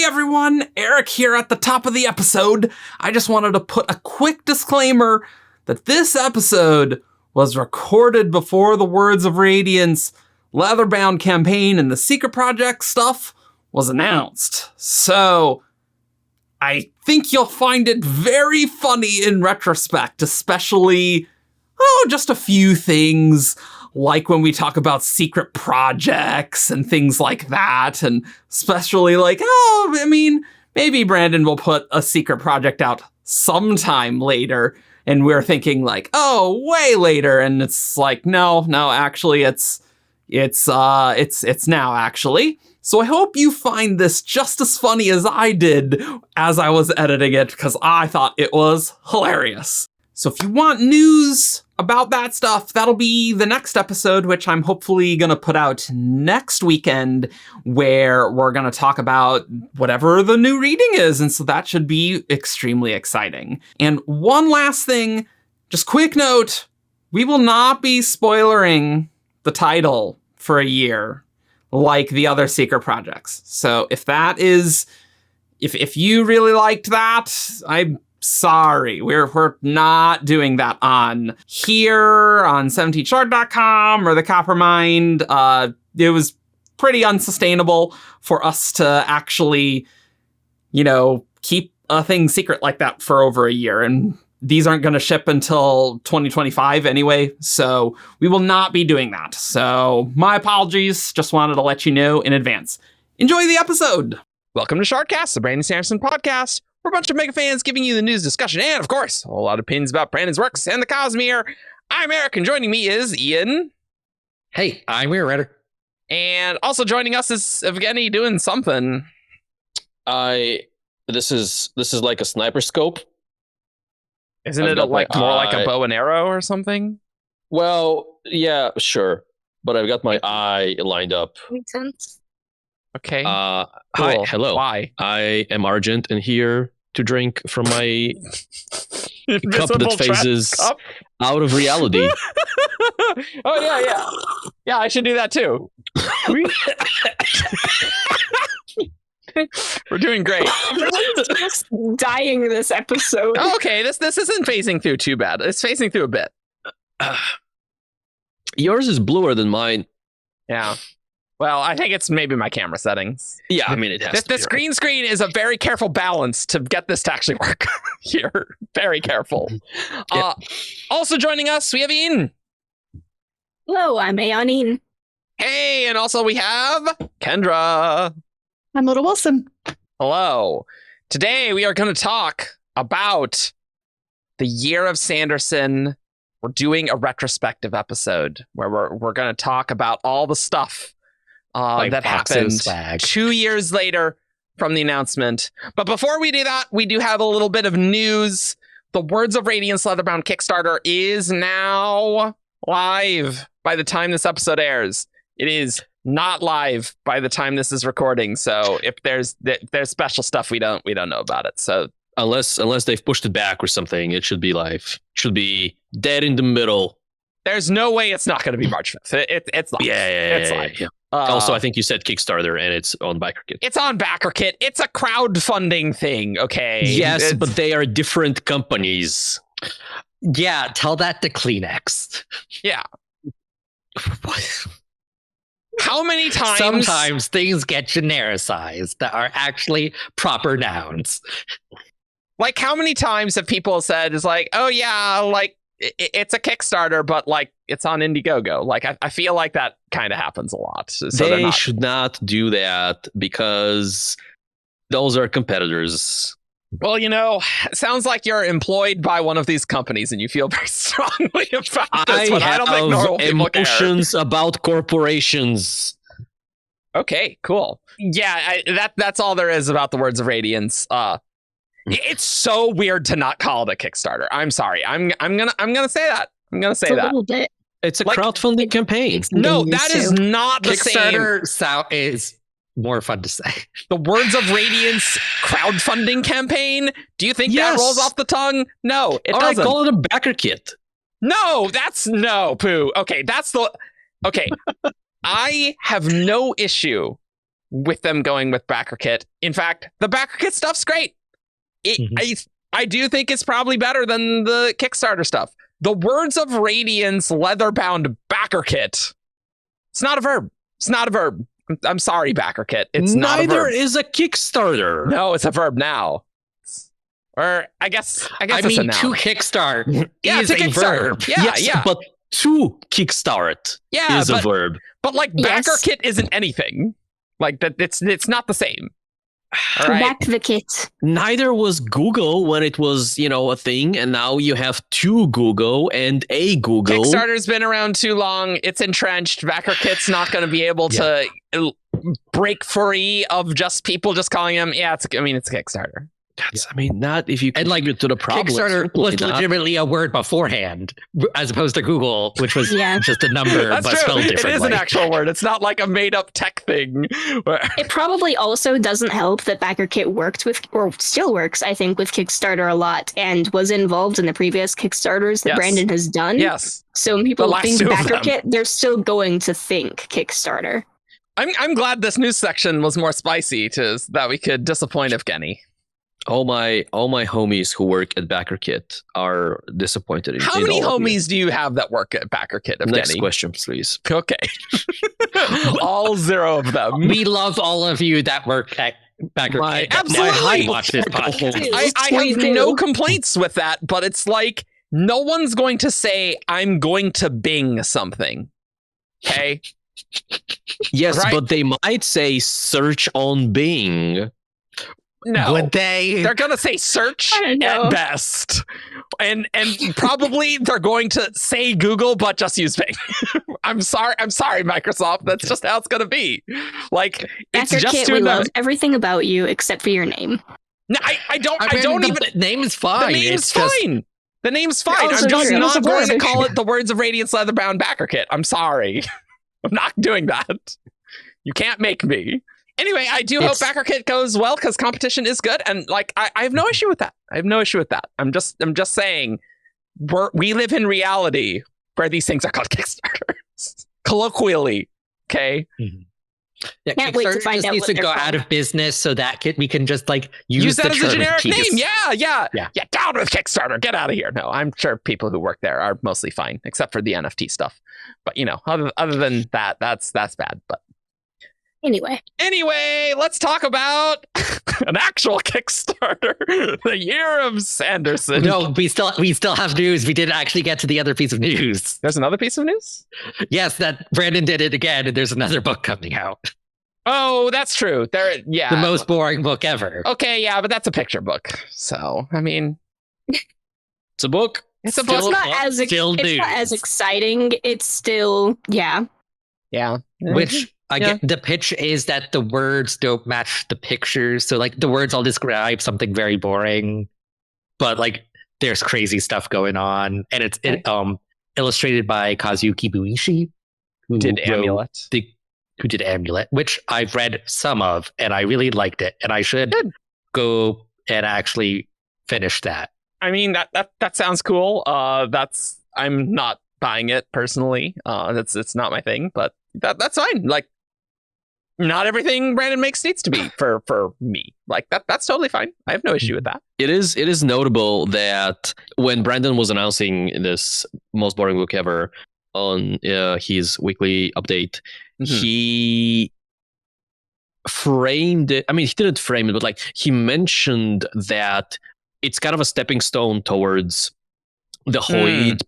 everyone, Eric here at the top of the episode. I just wanted to put a quick disclaimer that this episode was recorded before the Words of Radiance leatherbound campaign and the secret project stuff was announced. So I think you'll find it very funny in retrospect, especially, just a few things like when we talk about secret projects and things like that, and especially like, maybe Brandon will put a secret project out sometime later, and we're thinking like, way later, and it's like, no, actually, it's now, actually. So I hope you find this just as funny as I did as I was editing it, because I thought it was hilarious. So if you want news about that stuff, that'll be the next episode, which I'm hopefully going to put out next weekend, where we're going to talk about whatever the new reading is. And so that should be extremely exciting. And one last thing, just quick note, we will not be spoilering the title for a year like the other secret projects. So if you really liked that, I'm sorry, we're not doing that on here, on 17shard.com or the Coppermind. It was pretty unsustainable for us to actually, keep a thing secret like that for over a year. And these aren't going to ship until 2025 anyway, so we will not be doing that. So my apologies, just wanted to let you know in advance. Enjoy the episode! Welcome to Shardcast, the Brandon Sanderson podcast. We're a bunch of mega fans giving you the news, discussion, and, of course, a whole lot of opinions about Brandon's works and the Cosmere. I'm Eric, and joining me is Ian. Hey, I'm your writer. And also joining us is Evgeni doing something. This is like a sniper scope. Isn't it more like a bow and arrow or something? Well, yeah, sure. But I've got my eye lined up. Makes sense. Okay. Hi, hello. Why? I am Argent, and here to drink from my cup that phases out of reality. Oh, yeah. Yeah, I should do that too. We're doing great. Everyone's just dying this episode. Oh, okay, this isn't phasing through too bad. It's phasing through a bit. Yours is bluer than mine. Yeah. Well, I think it's maybe my camera settings. Yeah, I mean, it has to be. This green screen is a very careful balance to get this to actually work here. Very careful. Yep. Also joining us, we have Ian. Hello, I'm Aon Ene. Hey, and also we have Kendra. I'm Little Wilson. Hello. Today we are going to talk about the Year of Sanderson. We're doing a retrospective episode where we're going to talk about all the stuff that happened 2 years later from the announcement. But before we do that, we do have a little bit of news. The Words of Radiance Leatherbound Kickstarter is now live by the time this episode airs. It is not live by the time this is recording. So if there's special stuff, we don't know about it. So unless they've pushed it back or something, it should be live. It should be dead in the middle. There's no way it's not going to be March 5th. It's live. It's live. Yeah. Also, I think you said Kickstarter, and it's on BackerKit. It's on BackerKit. It's a crowdfunding thing, okay? Yes, but they are different companies. Yeah, tell that to Kleenex. Yeah. How many times? Sometimes things get genericized that are actually proper nouns. Like, how many times have people said, is like, oh, yeah, like, it's a Kickstarter, but like it's on Indiegogo. Like I feel like that kind of happens a lot. So they should not do that because those are competitors. Well, it sounds like you're employed by one of these companies and you feel very strongly about this. I don't think normal people emotions about corporations. Okay, cool. Yeah, that's all there is about the Words of Radiance. It's so weird to not call it a Kickstarter. I'm sorry. I'm gonna say that. I'm gonna say a that. Little bit. It's a crowdfunding campaign. No, that is not the Kickstarter sound is more fun to say. The Words of Radiance crowdfunding campaign. Do you think that rolls off the tongue? No, it doesn't. Call it a BackerKit. No, Pooh. Okay, I have no issue with them going with backer kit. In fact, the backer kit stuff's great. I do think it's probably better than the Kickstarter stuff. The Words of Radiance leatherbound backer kit. It's not a verb. It's not a verb. I'm sorry, backer kit. It's not a verb. Neither is a Kickstarter. No, it's a verb now. Or I guess I it's a mean, noun. to kickstart Yeah, is to a kickstart. verb. Yeah, Yes, yeah. but to kickstart is a verb. But like Yes. backer kit isn't anything. Like that, it's not the same. All right. Back the kit. Neither was Google when it was, a thing, and now you have two Google and a Google. Kickstarter's been around too long. It's entrenched. Backer kit's not going to be able to break free of just people just calling them. Yeah, it's a Kickstarter. That's, not if you And like contribute to the problem. Kickstarter was legitimately a word beforehand, as opposed to Google, which was just a number That's but true. spelled It differently. is an actual word. It's not like a made-up tech thing. It probably also doesn't help that backer kit worked with, or still works, I think, with Kickstarter a lot, and was involved in the previous Kickstarters that Yes. Brandon has done. Yes. So when people The last think two of backer them. kit, they're still going to think Kickstarter. I'm glad this news section was more spicy that we could disappoint Evgeni. All my homies who work at BackerKit are disappointed in How many all of you. homies do you have that work at BackerKit, Evgeni? Next question, please. Okay. All 0 of them. We love all of you that work at Backer Kit. that Absolutely. watch this podcast. I have no complaints with that, but it's like no one's going to say, I'm going to Bing something. Okay? Yes, Right. but they might say search on Bing. No. Would they? They're going to say search I don't know. at best. And probably they're going to say Google, but just use Bing. I'm sorry, Microsoft. That's just how it's going to be. Like, it's Backer just kit, to we another. love everything about you except for your name. No, I don't the even. name is The fine. name's It's just- fine. The name's fine. Also I'm just true. not Also going to true. call it the Words of Radiance leatherbound backer kit. I'm sorry. I'm not doing that. You can't make me. Anyway, I do hope backer kit goes well because competition is good, and like I have no issue with that. I have no issue with that. I'm just saying we live in reality where these things are called Kickstarters. Colloquially. Okay. Yeah, Can't wait to Kickstarter find just out needs what to they're go called. out of business so that we can just like Use the that as a term in generic peace. name. Yeah. Yeah. Down with Kickstarter. Get out of here. No, I'm sure people who work there are mostly fine, except for the NFT stuff. But other than that, that's bad. But anyway, let's talk about an actual Kickstarter, the Year of Sanderson. No, we still have news. We didn't actually get to the other piece of news. There's another piece of news? Yes, that Brandon did it again, and there's another book coming out. Oh, that's true. The most boring book ever. Okay, yeah, but that's a picture book. So, I mean, It's a book. it's a Still- book. It's not as exciting. It's still, yeah. Yeah. Which I get. The pitch is that the words don't match the pictures, so like the words all describe something very boring, but like there's crazy stuff going on, and it's illustrated by Kazuki Buishi, who did wrote Amulet. who did Amulet, which I've read some of, and I really liked it, and I should go and actually finish that. I mean, that sounds cool. I'm not buying it personally. It's not my thing, but that's fine. Like, not everything Brandon makes needs to be for me. Like that's totally fine. I have no issue with that. It is notable that when Brandon was announcing this most boring book ever on his weekly update, he framed it. I mean, he didn't frame it, but like he mentioned that it's kind of a stepping stone towards the Hoyt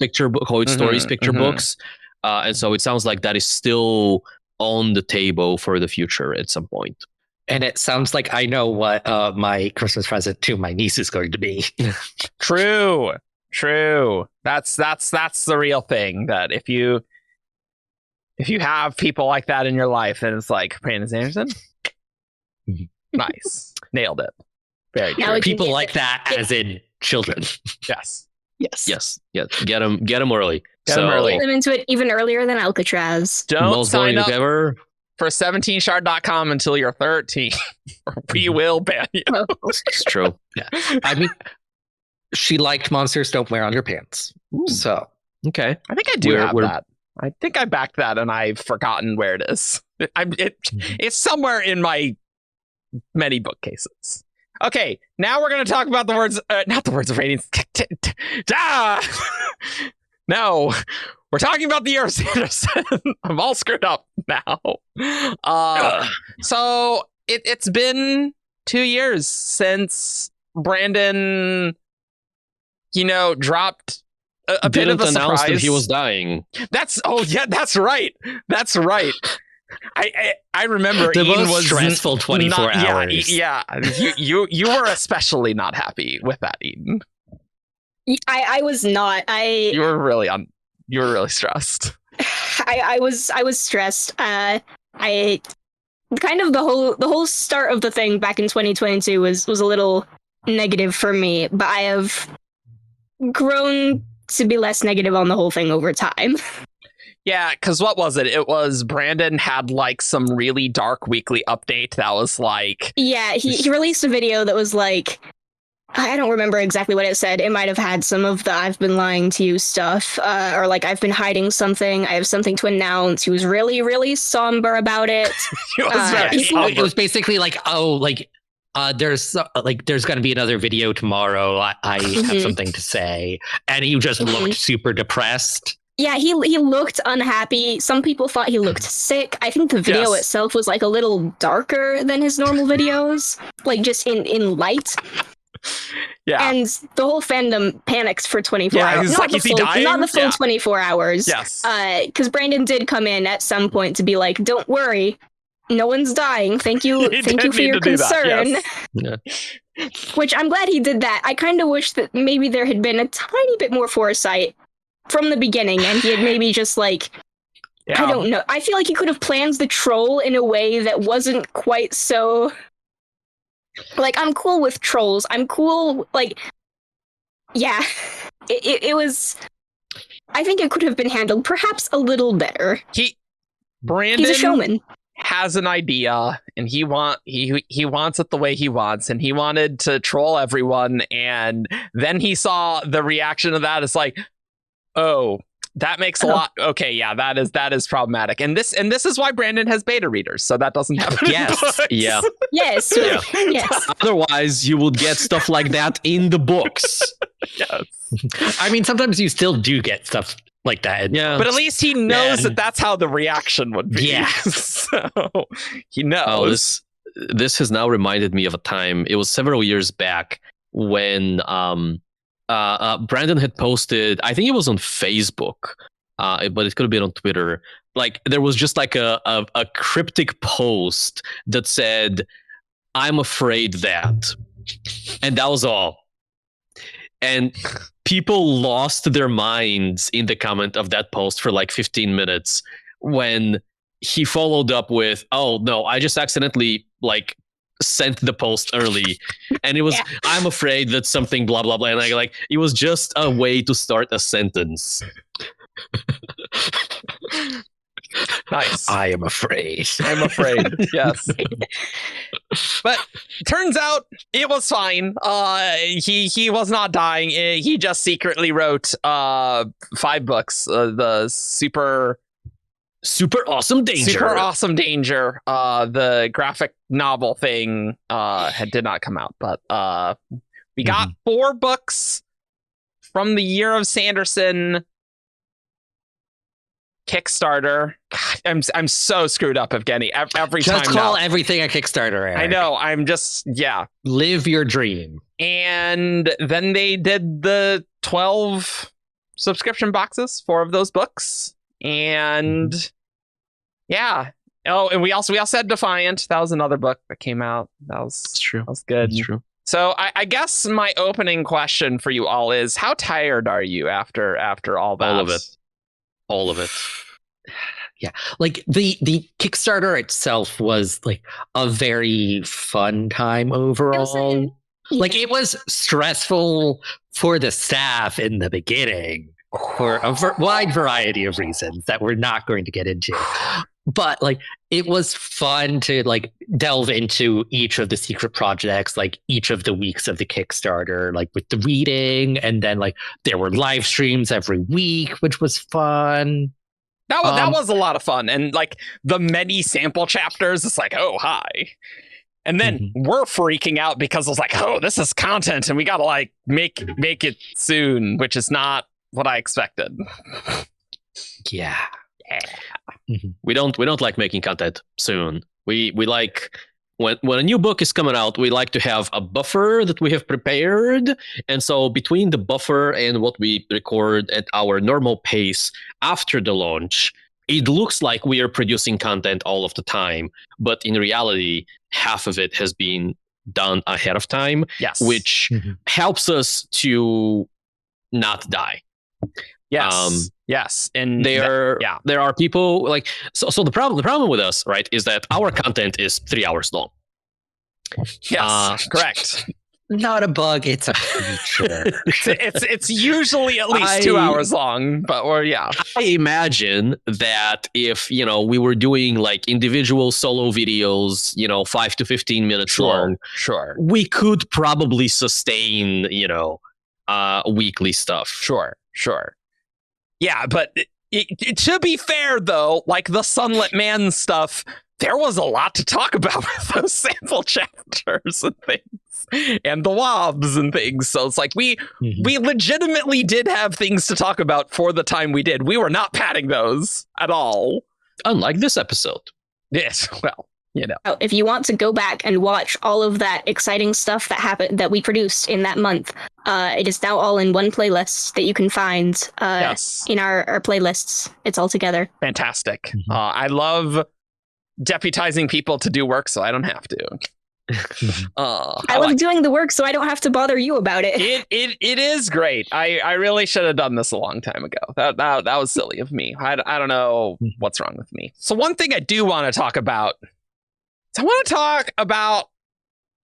Hoyt Stories picture books, and so it sounds like that is still on the table for the future at some point. And it sounds like I know what my Christmas present to my niece is going to be. True. That's the real thing. That if you have people like that in your life, and it's like Brandon Sanderson, nice, nailed it. Very Now true. we can People get like that, as in children. Yes. Yes. Get them early. Get 'em early. Get them into it even earlier than Alcatraz. Don't Most sign boring up book ever. for 17shard.com until you're 13. We will ban you. It's true. Yeah. I mean, she liked Monsters Don't Wear Underpants. So, Okay. I think I do We're- have we're- that. I think I backed that and I've forgotten where it is. It's somewhere in my many bookcases. Okay, now we're going to talk about the words, not the Words of Radiance. No, we're talking about the Year of Sanderson. I'm all screwed up now. So it's been 2 years since Brandon, dropped a bit of a surprise. Didn't announce that he was dying. That's right. That's right. I remember the Ian most was stressful 24 hours. Yeah. You were especially not happy with that, Eden. I was not. You were really stressed. I was stressed. I kind of the whole start of the thing back in 2022 was a little negative for me, but I have grown to be less negative on the whole thing over time. Yeah, because what was it? It was Brandon had like some really dark weekly update that was like... Yeah, he released a video that was like... I don't remember exactly what it said. It might have had some of the I've been lying to you stuff, or like I've been hiding something. I have something to announce. He was really, really somber about it. It was basically like, there's going to be another video tomorrow. I have something to say. And he just looked super depressed. Yeah, he looked unhappy. Some people thought he looked sick. I think the video itself was like a little darker than his normal videos, like just in light. Yeah. And the whole fandom panicked for 24 hours. Not the full 24 hours. Yes. Because Brandon did come in at some point to be like, don't worry, no one's dying. Thank you for your concern. Which I'm glad he did that. I kind of wish that maybe there had been a tiny bit more foresight from the beginning, and he had maybe just like, I don't know. I feel like he could have planned the troll in a way that wasn't quite so... Like, I'm cool with trolls. I'm cool, like... Yeah. It was... I think it could have been handled perhaps a little better. Brandon He's a showman. Has an idea, and he wants it the way he wants, and he wanted to troll everyone, and then he saw the reaction of that. It's like, oh, that makes a lot. Okay, yeah, that is problematic, and this is why Brandon has beta readers, so that doesn't happen. Yes, yeah, yes, yeah. Yes. Otherwise, you would get stuff like that in the books. Yes. I mean, sometimes you still do get stuff like that. Yeah, but at least he knows that that's how the reaction would be. Yeah. So he knows. Oh, this has now reminded me of a time. It was several years back when Brandon had posted, I think it was on Facebook, but it could have been on Twitter. Like, there was just like a cryptic post that said, "I'm afraid that," and that was all. And people lost their minds in the comment of that post for like 15 minutes when he followed up with, "Oh no, I just accidentally like sent the post early," and it was "I'm afraid that something blah blah blah," and like it was just a way to start a sentence. Nice. I am afraid. I'm afraid. Yes. But turns out it was fine. He was not dying. He just secretly wrote 5 books. The super awesome danger. The graphic novel thing did not come out, but we got 4 books from the Year of Sanderson Kickstarter. God, I'm so screwed up, Evgeni. Every time. Just call everything a Kickstarter, Eric. I know. I'm just Live your dream. And then they did the 12 subscription boxes, 4 of those books, and Oh, and we also had Defiant. That was another book that came out. That's true. That was good. That's true. So I guess my opening question for you all is: how tired are you after all that? All of it. Yeah, like the Kickstarter itself was like a very fun time overall. Like, it was stressful for the staff in the beginning for a wide variety of reasons that we're not going to get into. But like, it was fun to like delve into each of the secret projects, like each of the weeks of the Kickstarter, like with the reading, and then like there were live streams every week, which was fun. That was a lot of fun. And like the many sample chapters, it's like, oh, hi. And then we're freaking out because it's like, oh, this is content and we got to like make it soon, which is not what I expected. Yeah. We don't like making content soon. We like when a new book is coming out, we like to have a buffer that we have prepared. And so between the buffer and what we record at our normal pace after the launch, it looks like we are producing content all of the time, but in reality, half of it has been done ahead of time, yes, which helps us to not die. Yes, yes, and there are people like so. The problem with us, right, is that our content is 3 hours long. Yes, correct. Not a bug, it's a feature. it's usually at least 2 hours long, but I imagine that if we were doing like individual solo videos, 5 to 15 minutes long, sure, we could probably sustain weekly stuff. Sure. Yeah, but to be fair though, like the Sunlit Man stuff, there was a lot to talk about with those sample chapters and things, and the wobs and things. So it's like we legitimately did have things to talk about for the time we did. We were not padding those at all. Unlike this episode. Yes, well, if you want to go back and watch all of that exciting stuff that happened that we produced in that month, it is now all in one playlist that you can find in our playlists. It's all together. Fantastic. I love deputizing people to do work so I don't have to. I love doing the work so I don't have to bother you about it. It is great. I really should have done this a long time ago. That was silly of me. I don't know what's wrong with me. So one thing I do want to talk about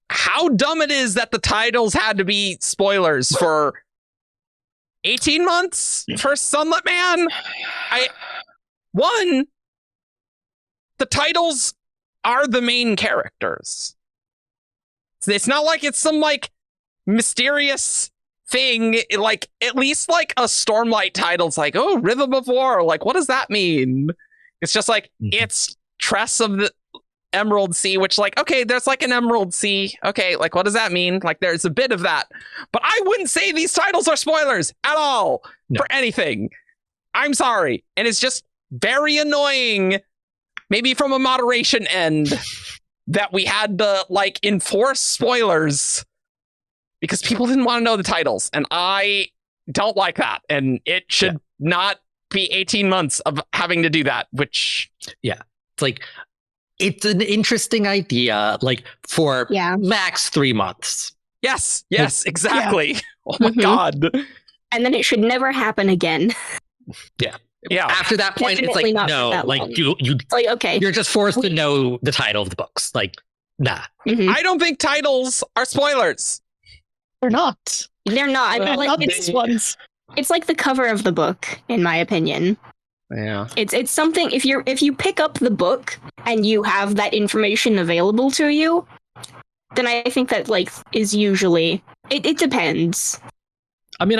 how dumb it is that the titles had to be spoilers for 18 months for Sunlit Man. The titles are the main characters. It's not like it's some like mysterious thing. Like at least like a Stormlight title's like, oh, Rhythm of War. Like, what does that mean? It's just like it's Tress of the Emerald Sea, which like, okay, there's like an Emerald Sea. Okay, like what does that mean? Like there's a bit of that. But I wouldn't say these titles are spoilers at all for anything. I'm sorry. And it's just very annoying, maybe from a moderation end, that we had to like enforce spoilers because people didn't want to know the titles. And I don't like that. And it should not be 18 months of having to do that, which... Yeah, it's like... It's an interesting idea, like for max 3 months. Yes, exactly. Yeah. Oh my God. And then it should never happen again. Yeah. After that point, definitely it's like, no, like you like, okay. You're just forced to know the title of the books. Like, nah. I don't think titles are spoilers. They're not. They're not. I mean, like, it's like the cover of the book, in my opinion. Yeah. It's something, if you pick up the book and you have that information available to you, then I think that like is usually it depends. I mean,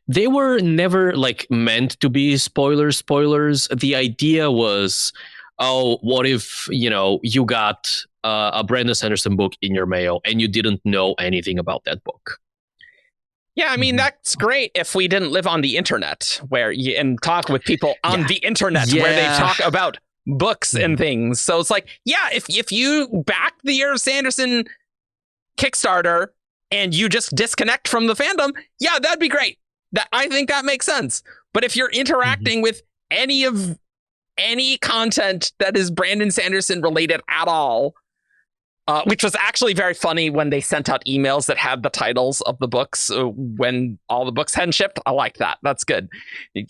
they were never like meant to be spoilers. The idea was, oh, what if you got a Brandon Sanderson book in your mail and you didn't know anything about that book? Yeah, I mean, that's great if we didn't live on the internet and talk with people on the internet where they talk about books and things. So it's like, if you back the Year of Sanderson Kickstarter and you just disconnect from the fandom, that'd be great. I think that makes sense. But if you're interacting with any content that is Brandon Sanderson related at all, which was actually very funny when they sent out emails that had the titles of the books when all the books hadn't shipped. I like that. That's good.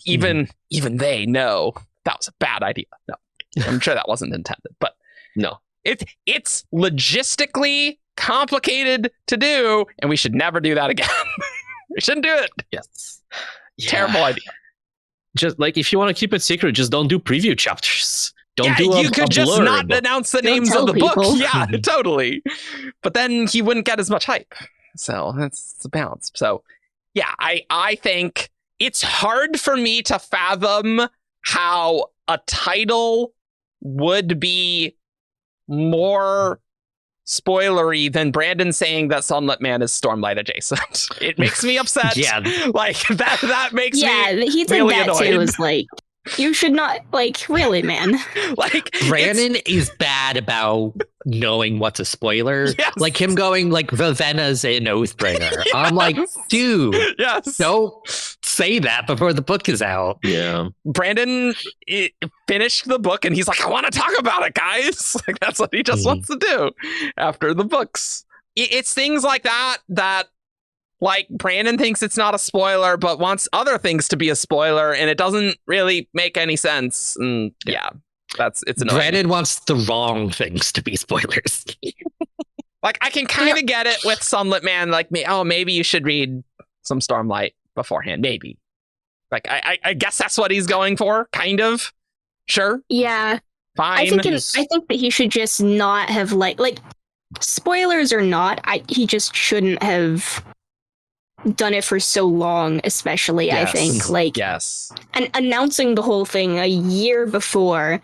Even they know that was a bad idea. No, I'm sure that wasn't intended, but no, it's logistically complicated to do, and we should never do that again. We shouldn't do it. Yes. Terrible idea. Just like if you want to keep it secret, just don't do preview chapters. Don't do you could just not announce the names of the book. Yeah, totally. But then he wouldn't get as much hype. So that's the balance. So yeah, I think it's hard for me to fathom how a title would be more spoilery than Brandon saying that Sunlit Man is Stormlight adjacent. It makes me upset. Yeah. Like that makes me he did really that annoyed. too. It was like, you should not, like, really, man. Like Brandon is bad about knowing what's a spoiler. Yes. Like him going like Vivenna's an Oathbringer. Yes. I'm like, dude, yes. don't say that before the book is out. Yeah. Brandon finished the book and he's like, I want to talk about it, guys. Like that's what he just wants to do after the books. It's things like that like Brandon thinks it's not a spoiler, but wants other things to be a spoiler, and it doesn't really make any sense. And yeah, it's annoying. Brandon wants the wrong things to be spoilers. Like I can kind of get it with Sunlit Man. Like, maybe you should read some Stormlight beforehand. Maybe. Like I guess that's what he's going for. Kind of. Sure. Yeah. Fine. I think that he should just not have like spoilers or not. He just shouldn't have done it for so long, especially. Yes. I think like yes, and announcing the whole thing a year before.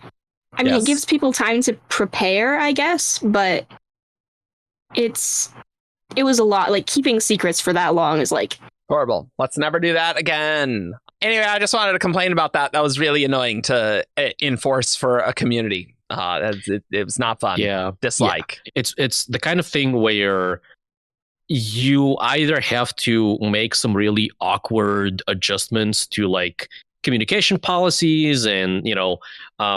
I mean, Yes. it gives people time to prepare, I guess, but it was a lot. Like keeping secrets for that long is like horrible. Let's never do that again. Anyway, I just wanted to complain about that. That was really annoying to enforce for a community. It was not fun. Yeah. Dislike. Yeah. It's the kind of thing where you either have to make some really awkward adjustments to like communication policies and,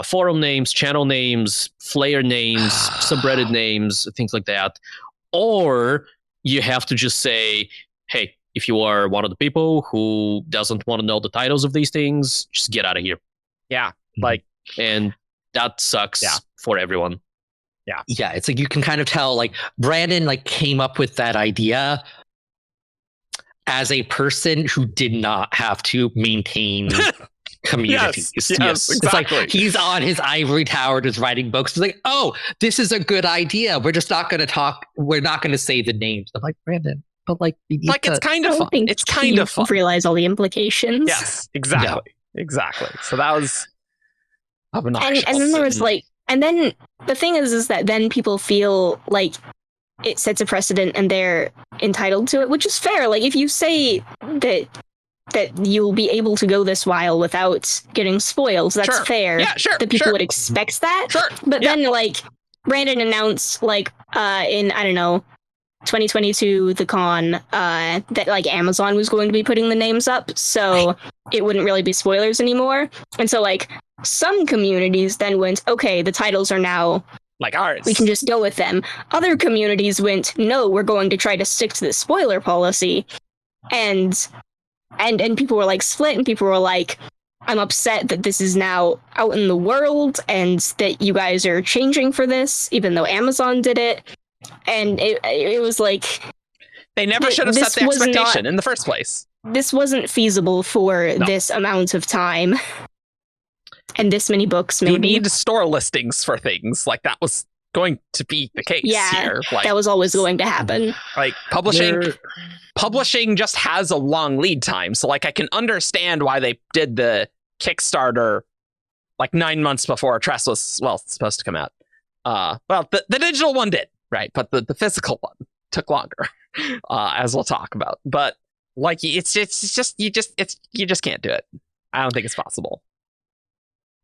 forum names, channel names, Flair names, subreddit names, things like that. Or you have to just say, hey, if you are one of the people who doesn't want to know the titles of these things, just get out of here. Yeah. And that sucks for everyone. Yeah, it's like you can kind of tell like Brandon like came up with that idea as a person who did not have to maintain communities. Yes, exactly. It's like he's on his ivory tower just writing books. It's like, oh, this is a good idea. We're just not going to talk. We're not going to say the names. I'm like, Brandon, but like, it's kind of fun. It's kind of fun. Realize all the implications. Yes, exactly. No. Exactly. So that was obnoxious. And then there was like, and then the thing is that then people feel like it sets a precedent and they're entitled to it, which is fair. Like if you say that you'll be able to go this while without getting spoiled, that's fair. Yeah, sure. That people would expect that. Sure. But then like Brandon announced like in, I don't know, 2022, the con, that like Amazon was going to be putting the names up, so it wouldn't really be spoilers anymore. And so like some communities then went, okay, the titles are now like ours. We can just go with them. Other communities went, no, we're going to try to stick to the spoiler policy. And people were like split, and people were like, I'm upset that this is now out in the world and that you guys are changing for this, even though Amazon did it. And it was like they never should have set the expectation in the first place. This wasn't feasible for this amount of time and this many books. Maybe you need store listings for things like that was going to be the case. Here. Like, that was always going to happen. Like publishing just has a long lead time. So like I can understand why they did the Kickstarter like 9 months before Tress was supposed to come out. Well, the digital one did. Right, but the physical one took longer, as we'll talk about. But like, you just can't do it. I don't think it's possible.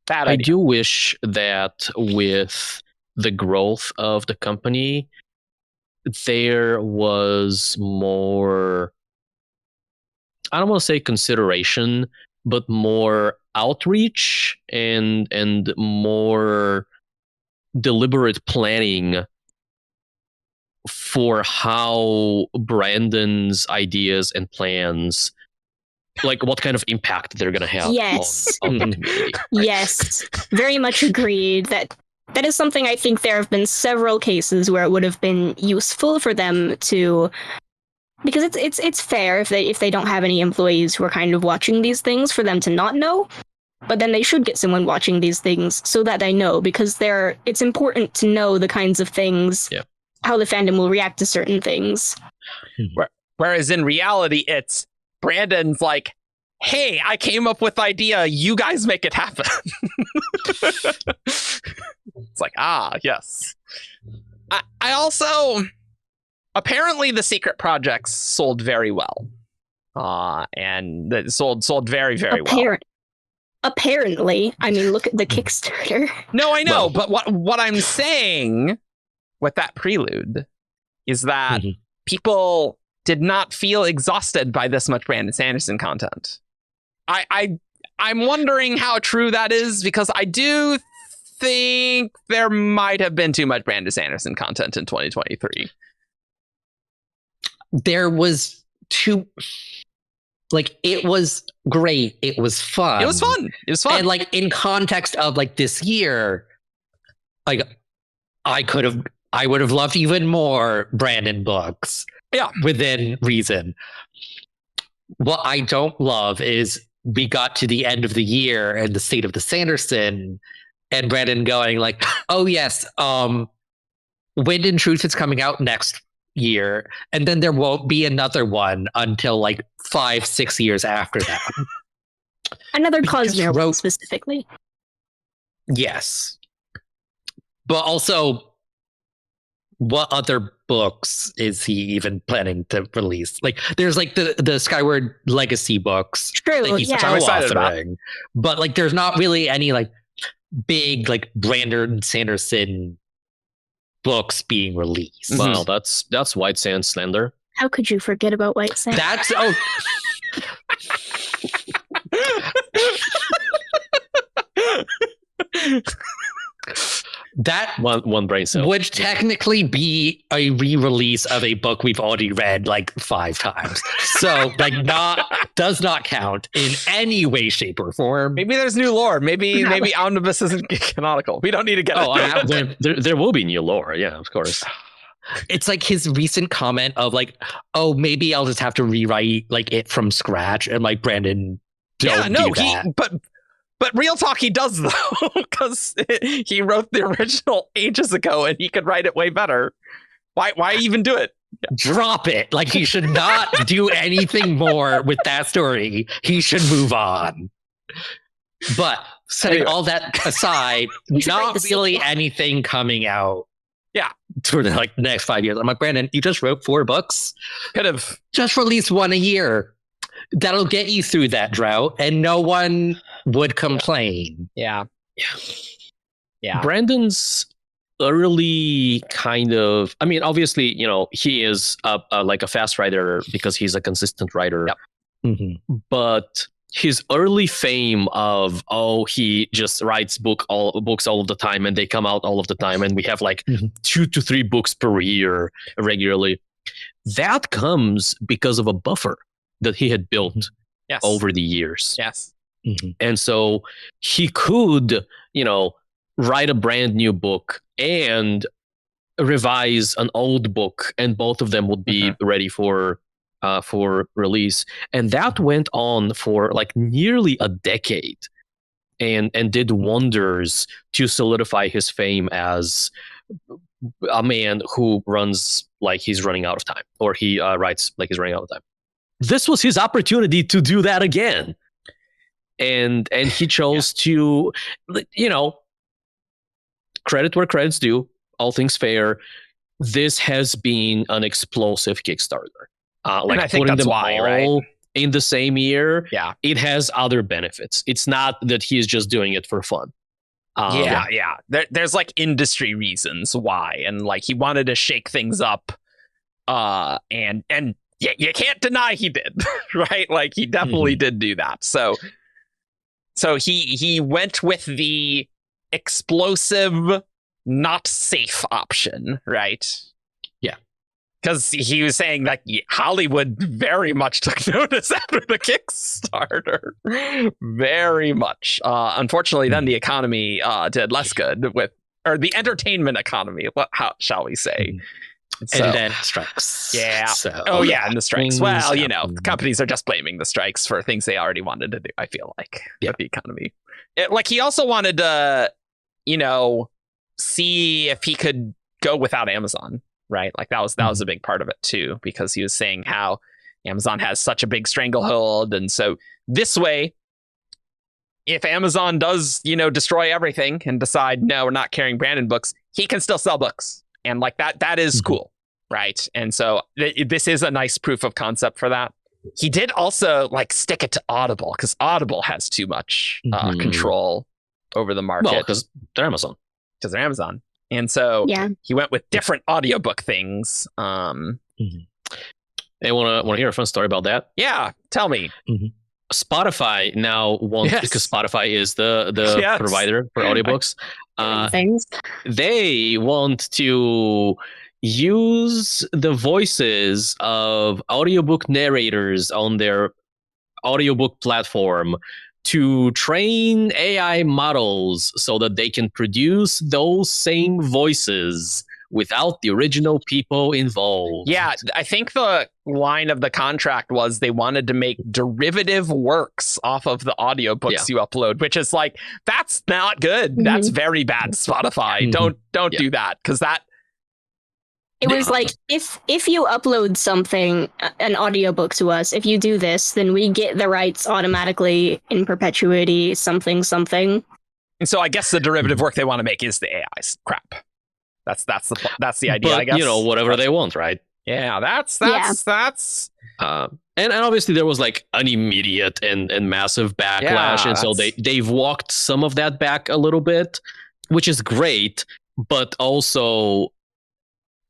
Bad idea. I do wish that with the growth of the company, there was more, I don't want to say consideration, but more outreach and more deliberate planning for how Brandon's ideas and plans, like what kind of impact they're going to have on the community. Yes, very much agreed. That is something I think there have been several cases where it would have been useful for them to, because it's fair if they don't have any employees who are kind of watching these things for them to not know. But then they should get someone watching these things so that they know, because it's important to know the kinds of things, how the fandom will react to certain things. Whereas in reality, it's Brandon's like, hey, I came up with the idea, you guys make it happen. It's like, yes. I also, apparently the secret projects sold very well. And it sold very, very well. Apparently, I mean, look at the Kickstarter. No, I know, but what I'm saying with that prelude is that people did not feel exhausted by this much Brandon Sanderson content. I'm wondering how true that is, because I do think there might have been too much Brandon Sanderson content in 2023. There was too... Like, it was great. It was fun. It was fun. And, like, in context of, like, this year, like, I would have loved even more Brandon books. Yeah. Within reason. What I don't love is we got to the end of the year and the state of the Sanderson and Brandon going like, oh, yes, Wind and Truth is coming out next year, and then there won't be another one until like 5-6 years after that. Another Cosmere one specifically. Yes. But also, what other books is he even planning to release? Like, there's like the Skyward Legacy books. True, that he's co-authoring. But like, there's not really any like big like Brandon Sanderson books being released. Wow, that's White Sand Slender. How could you forget about White Sand? That's that one brain cell would technically be a re-release of a book we've already read like 5 times. So like does not count in any way, shape, or form. Maybe there's new lore. Maybe Omnibus isn't canonical. We don't need to get there will be new lore. Yeah, of course. It's like his recent comment of like, oh, maybe I'll just have to rewrite like it from scratch, and like Brandon, don't do that. But real talk, he does though, because he wrote the original ages ago, and he could write it way better. Why even do it? Drop it. Like, he should not do anything more with that story. He should move on. But setting all that aside, not really anything coming out. Yeah, for the like next 5 years. I'm like, Brandon, you just wrote 4 books. Could have just released one a year. That'll get you through that drought, and no one would complain. Yeah. Brandon's early kind of, I mean, obviously, you know, he is like a fast writer because he's a consistent writer. Yep. Mm-hmm. But his early fame of, he just writes books all of the time, and they come out all of the time, and we have like 2 to 3 books per year regularly. That comes because of a buffer that he had built over the years. Yes. Mm-hmm. And so he could, you know, write a brand new book and revise an old book, and both of them would be ready for release. And that went on for like nearly a decade, and did wonders to solidify his fame as a man who runs like he's running out of time, or he writes like he's running out of time. This was his opportunity to do that again. And he chose to, you know, credit where credit's due, all things fair. This has been an explosive Kickstarter. Like, and I think that's why, right? In the same year, yeah, it has other benefits. It's not that he's just doing it for fun. Yeah. There's like industry reasons why, and like he wanted to shake things up, and yeah, you can't deny he did, right? Like, he definitely did do that. So he went with the explosive, not safe option, right? Yeah. Because he was saying that Hollywood very much took notice after the Kickstarter. Very much. Unfortunately, then the economy did less good or the entertainment economy, how shall we say. So, and then strikes. Yeah. So, and the strikes. Well, you know, companies are just blaming the strikes for things they already wanted to do, I feel like, with the economy. Like, he also wanted to, you know, see if he could go without Amazon, right? Like, that was a big part of it, too, because he was saying how Amazon has such a big stranglehold. And so This way, if Amazon does, destroy everything and decide, no, we're not carrying Brandon books, he can still sell books. And like that is cool, right? And so this is a nice proof of concept for that. He did also like stick it to Audible because Audible has too much control over the market. Well, because they're Amazon. Because they're Amazon. And so he went with different audiobook things. Hey, want to hear a fun story about that? Yeah, tell me. Spotify now wants, because Spotify is the provider for audiobooks. They want to use the voices of audiobook narrators on their audiobook platform to train AI models so that they can produce those same voices without the original people involved. Yeah, I think the line of the contract was they wanted to make derivative works off of the audiobooks you upload, which is like, that's not good. That's very bad, Spotify. Don't do that, because that... It was like, if you upload something, an audiobook to us, if you do this, then we get the rights automatically in perpetuity, something. And so I guess the derivative work they want to make is the AI's crap. That's the idea, but, I guess. Whatever they want, right? Yeah, that's. And obviously there was like an immediate and massive backlash, and so they've walked some of that back a little bit, which is great, but also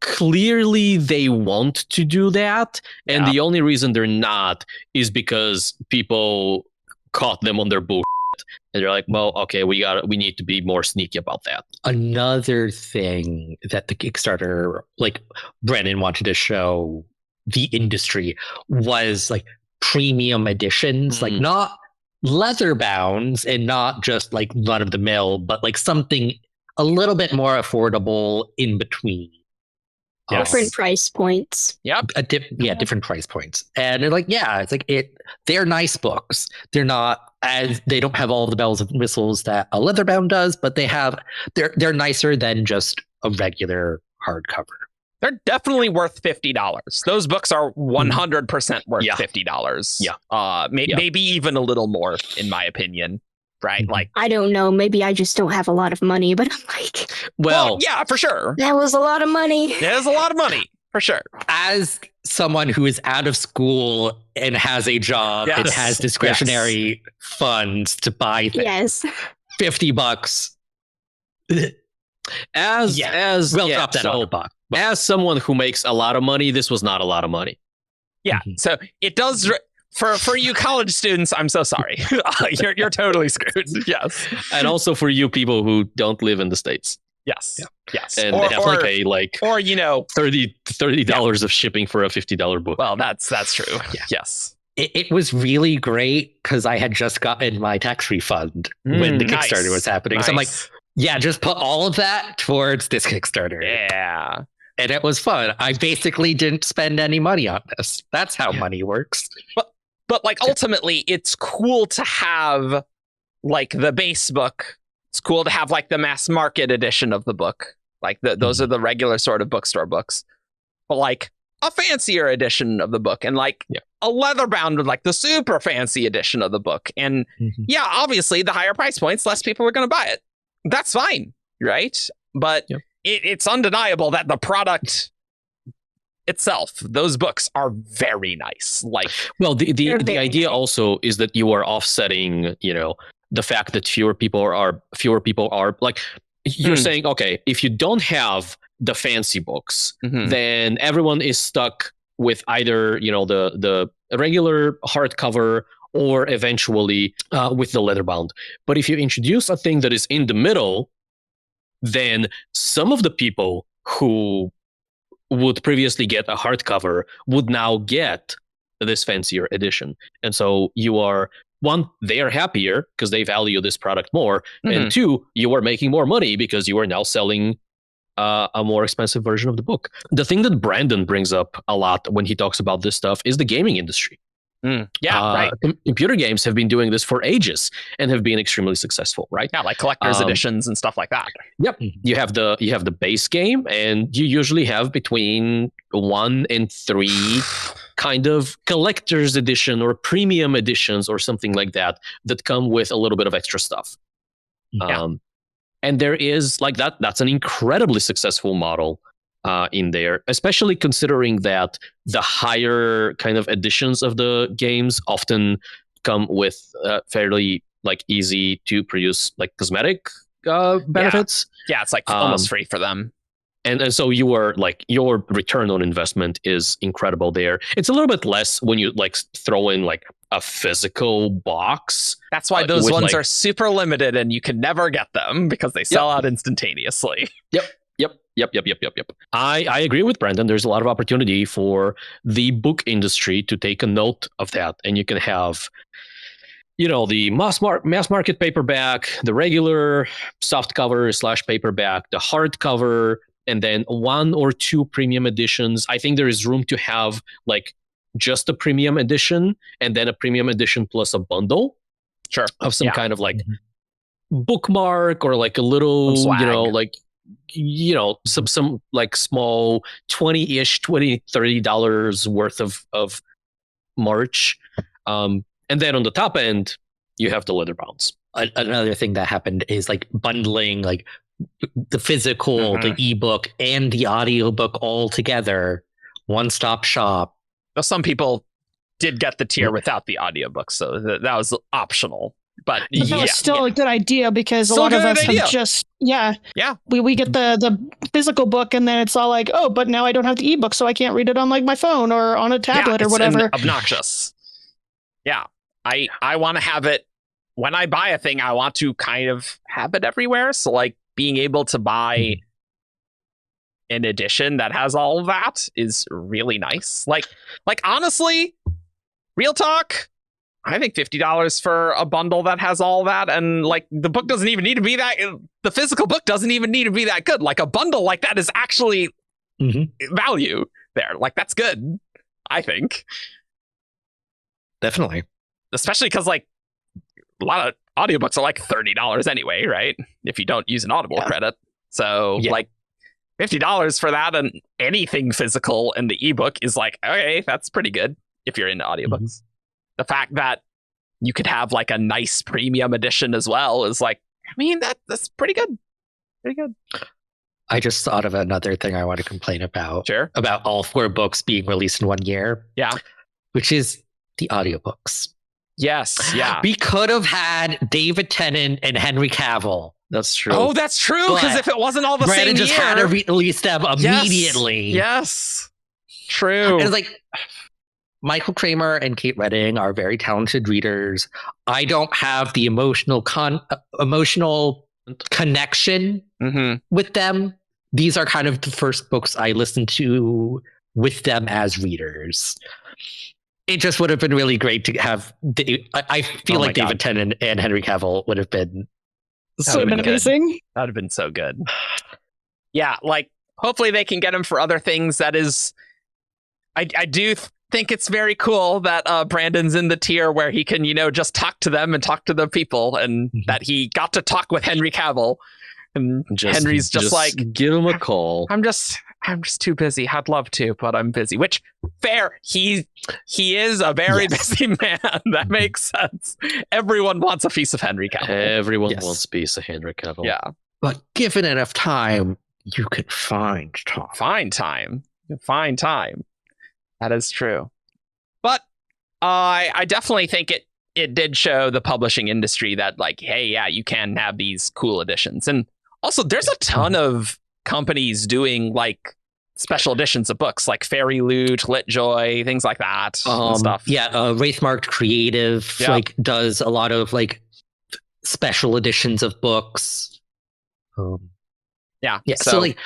clearly they want to do that, and the only reason they're not is because people caught them on their bullshit. And they're like, well, okay, we need to be more sneaky about that. Another thing that the Kickstarter, like Brennan wanted to show the industry, was like premium editions, like not leatherbounds and not just like run of the mill, but like something a little bit more affordable in between. Different price points. Yep. Different price points. And they're like, they're nice books. They're not they don't have all the bells and whistles that a leatherbound does, but they're nicer than just a regular hardcover. They're definitely worth $50. Those books are 100% worth $50. Yeah. Maybe even a little more, in my opinion. Right? Like, I don't know. Maybe I just don't have a lot of money, but I'm like, well, yeah, for sure. That was a lot of money. That was a lot of money, for sure. As someone who is out of school and has a job and has discretionary funds to buy things, $50. Drop that whole box. As someone who makes a lot of money, this was not a lot of money. Yeah. So it does. For you college students, I'm so sorry. You're totally screwed. Yes. And also for you people who don't live in the States. Yes. Yeah. Yes. And they have to pay $30 of shipping for a $50 book. Well, that's true. Yeah. Yes. It was really great because I had just gotten my tax refund when the Kickstarter was happening. Nice. So I'm like, just put all of that towards this Kickstarter. Yeah. And it was fun. I basically didn't spend any money on this. That's how money works. But like ultimately, it's cool to have like the base book. It's cool to have like the mass market edition of the book. Like those are the regular sort of bookstore books. But like a fancier edition of the book, and like a leatherbound with like the super fancy edition of the book. And obviously the higher price points, less people are going to buy it. That's fine, right? But it's undeniable that the product itself, those books are very nice. Like, well, the idea also is that you are offsetting, the fact that fewer people are like, you're saying, okay, if you don't have the fancy books, then everyone is stuck with either, the regular hardcover or eventually with the leatherbound. But if you introduce a thing that is in the middle, then some of the people who would previously get a hardcover would now get this fancier edition. And so you are, one, they are happier because they value this product more. And two, you are making more money because you are now selling a more expensive version of the book. The thing that Brandon brings up a lot when he talks about this stuff is the gaming industry. Right. Computer games have been doing this for ages and have been extremely successful, right? Yeah, like collector's editions and stuff like that. Yep. You have the base game, and you usually have between 1 and 3 kind of collector's edition or premium editions or something like that come with a little bit of extra stuff. Yeah. And there is like that's an incredibly successful model in there, especially considering that the higher kind of editions of the games often come with fairly like easy to produce like cosmetic benefits. Yeah, it's like almost free for them. And so your return on investment is incredible there. It's a little bit less when you like throw in like a physical box. That's why those ones are super limited and you can never get them because they sell out instantaneously. Yep. I agree with Brandon. There's a lot of opportunity for the book industry to take a note of that. And you can have, the mass market paperback, the regular softcover / paperback, the hardcover, and then 1 or 2 premium editions. I think there is room to have like just a premium edition and then a premium edition plus a bundle. Sure. Of some kind of like bookmark or like a little, some like small $20-$30 worth of merch. And then on the top end, you have the leatherbounds. Another thing that happened is like bundling like the physical, the ebook, and the audiobook all together. One-stop shop. Well, some people did get the tier without the audiobook, so that was optional. But that was still a good idea because a lot of us have just we get the physical book and then it's all like, oh, but now I don't have the ebook, so I can't read it on like my phone or on a tablet or whatever. Obnoxious. Yeah, I want to have it when I buy a thing. I want to kind of have it everywhere. So like being able to buy an edition that has all of that is really nice. Like honestly, real talk. I think $50 for a bundle that has all that, and like the book doesn't even need to be that. The physical book doesn't even need to be that good. Like a bundle like that is actually value there. Like that's good, I think. Definitely, especially because like a lot of audiobooks are like $30 anyway, right? If you don't use an Audible credit, so like $50 for that and anything physical and the ebook is like, okay, that's pretty good if you're into audiobooks. The fact that you could have like a nice premium edition as well is like, I mean, that's pretty good. Pretty good. I just thought of another thing I want to complain about. Sure. About all 4 books being released in 1 year. Yeah. Which is the audiobooks. Yes. Yeah. We could have had David Tennant and Henry Cavill. That's true. Oh, that's true. Because if it wasn't all the Brandon same just year, had to release them immediately. Yes. True. And it's like Michael Kramer and Kate Redding are very talented readers. I don't have the emotional connection with them. These are kind of the first books I listened to with them as readers. It just would have been really great to have. I feel like David Tennant and Henry Cavill would have been so amazing. That would have been so good. Yeah, like hopefully they can get him for other things. That is, I do think it's very cool that Brandon's in the tier where he can, just talk to them and talk to the people, and that he got to talk with Henry Cavill. And Henry's just like, give him a call. I'm just too busy. I'd love to, but I'm busy. Which fair. He is a very busy man. That makes sense. Everyone wants a piece of Henry Cavill. Everyone wants a piece of Henry Cavill. Yeah. But given enough time, you could find time. Find time. That is true. But I definitely think it did show the publishing industry that like, hey, yeah, you can have these cool editions. And also there's a ton of companies doing like special editions of books like Fairy Loot, Litjoy, things like that and stuff. Yeah, Wraithmarked Creative like does a lot of like special editions of books. So like,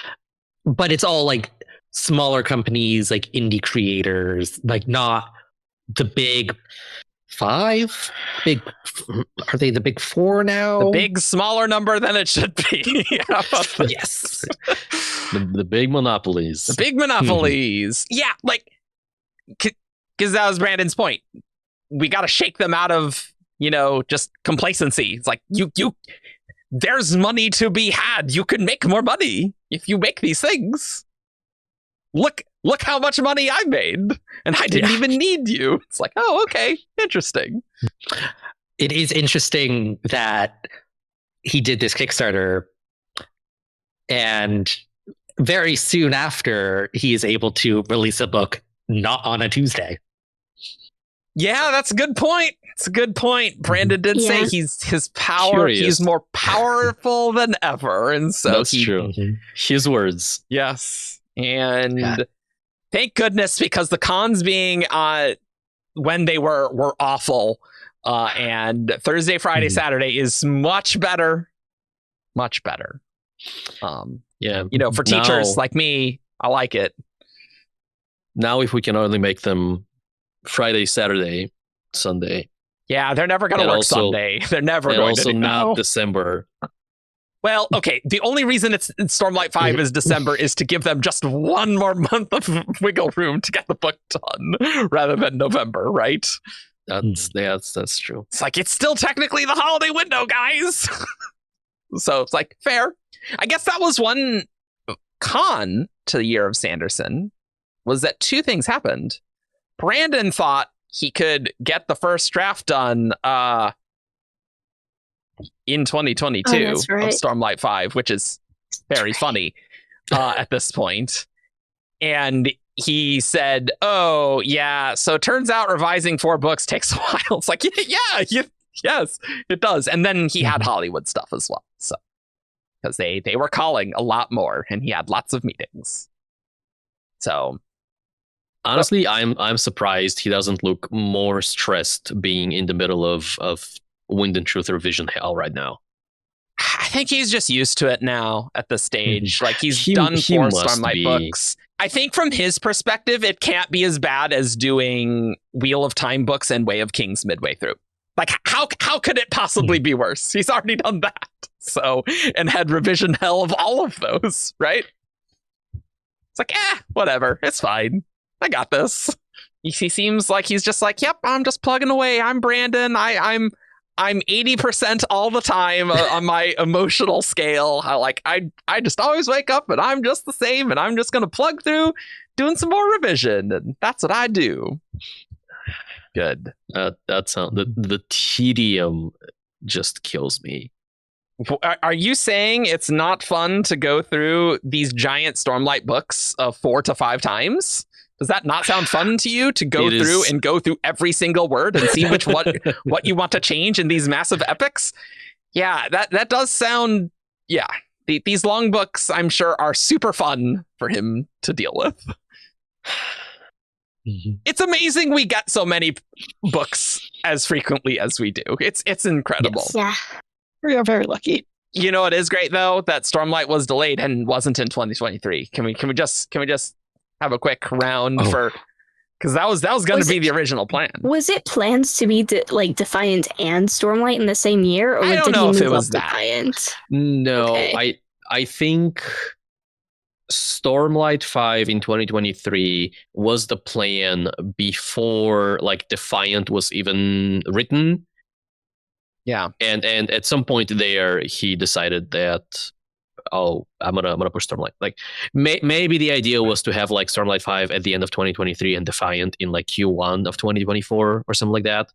but it's all like smaller companies, like indie creators, like not the big 5. Are they the big 4 now? The big smaller number than it should be. Yes. The big monopolies. The big monopolies. Yeah, like, because that was Brandon's point. we got to shake them out of, just complacency. It's like, there's money to be had. You can make more money if you make these things. Look how much money I made, and I didn't even need you. It's like, oh, okay, interesting. It is interesting that he did this Kickstarter, and very soon after, he is able to release a book not on a Tuesday. Yeah, that's a good point. It's a good point. Brandon did say his power. He's more powerful than ever, and so that's true. His words. Yes, and thank goodness, because the cons being when they were awful, and Thursday, Friday, Saturday is much better. For teachers like me, I like it. Now, if we can only make them Friday, Saturday, Sunday. Yeah, they're never going to work Sunday. They're never going to. Also not December. Well, okay. The only reason it's Stormlight 5 is December is to give them just one more month of wiggle room to get the book done rather than November, right? That's true. It's like, it's still technically the holiday window, guys. So it's like, fair. I guess that was one con to the Year of Sanderson, was that two things happened. Brandon thought he could get the first draft done in 2022 of Stormlight 5, which is very funny at this point. And he said, oh, yeah, so it turns out revising 4 books takes a while. It's like, yes, it does. And then he had Hollywood stuff as well. So, because they were calling a lot more, and he had lots of meetings. So, honestly, I'm surprised he doesn't look more stressed being in the middle of Wind and Truth revision hell right now. I think he's just used to it now at this stage. Like, he's done 4 Stormlight books. I think from his perspective, it can't be as bad as doing Wheel of Time books and Way of Kings midway through. Like, how could it possibly be worse? He's already done that. So, and had revision hell of all of those, right? It's like, whatever. It's fine. I got this. He seems like he's just like, yep, I'm just plugging away. I'm Brandon. I'm 80% all the time on my emotional scale. I just always wake up and I'm just the same, and I'm just gonna plug through doing some more revision, and that's what I do. Good. That sound the tedium just kills me. Are you saying it's not fun to go through these giant Stormlight books 4 to 5 times? Does that not sound fun to you, to go through every single word and see what you want to change in these massive epics? Yeah, that does sound, these long books, I'm sure, are super fun for him to deal with. It's amazing we get so many books as frequently as we do. It's incredible. Yes. Yeah, we are very lucky. You know, it is great though that Stormlight was delayed and wasn't in 2023. Can we just have a quick round for, because that was going to be the original plan. Was it planned to be Defiant and Stormlight in the same year, or I don't know if it was that. Defiant? No, okay. I think Stormlight 5 in 2023 was the plan before Defiant was even written. Yeah, and at some point there, he decided that, I'm gonna push Stormlight. Maybe the idea was to have Stormlight 5 at the end of 2023 and Defiant in Q1 of 2024 or something like that.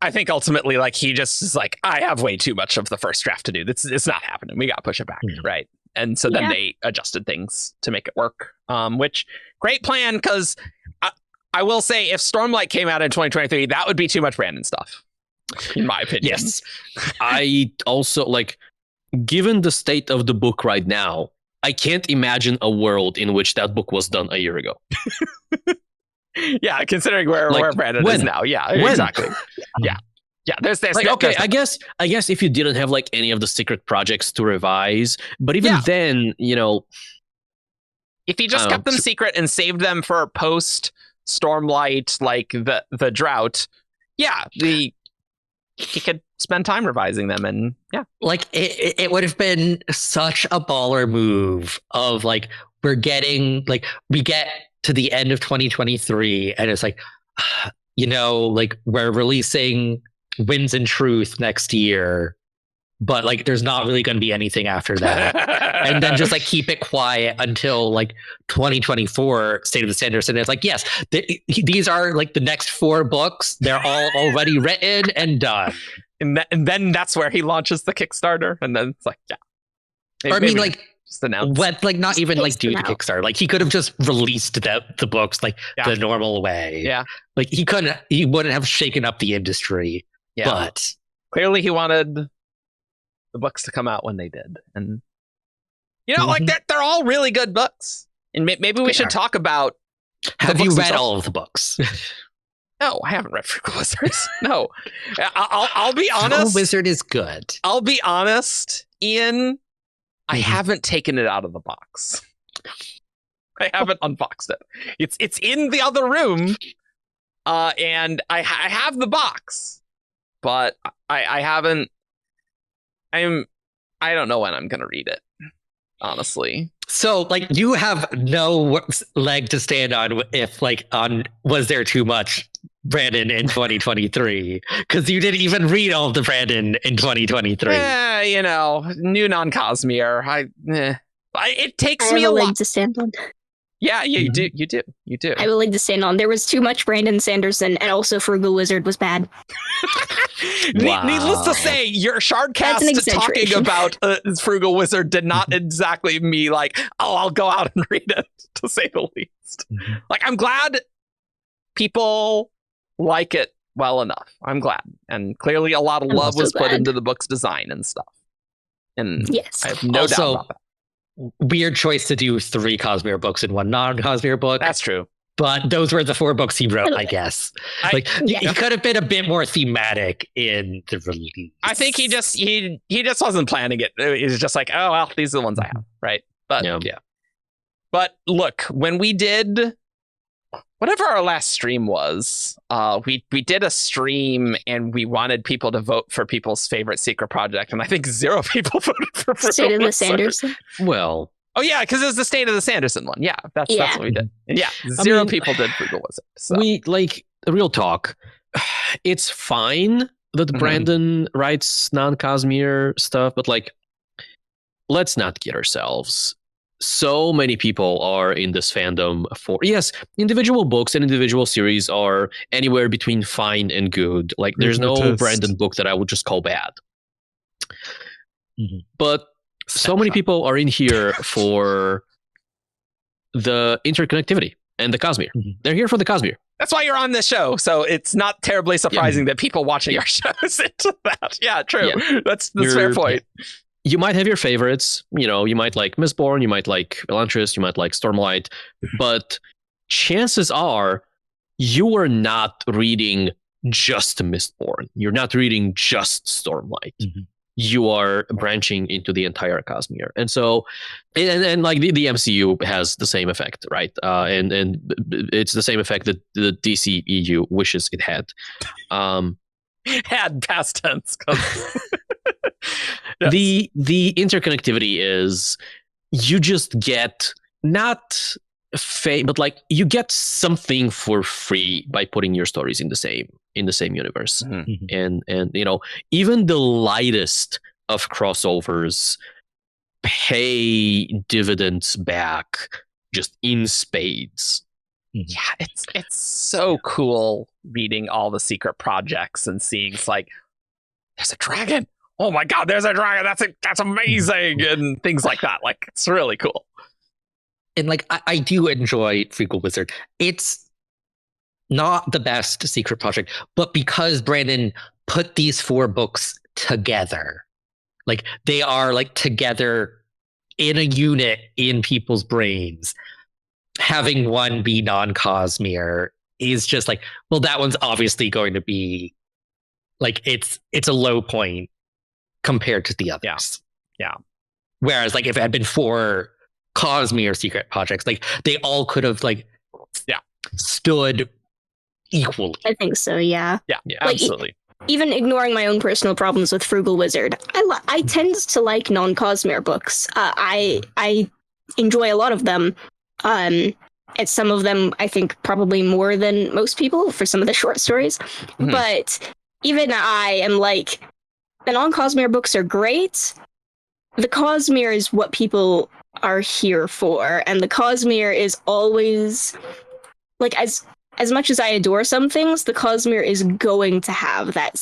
I think ultimately, he just is I have way too much of the first draft to do. It's not happening. We got to push it back, right? And so then they adjusted things to make it work. Which, great plan, because I will say, if Stormlight came out in 2023, that would be too much Brandon stuff, in my opinion. Yes. I also, given the state of the book right now, I can't imagine a world in which that book was done a year ago. Yeah, considering where Brandon is now. Yeah, exactly. Yeah. There's okay. I guess if you didn't have any of the secret projects to revise, but even then, if he just kept them secret and saved them for post Stormlight, the Drought, he could spend time revising them, and it would have been such a baller move of we get to the end of 2023 and it's like we're releasing Winds and Truth next year, but like there's not really going to be anything after that. And then just like keep it quiet until like 2024 State of the Sanderson. It's like, yes, these are like the next 4 books. They're all already written and done. And then that's where he launches the Kickstarter. And then it's like, yeah. Or I mean, like, just announce. Like not even like do the Kickstarter. Like he could have just released the books like the normal way. Yeah. Like he wouldn't have shaken up the industry. Yeah. But clearly he wanted the books to come out when they did. And like they're all really good books. And maybe we should talk about. Have you read all of the books? No, I haven't read Frugal Wizards. No, I'll be honest. Frugal Wizard is good. I'll be honest, Ian. I haven't taken it out of the box. I haven't unboxed it. It's in the other room, and I have the box, but I haven't. I don't know when I'm gonna read it, honestly. So, like, you have no leg to stand on if, like, was there too much Brandon in 2023? Because you didn't even read all of the Brandon in 2023. New non-Cosmere. It takes me a lot to stand on. Yeah, you do. I have a leg to stand on. There was too much Brandon Sanderson, and also Frugal Wizard was bad. Wow. Needless to say, your Shardcast talking about Frugal Wizard did not exactly me like, I'll go out and read it, to say the least. Like, I'm glad people like it well enough. I'm glad. And clearly a lot of love was put into the book's design and stuff. And yes, I have no doubt about that. Weird choice to do 3 Cosmere books in one non-Cosmere book. That's true. But those were the 4 books he wrote, I guess. He could have been a bit more thematic in the release. I think he just wasn't planning it. He was just like, oh well, these are the ones I have, right? But yeah. But look, when we did whatever our last stream was, we did a stream and we wanted people to vote for people's favorite secret project, and I think 0 people voted for State of the Sanderson. Well, oh yeah, because it was the State of the Sanderson one. Yeah, that's what we did. And yeah, 0 people did Frugal Wizard. So. We real talk. It's fine that Brandon writes non-Cosmere stuff, but like, let's not kid ourselves. So many people are in this fandom for, yes, individual books and individual series are anywhere between fine and good. Like, there's no Brandon book that I would just call bad. But so many people are in here for the interconnectivity and the Cosmere. They're here for the Cosmere. That's why you're on this show. So it's not terribly surprising that people watching our shows into that. Yeah, true. Yeah. That's fair point. You might have your favorites. You might like Mistborn, you might like Elantris, you might like Stormlight, but chances are you are not reading just Mistborn. You're not reading just Stormlight. You are branching into the entire Cosmere. And so, and like the MCU has the same effect, right? And it's the same effect that the DC EU wishes it had. Had past tense. Yes. The interconnectivity is you just get not but like you get something for free by putting your stories in the same universe. And even the lightest of crossovers pay dividends back just in spades. Yeah, it's so cool reading all the secret projects and seeing it's like, there's a dragon. Oh my God, there's a dragon. That's amazing. And things like that. Like, it's really cool. And like, I do enjoy Frugal Wizard. It's not the best secret project, but because Brandon put these 4 books together, like they are like together in a unit in people's brains, having one be non-Cosmere is just like, well, that one's obviously going to be like, it's a low point compared to the others. Yeah. Whereas like if it had been 4 Cosmere secret projects, like they all could have like stood equally. I think so, yeah. Yeah, like, absolutely. Even ignoring my own personal problems with Frugal Wizard, I tend to like non-Cosmere books. I enjoy a lot of them. and some of them I think probably more than most people for some of the short stories. Mm-hmm. But even I am like, the non-Cosmere books are great. The Cosmere is what people are here for, and the Cosmere is always like, as much as I adore some things, the Cosmere is going to have that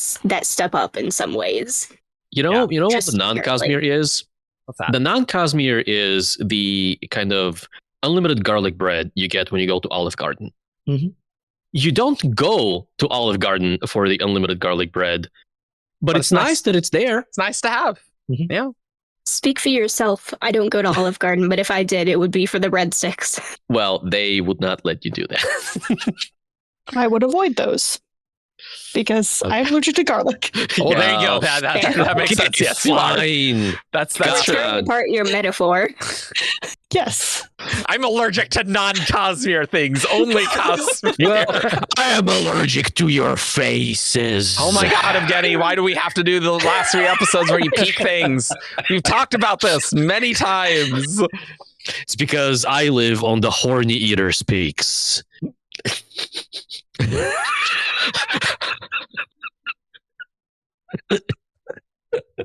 step up in some ways. You know what the non-Cosmere is? What's that? The non-Cosmere is the kind of unlimited garlic bread you get when you go to Olive Garden. Mm-hmm. You don't go to Olive Garden for the unlimited garlic bread, but it's nice that it's there. It's nice to have. Mm-hmm. Yeah. Speak for yourself. I don't go to Olive Garden, but if I did, it would be for the breadsticks. Well, they would not let you do that. I would avoid those because I'm allergic to garlic. Well, there you go. That makes sense. Yes, fine. That's true. Tearing apart your metaphor. Yes. I'm allergic to non-Cosmere things. Only Cosmere. Well, I am allergic to your faces. Oh my God, Evgeni, why do we have to do the last 3 episodes where you peek things? We've talked about this many times. It's because I live on the Horny Eater's Peaks.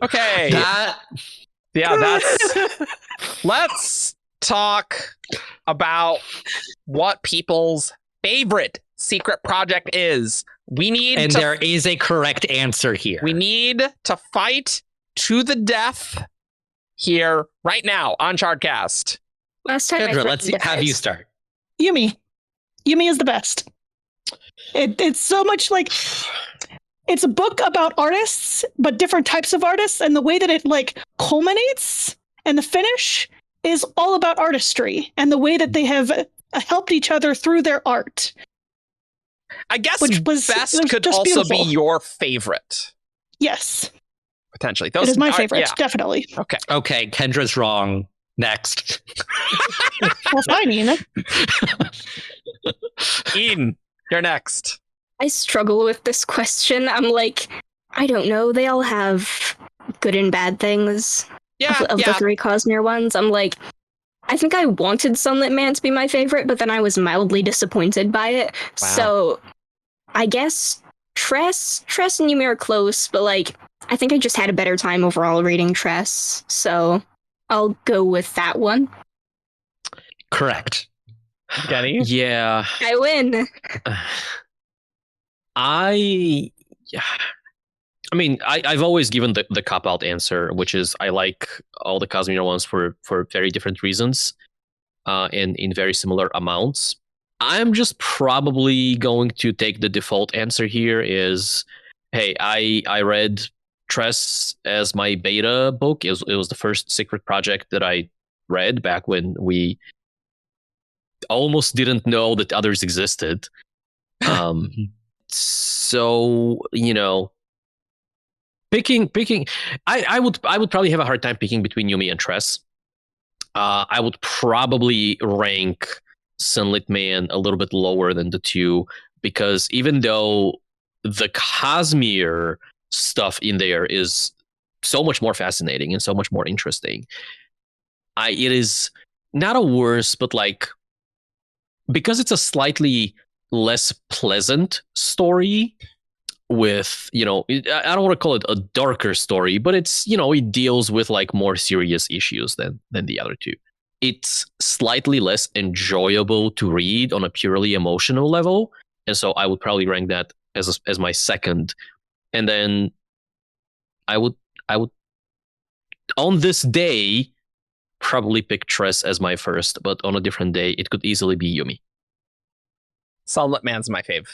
Okay. Let's talk about what people's favorite secret project is. There is a correct answer here. We need to fight to the death here right now on Shardcast. Last time Kendra, let's have you start. Yumi is the best. It's so much like, it's a book about artists, but different types of artists, and the way that it like culminates and the finish is all about artistry and the way that they have helped each other through their art. I guess best could also beautiful. Be your favorite. Yes. Potentially. It is my favorite, definitely. Okay, Kendra's wrong. Next. Well, fine, Ene. Ene, you're next. I struggle with this question. I'm like, I don't know. They all have good and bad things. Of the 3 Cosmere ones. I'm like, I think I wanted Sunlit Man to be my favorite, but then I was mildly disappointed by it. Wow. So I guess Tress and Yumi are close, but like, I think I just had a better time overall reading Tress. So I'll go with that one. Correct. Evgeni? Yeah. I win. I mean, I've always given the cop-out answer, which is I like all the Cosmere ones for very different reasons, and in very similar amounts. I'm just probably going to take the default answer here is, hey, I read Tress as my beta book. It was the first secret project that I read back when we almost didn't know that others existed. So, picking I would probably have a hard time picking between Yumi and Tress. I would probably rank Sunlit Man a little bit lower than the 2, because even though the Cosmere stuff in there is so much more fascinating and so much more interesting, it is not a worse, but like, because it's a slightly less pleasant story with, I don't want to call it a darker story, but it's, it deals with like more serious issues than the other 2. It's slightly less enjoyable to read on a purely emotional level, and so I would probably rank that as my second. And then I would on this day probably pick Tress as my first, but on a different day it could easily be Yumi. Sunlit Man's my fave.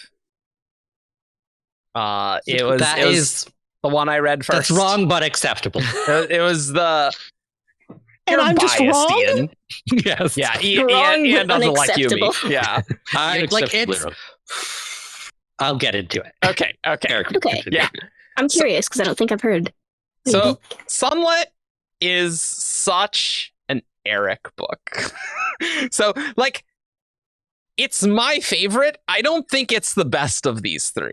It was the one I read first. That's wrong, but acceptable. It was the. And I'm just wrong. Ian. Yes. Yeah. Ian doesn't like Yumi. Yeah. I'll get into it. Okay. Yeah. I'm curious because I don't think I've heard. So Sunlit is such an Eric book. So like, it's my favorite. I don't think it's the best of these 3.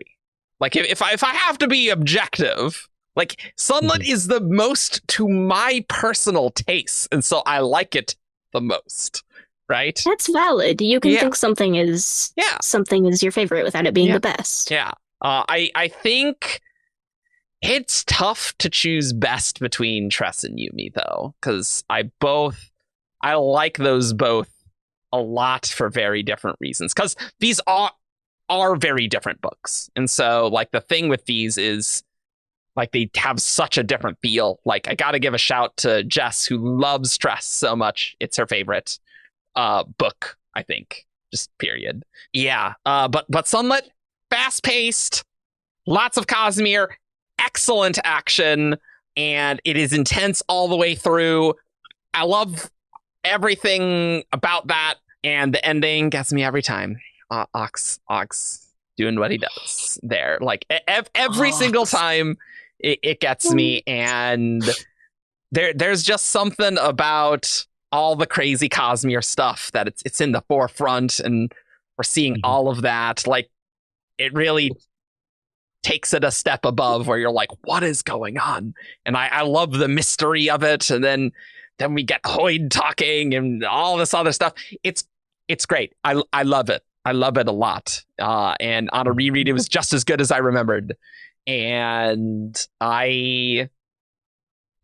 Like if I have to be objective, like Sunlit is the most to my personal taste, and so I like it the most. right? That's valid. You can think something is your favorite without it being the best. Yeah. I think it's tough to choose best between Tress and Yumi, though, because I like those both a lot for very different reasons, because these are very different books. And so, like, the thing with these is, like, they have such a different feel. Like, I gotta give a shout to Jess, who loves Tress so much. It's her favorite book, I think. Just period. Yeah. But Sunlit, fast-paced, lots of Cosmere, excellent action, and it is intense all the way through. I love everything about that, and the ending gets me every time. Ox doing what he does there. Like, every single time it gets me, and there's just something about all the crazy Cosmere stuff that it's in the forefront, and we're seeing all of that. Like, it really takes it a step above, where you're like, what is going on? And I love the mystery of it. And then we get Hoyd talking and all this other stuff. It's great. I love it. I love it a lot. And on a reread, it was just as good as I remembered. And I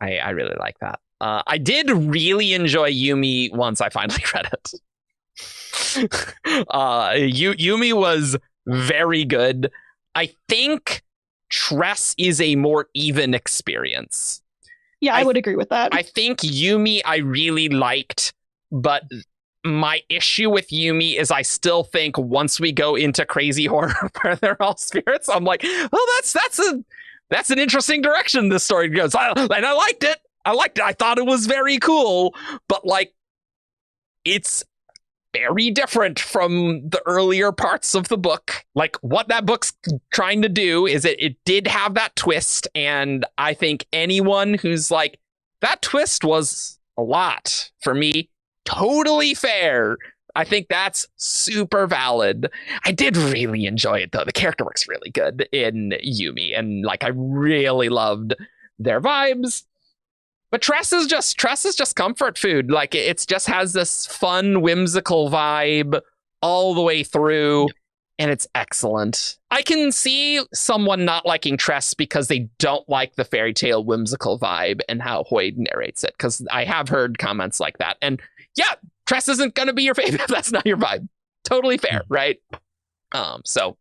really like that. I did really enjoy Yumi once I finally read it. Yumi was very good. I think Tress is a more even experience. Yeah, I would agree with that. I think Yumi I really liked, but my issue with Yumi is I still think once we go into crazy horror where they're all spirits, I'm like, oh, that's an interesting direction this story goes. And I liked it. I thought it was very cool, but, like, it's very different from the earlier parts of the book. Like, what that book's trying to do is it did have that twist, and I think anyone who's like, that twist was a lot for me, totally fair. I think that's super valid. I did really enjoy it, though. The character work's really good in Yumi, and, like, I really loved their vibes. But Tress is just comfort food. Like, it just has this fun, whimsical vibe all the way through, and it's excellent. I can see someone not liking Tress because they don't like the fairy tale whimsical vibe and how Hoyd narrates it, because I have heard comments like that. And yeah, Tress isn't going to be your favorite if that's not your vibe. Totally fair, right? So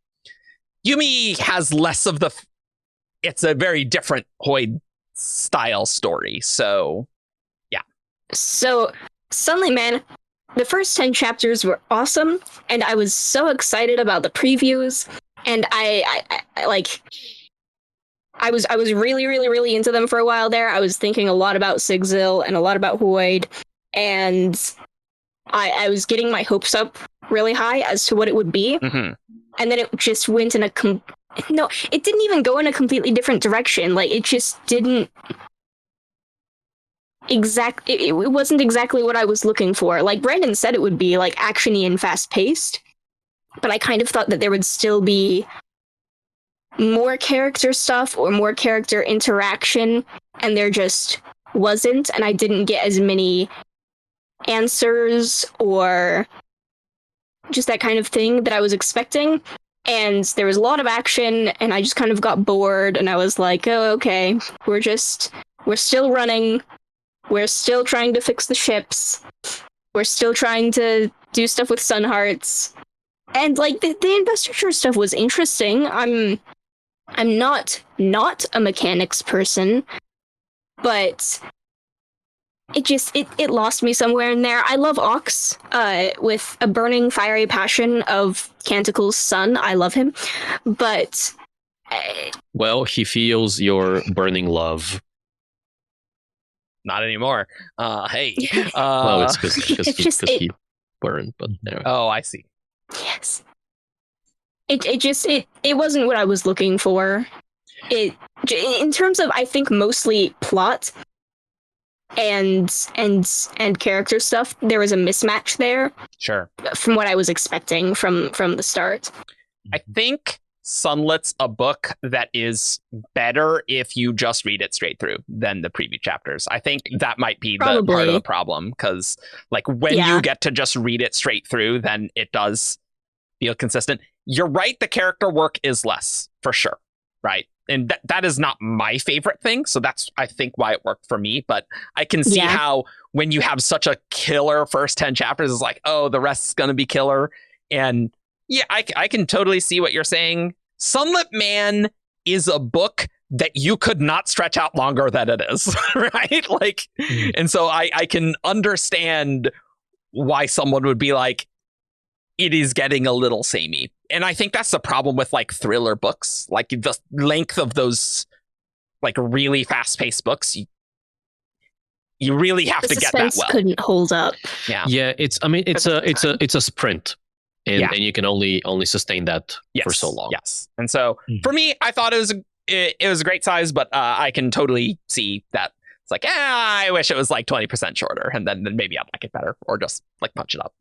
Yumi has less of it's a very different Hoyd style story, so yeah. So Sunlight Man, the first 10 chapters were awesome, and I was so excited about the previews, and I was really, really, really into them for a while there. I was thinking a lot about Sigzil and a lot about Hoyd, and I was getting my hopes up really high as to what it would be, and then it just went in no, it didn't even go in a completely different direction. Like, it just didn't it wasn't exactly what I was looking for. Like Brandon said, it would be, like, actiony and fast-paced, but I kind of thought that there would still be more character stuff or more character interaction, and there just wasn't, and I didn't get as many answers or just that kind of thing that I was expecting. And there was a lot of action, and I just kind of got bored, and I was like, oh, okay, we're still running, we're still trying to fix the ships, we're still trying to do stuff with Sunhearts. And, like, the investiture stuff was interesting. I'm not a mechanics person, but it lost me somewhere in there. I love Ox, with a burning fiery passion of Canticle's son. I love him, but well, he feels your burning love. Not anymore. Hey. Well, it's because he burned, but anyway. Oh, I see. Yes. It wasn't what I was looking for. In terms of, I think, mostly plot and character stuff, there was a mismatch there. Sure. From what I was expecting from the start. I think Sunlet's a book that is better if you just read it straight through than the preview chapters. I think that might be the part of the problem, because like when you get to just read it straight through, then it does feel consistent. You're right, the character work is less, for sure, right? And that is not my favorite thing, so that's, I think, why it worked for me. But I can see how when you have such a killer first 10 chapters, it's like, oh, the rest is going to be killer. And yeah, I can totally see what you're saying. Sunlit Man is a book that you could not stretch out longer than it is, right? Like, and so I can understand why someone would be like, it is getting a little samey. And I think that's the problem with like thriller books, like the length of those like really fast-paced books. You really have to get that well. Couldn't hold up. Yeah. It's a sprint. And you can only sustain that for so long. Yes. And so for me, I thought it was a great size, but I can totally see that it's like, I wish it was like 20% shorter, and then maybe I'd like it better, or just like punch it up.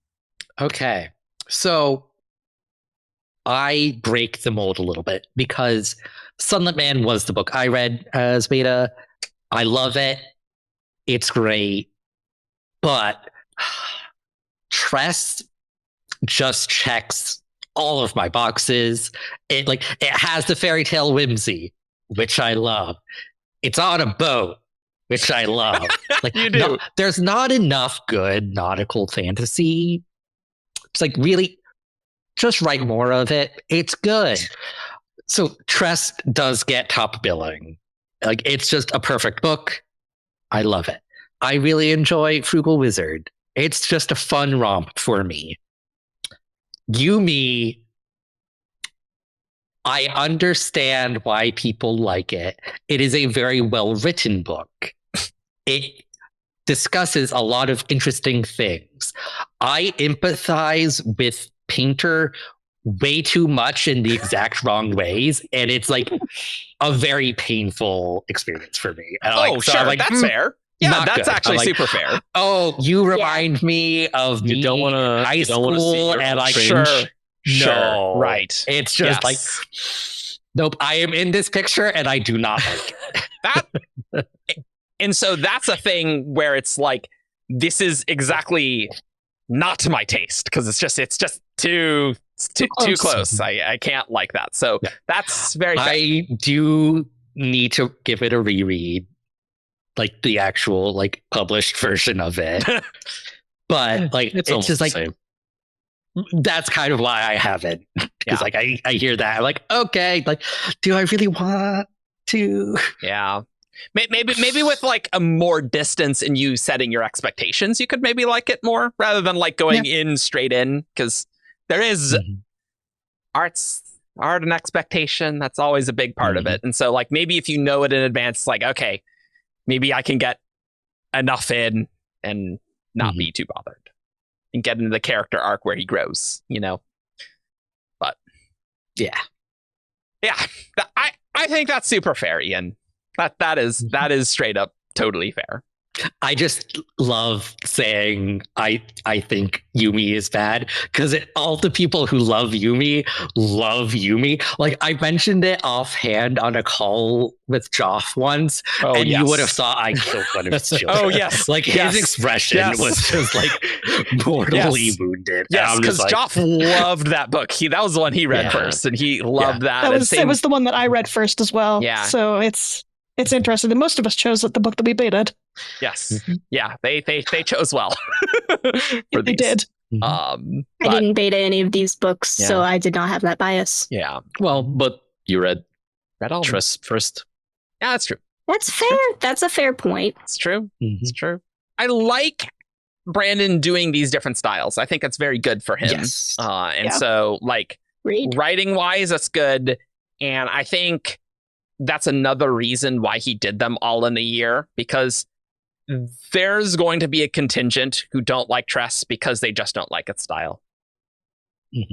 Okay. So I break the mold a little bit, because Sunlit Man was the book I read as beta. I love it. It's great. But Tress just checks all of my boxes. It has the fairy tale whimsy, which I love. It's on a boat, which I love. Like, you do. There's not enough good nautical fantasy. It's like, really, just write more of it. It's good. So Tress does get top billing. Like, it's just a perfect book. I love it. I really enjoy Frugal Wizard. It's just a fun romp for me. Yumi, I understand why people like it. It is a very well-written book. It discusses a lot of interesting things. I empathize with Painter way too much in the exact wrong ways, and it's like a very painful experience for me. That's fair. Yeah, that's actually super fair. Oh, you remind me of you don't want to high school, and like, sure, right. It's just like, nope. I am in this picture, and I do not like it. And so that's a thing where it's like, this is exactly not to my taste, because it's just too close. I can't like that. So that's very fair. I do need to give it a reread, like the actual like published version of it. But like it's just like same. That's kind of why I haven't, because like I hear that, I'm like, okay, like, do I really want to? Yeah. Maybe with like a more distance in you setting your expectations, you could maybe like it more, rather than like going in straight in, because there is art and expectation. That's always a big part of it. And so like, maybe if you know it in advance, it's like, okay, maybe I can get enough in and not be too bothered, and get into the character arc where he grows, you know? But yeah, I think that's super fair, Ian. That is straight up totally fair. I just love saying I think Yumi is bad, because all the people who love Yumi. Like, I mentioned it offhand on a call with Joff once, and you would have thought I killed one of his children. Oh yes, like his expression was just like mortally wounded. Yes, because like, Joff loved that book. That was the one he read first, and he loved that. It was the one that I read first as well. Yeah, so it's interesting that most of us chose the book that we baited. Yes. Yeah, they chose well. They did. I didn't beta any of these books, so I did not have that bias. Yeah. Well, but you read all Tress first. Yeah, that's true. That's fair. That's a fair point. It's true. It's true. I like Brandon doing these different styles. I think that's very good for him. Yes. So like writing wise, that's good. And I think that's another reason why he did them all in a year, because there's going to be a contingent who don't like Tress because they just don't like its style.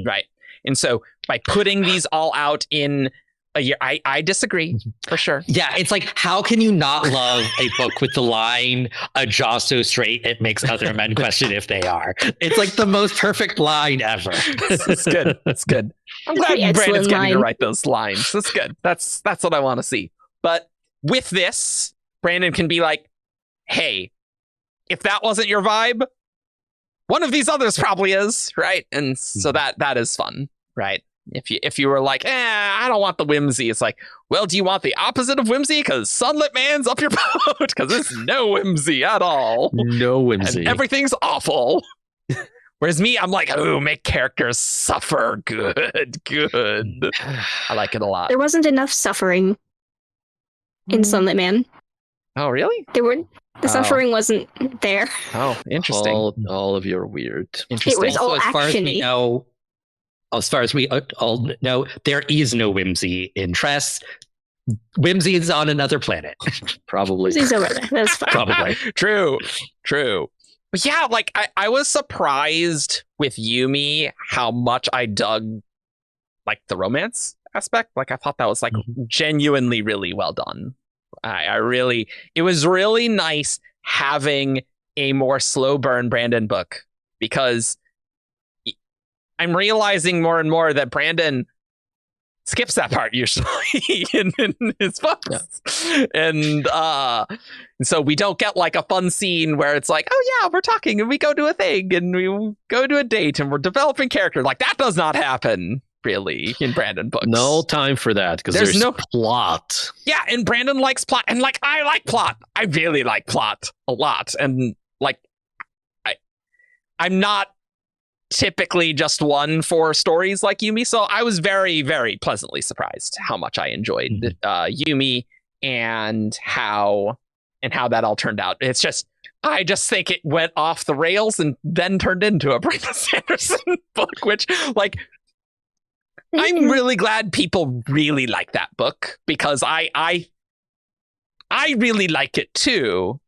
Right. And so by putting these all out in I disagree for sure. Yeah, it's like, how can you not love a book with the line, "A jaw so straight it makes other men question if they are"? It's like the most perfect line ever. It's good. It's good. I'm glad Brandon's getting to write those lines. That's good. That's what I want to see. But with this, Brandon can be like, hey, if that wasn't your vibe, one of these others probably is, right? And so that is fun, right? If you were like, I don't want the whimsy, it's like, well, do you want the opposite of whimsy? Because Sunlit Man's up your boat, because there's no whimsy at all. No whimsy. And everything's awful. Whereas me, I'm like, oh, make characters suffer. Good. I like it a lot. There wasn't enough suffering in Sunlit Man. Oh, really? The suffering wasn't there. Oh, interesting. All of you are weird. Interesting. It was all action-y. As far as we all know, there is no whimsy in Tress. Whimsy is on another planet. Probably. Whimsy's over there. That's fine. Probably. True. But yeah, like I was surprised with Yumi how much I dug like the romance aspect. Like I thought that was like genuinely really well done. It was really nice having a more slow burn Brandon book, because I'm realizing more and more that Brandon skips that part usually in his books. Yeah. And so we don't get like a fun scene where it's like, oh yeah, we're talking and we go to a thing and we go to a date and we're developing character. Like that does not happen really in Brandon books. No time for that, because there's no plot. Yeah, and Brandon likes plot, and like I like plot. I really like plot a lot. And like I'm not typically just one for stories like Yumi, so I was very, very pleasantly surprised how much I enjoyed Yumi and how that all turned out. It's just, I just think it went off the rails and then turned into a Brandon Sanderson book, which like I'm really glad people really like that book, because I really like it too.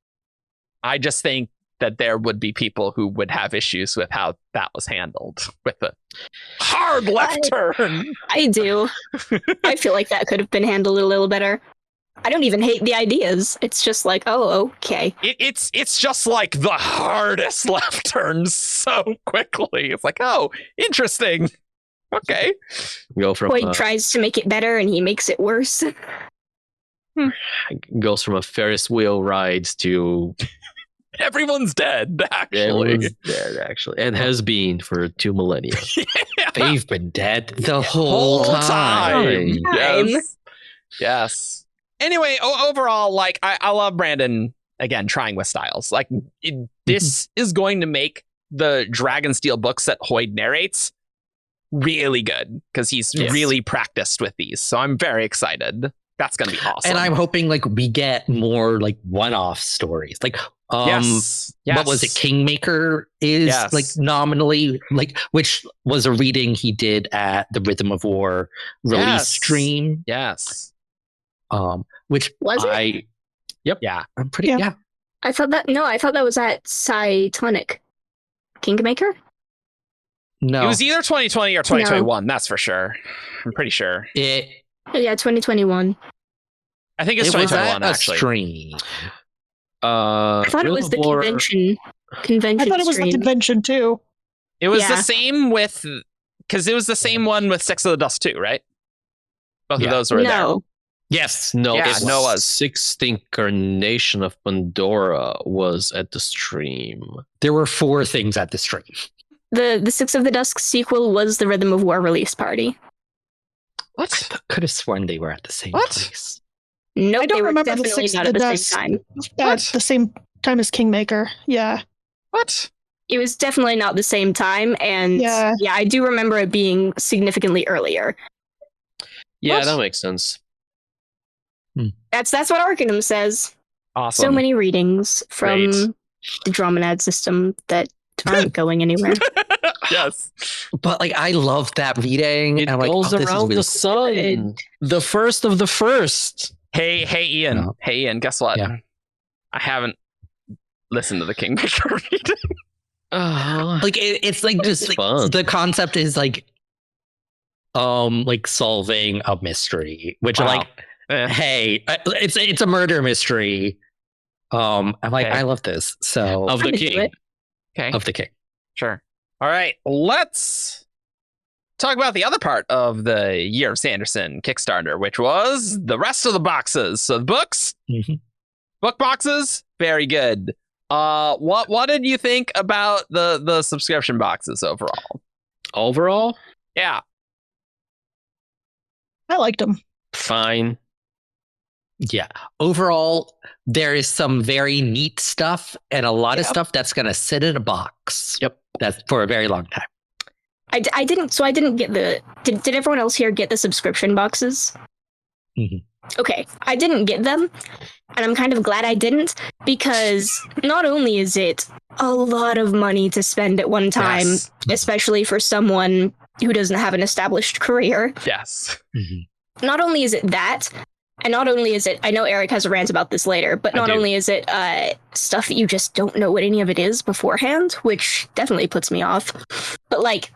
I just think that there would be people who would have issues with how that was handled with a hard left turn. I do. I feel like that could have been handled a little better. I don't even hate the ideas. It's just like, oh, okay. It's just like the hardest left turn so quickly. It's like, oh, interesting. Okay. Go from Boyd tries to make it better and he makes it worse. Goes from a Ferris wheel rides to everyone's dead, actually. Everyone's dead, actually. And has been for 2 millennia. Yeah. They've been dead the whole time. Yes. Anyway, overall, like, I love Brandon, again, trying with styles. Like, this is going to make the Dragonsteel books that Hoyd narrates really good, because he's really practiced with these. So I'm very excited. That's going to be awesome. And I'm hoping, like, we get more, like, one-off stories. Like, yes. What was it? Kingmaker is like nominally like, which was a reading he did at the Rhythm of War release stream. Yes. Which was it? Yep. Yeah. I'm pretty. Yeah. I thought that was at Cytonic. Kingmaker. No, it was either 2020 or 2021. No. That's for sure. I'm pretty sure. Yeah, 2021. I think it's 2021 actually. Stream. I thought it was the convention. I thought it was the convention too. It was the same with, because it was the same one with Six of the Dust too, right? Both of those were there. Yes. No. Yeah, it was Sixth Incarnation of Pandora was at the stream. There were 4 things at the stream. The Six of the Dusk sequel was the Rhythm of War release party. What? I could have sworn they were at the same place. No, I don't remember the Six of the Dusk same time. At the same time as Kingmaker. Yeah. What? It was definitely not the same time, and I do remember it being significantly earlier. Yeah, that makes sense. That's what Arcanum says. Awesome. So many readings from the Dromonad system that aren't going anywhere. Yes. But like, I love that reading. It and goes around really the sun. The first of the first. Hey, Ian. No. Hey, Ian, guess what? Yeah. I haven't listened to the Kingmaker reading. Like, it's like just like, fun. The concept is like, like solving a mystery, which like, hey, it's a murder mystery. I'm like, I love this. So Of the king. Okay. Of the king. Sure. All right. Let's talk about the other part of the Year of Sanderson Kickstarter, which was the rest of the boxes. So the books, book boxes, very good. What did you think about the subscription boxes overall? Overall, Yeah. I liked them. fine. Yeah. Overall, there is some very neat stuff and a lot of stuff that's going to sit in a box. Yep. That's for a very long time. I didn't get the. Did everyone else here get the subscription boxes? Okay, I didn't get them, and I'm kind of glad I didn't, because not only is it a lot of money to spend at one time, especially for someone who doesn't have an established career. Yes. Not only is it that, and not only is it, I know Eric has a rant about this later, but not only is it stuff that you just don't know what any of it is beforehand, which definitely puts me off, but like,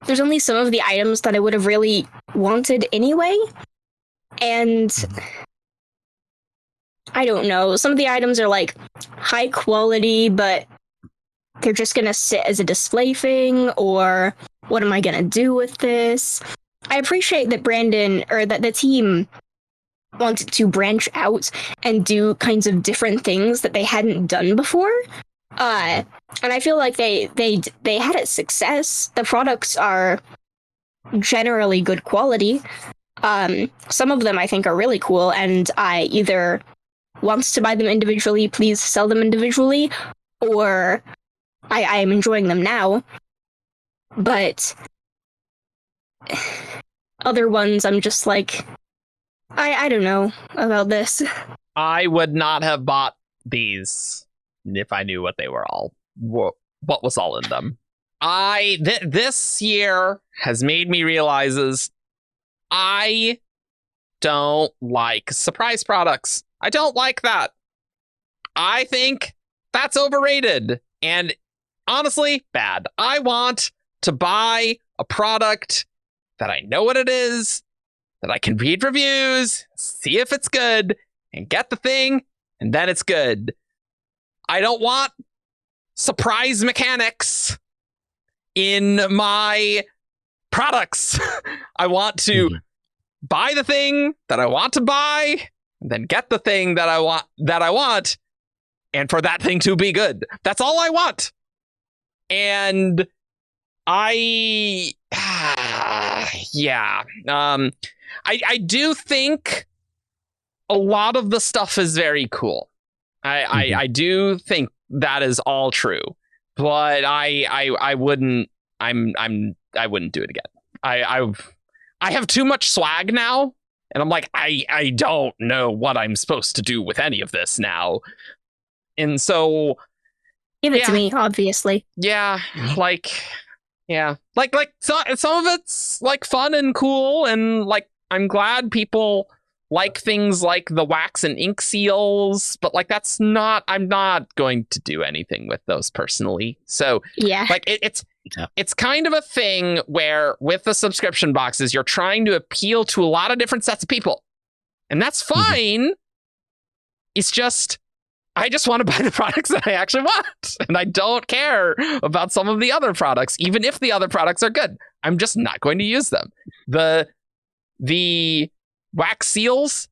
there's only some of the items that I would have really wanted anyway. And I don't know, some of the items are like high quality, but they're just gonna sit as a display thing, or what am I gonna do with this? I appreciate that Brandon, or that the team wanted to branch out and do kinds of different things that they hadn't done before. And I feel like they had a success. The products are generally good quality. Some of them I think are really cool, and I either want to buy them individually, please sell them individually, or I am enjoying them now. But other ones I'm just like, I don't know about this. I would not have bought these if I knew what they were all, what was all in them. This year has made me realize I don't like surprise products. I don't like that. I think that's overrated and honestly bad. I want to buy a product that I know what it is, that I can read reviews, see if it's good, and get the thing, and then it's good. I don't want surprise mechanics in my products. I want to buy the thing that I want to buy, and then get the thing that I want, and for that thing to be good. That's all I want. And I do think a lot of the stuff is very cool. I do think that is all true, but I wouldn't do it again. I have too much swag now, and I'm like, I don't know what I'm supposed to do with any of this now. And so give it to me, obviously. Yeah, like some of it's like fun and cool, and like I'm glad people like things like the wax and ink seals, but like I'm not going to do anything with those personally. So yeah, like it's kind of a thing where with the subscription boxes, you're trying to appeal to a lot of different sets of people, and that's fine. It's just, I just want to buy the products that I actually want, and I don't care about some of the other products, even if the other products are good. I'm just not going to use them. The wax seals,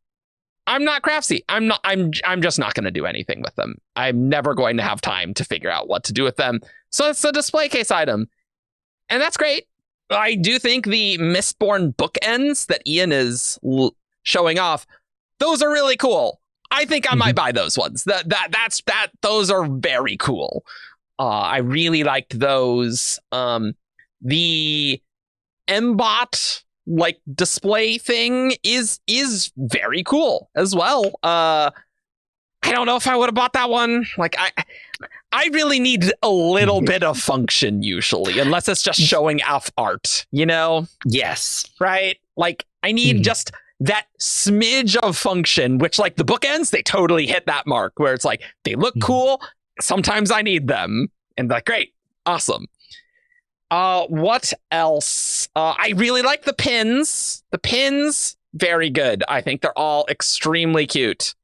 I'm not craftsy. I'm just not going to do anything with them. I'm never going to have time to figure out what to do with them. So it's a display case item, and that's great. I do think the Mistborn bookends that Ian is showing off, those are really cool. I think I might buy those ones. Those are very cool. I really liked those. The Mbot like display thing is very cool as well. I don't know if I would have bought that one. Like I really need a little bit of function usually, unless it's just showing off art, you know? Yes. Right? Like I need just that smidge of function, which like the bookends, they totally hit that mark where it's like, they look cool. Sometimes I need them. And like, great. Awesome. What else? I really like the pins. The pins, very good. I think they're all extremely cute.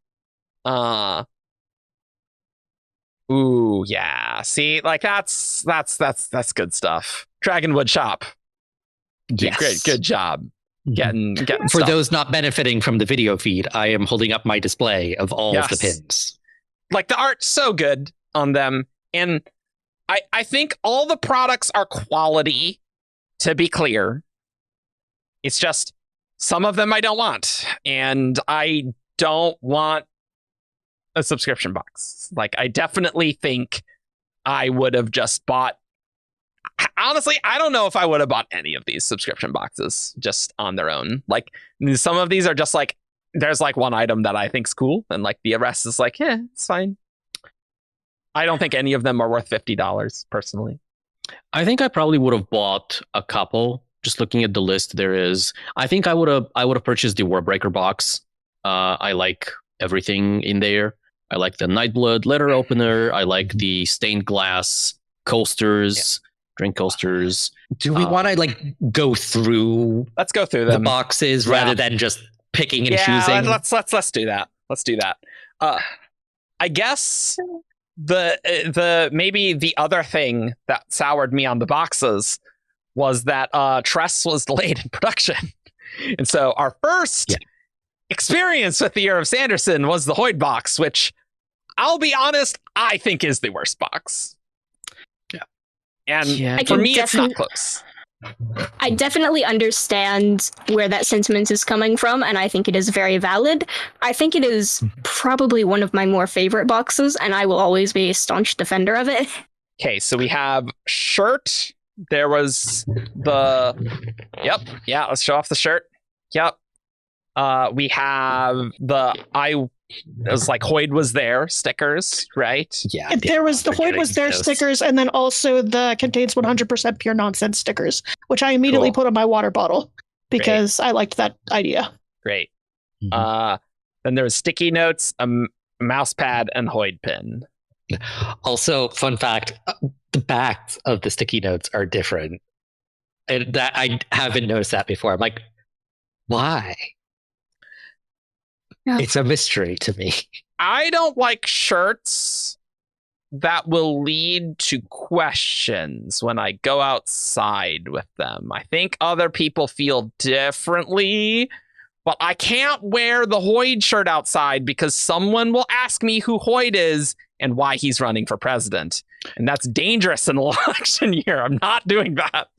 Ooh, yeah. See, like that's good stuff. Dragonwood Shop. Yes. Good job. Getting For stuff. those not benefiting from the video feed, I am holding up my display of all of the pins. Like the art's so good on them, and I think all the products are quality, to be clear. It's just some of them I don't want, and I don't want a subscription box. Like, I definitely think I would have just bought. Honestly, I don't know if I would have bought any of these subscription boxes just on their own. Like, some of these are just like, there's like one item that I think's cool, and like the rest is like, yeah, it's fine. I don't think any of them are worth $50 personally. I think I probably would have bought a couple. Just looking at the list, there is. I think I would have purchased the Warbreaker box. I like everything in there. I like the Nightblood letter opener. I like the stained glass coasters, drink coasters. Do we want to like go through? Let's go through the them. boxes rather than just picking and choosing. Let's do that. Let's do that. I guess the maybe the other thing that soured me on the boxes was that Tress was delayed in production, and so our first experience with the Year of Sanderson was the Hoyd box, which I'll be honest, I think is the worst box. Yeah, and for me, it's not close. I definitely understand where that sentiment is coming from, and I think it is very valid. I think it is probably one of my more favorite boxes, and I will always be a staunch defender of it. Okay, so we have shirt. There was the... Yep, yeah, let's show off the shirt. Yep. We have the... It was like Hoyd was there stickers, right? Yeah. There was the Hoyd was there stickers, and then also the contains 100% pure nonsense stickers, which I immediately put on my water bottle because I liked that idea. Great. Then there was sticky notes, a mouse pad, and Hoyd pin. Also, fun fact: the backs of the sticky notes are different, and that I haven't noticed that before. I'm like, why? Yeah. It's a mystery to me. I don't like shirts that will lead to questions when I go outside with them. I think other people feel differently, but I can't wear the Hoyd shirt outside because someone will ask me who Hoyd is and why he's running for president. And that's dangerous in an election year. I'm not doing that.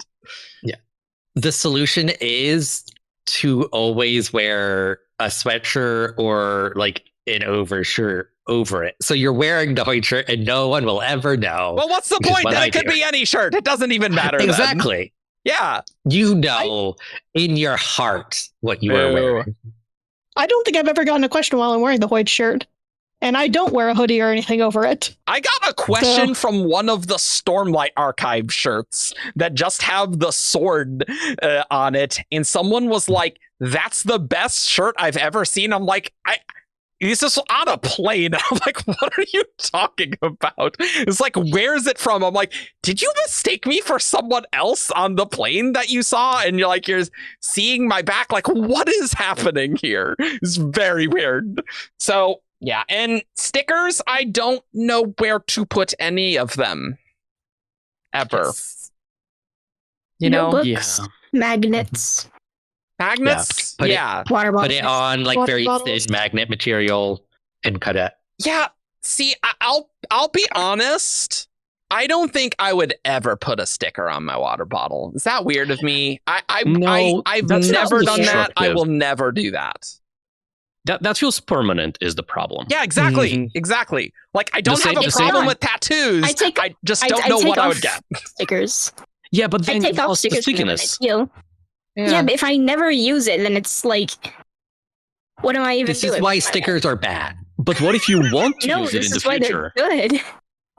Yeah. The solution is to always wear a sweatshirt or like an overshirt over it. So you're wearing the Hoyd shirt and no one will ever know. Well, what's the point? Then it could be any shirt. It doesn't even matter. Exactly. Then. Yeah. You know in your heart what you are wearing. I don't think I've ever gotten a question while I'm wearing the Hoyd shirt. And I don't wear a hoodie or anything over it. I got a question from one of the Stormlight Archive shirts that just have the sword on it. And someone was like, that's the best shirt I've ever seen. I'm like, this is on a plane. I'm like, what are you talking about? It's like, where is it from? I'm like, did you mistake me for someone else on the plane that you saw? And you're like, you're seeing my back. Like, what is happening here? It's very weird. So... yeah, and stickers, I don't know where to put any of them. Ever. Yes. You know? Notebooks, magnets. Magnets? Yeah. Water bottles. Put it on like very thin magnet material and cut it. Yeah, see, I'll be honest. I don't think I would ever put a sticker on my water bottle. Is that weird of me? I've never done that. I will never do that. That feels permanent is the problem. Yeah, exactly. Mm-hmm. Exactly. Like, I don't have a problem with tattoos. I just don't know what I would get. Stickers. Yeah, but then I take off stickers stickiness. Yeah, but if I never use it, then it's like, what am I even doing? This is why stickers are bad. But what if you want to use it in the future? Good.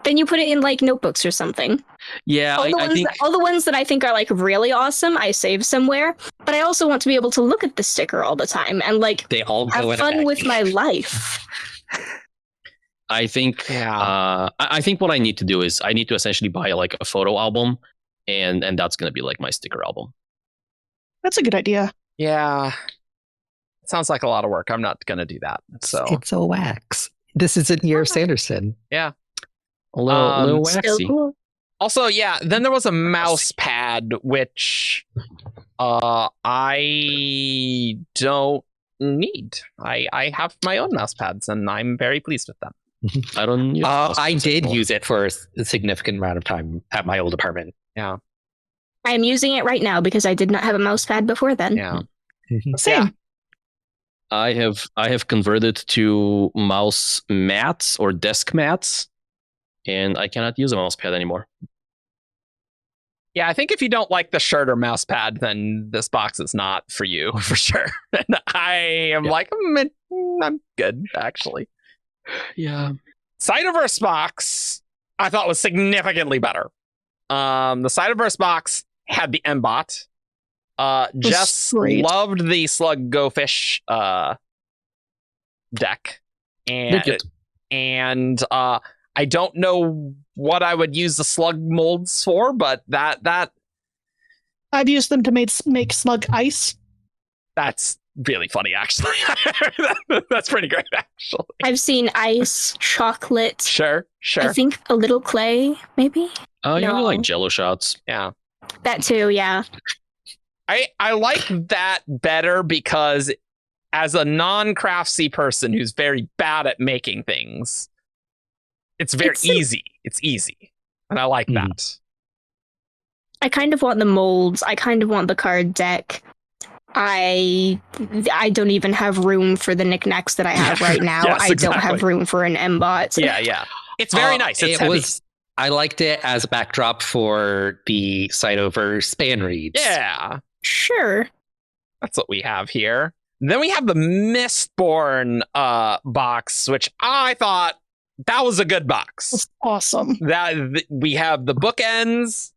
Then you put it in like notebooks or something. Yeah, I think all the ones that I think are like really awesome, I save somewhere. But I also want to be able to look at the sticker all the time and like they all go have fun with my life. I think I think what I need to do is I need to essentially buy like a photo album and that's going to be like my sticker album. That's a good idea. Yeah. Sounds like a lot of work. I'm not going to do that. So it's a wax. This isn't Year of Sanderson. Yeah. A little Still waxy. cool. Also, yeah, then there was a mouse pad, which I don't need. I have my own mouse pads, and I'm very pleased with them. I don't use I did use it for a significant amount of time at my old apartment. Yeah. I am using it right now because I did not have a mouse pad before then. Yeah. Same. Yeah. I have converted to mouse mats or desk mats, and I cannot use a mouse pad anymore. Yeah, I think if you don't like the shirt or mouse pad, then this box is not for you, for sure. And I am like, I'm good, actually. Yeah. Cytoverse box, I thought was significantly better. The Cytoverse box had the M-bot. Just great. loved the Slug Go Fish deck. And I don't know what I would use the slug molds for, but that I've used them to make slug ice. that's really funny, actually. That's pretty great, actually. I've seen ice, chocolate, Sure. I think a little clay, maybe? Oh, you No. like Jello shots. Yeah. That too, yeah. I like that better because as a non-craftsy person who's very bad at making things, it's very easy. It's easy. And I like that. I kind of want the molds. I kind of want the card deck. I don't even have room for the knickknacks that I have right now. Yes, I don't have exactly. room for an M-bot. Yeah. It's very nice. It's heavy. I liked it as a backdrop for the Cytoverse span reads. Yeah. Sure. That's what we have here. Then we have the Mistborn box, which I thought that was a good box. That's awesome. We have the bookends.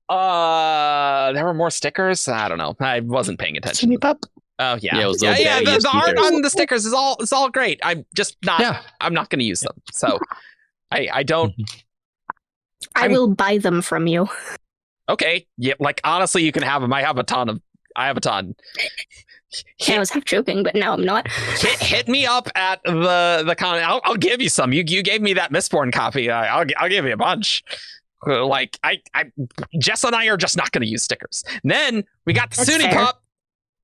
There were more stickers. I don't know. I wasn't paying attention. Sunny Pup. Oh yeah, Yeah, it was The those art stickers. on the stickers is all great. I'm just not. Yeah. I'm not going to use them. So I don't. I will buy them from you. Okay. Yeah. Like honestly, you can have them. I have a ton. I was half joking, but now I'm not. Hit me up at the con. I'll give you some. You gave me that Mistborn copy. I'll give you a bunch. Like Jess and I are just not going to use stickers. And then we got the That's Suni fair. Pup,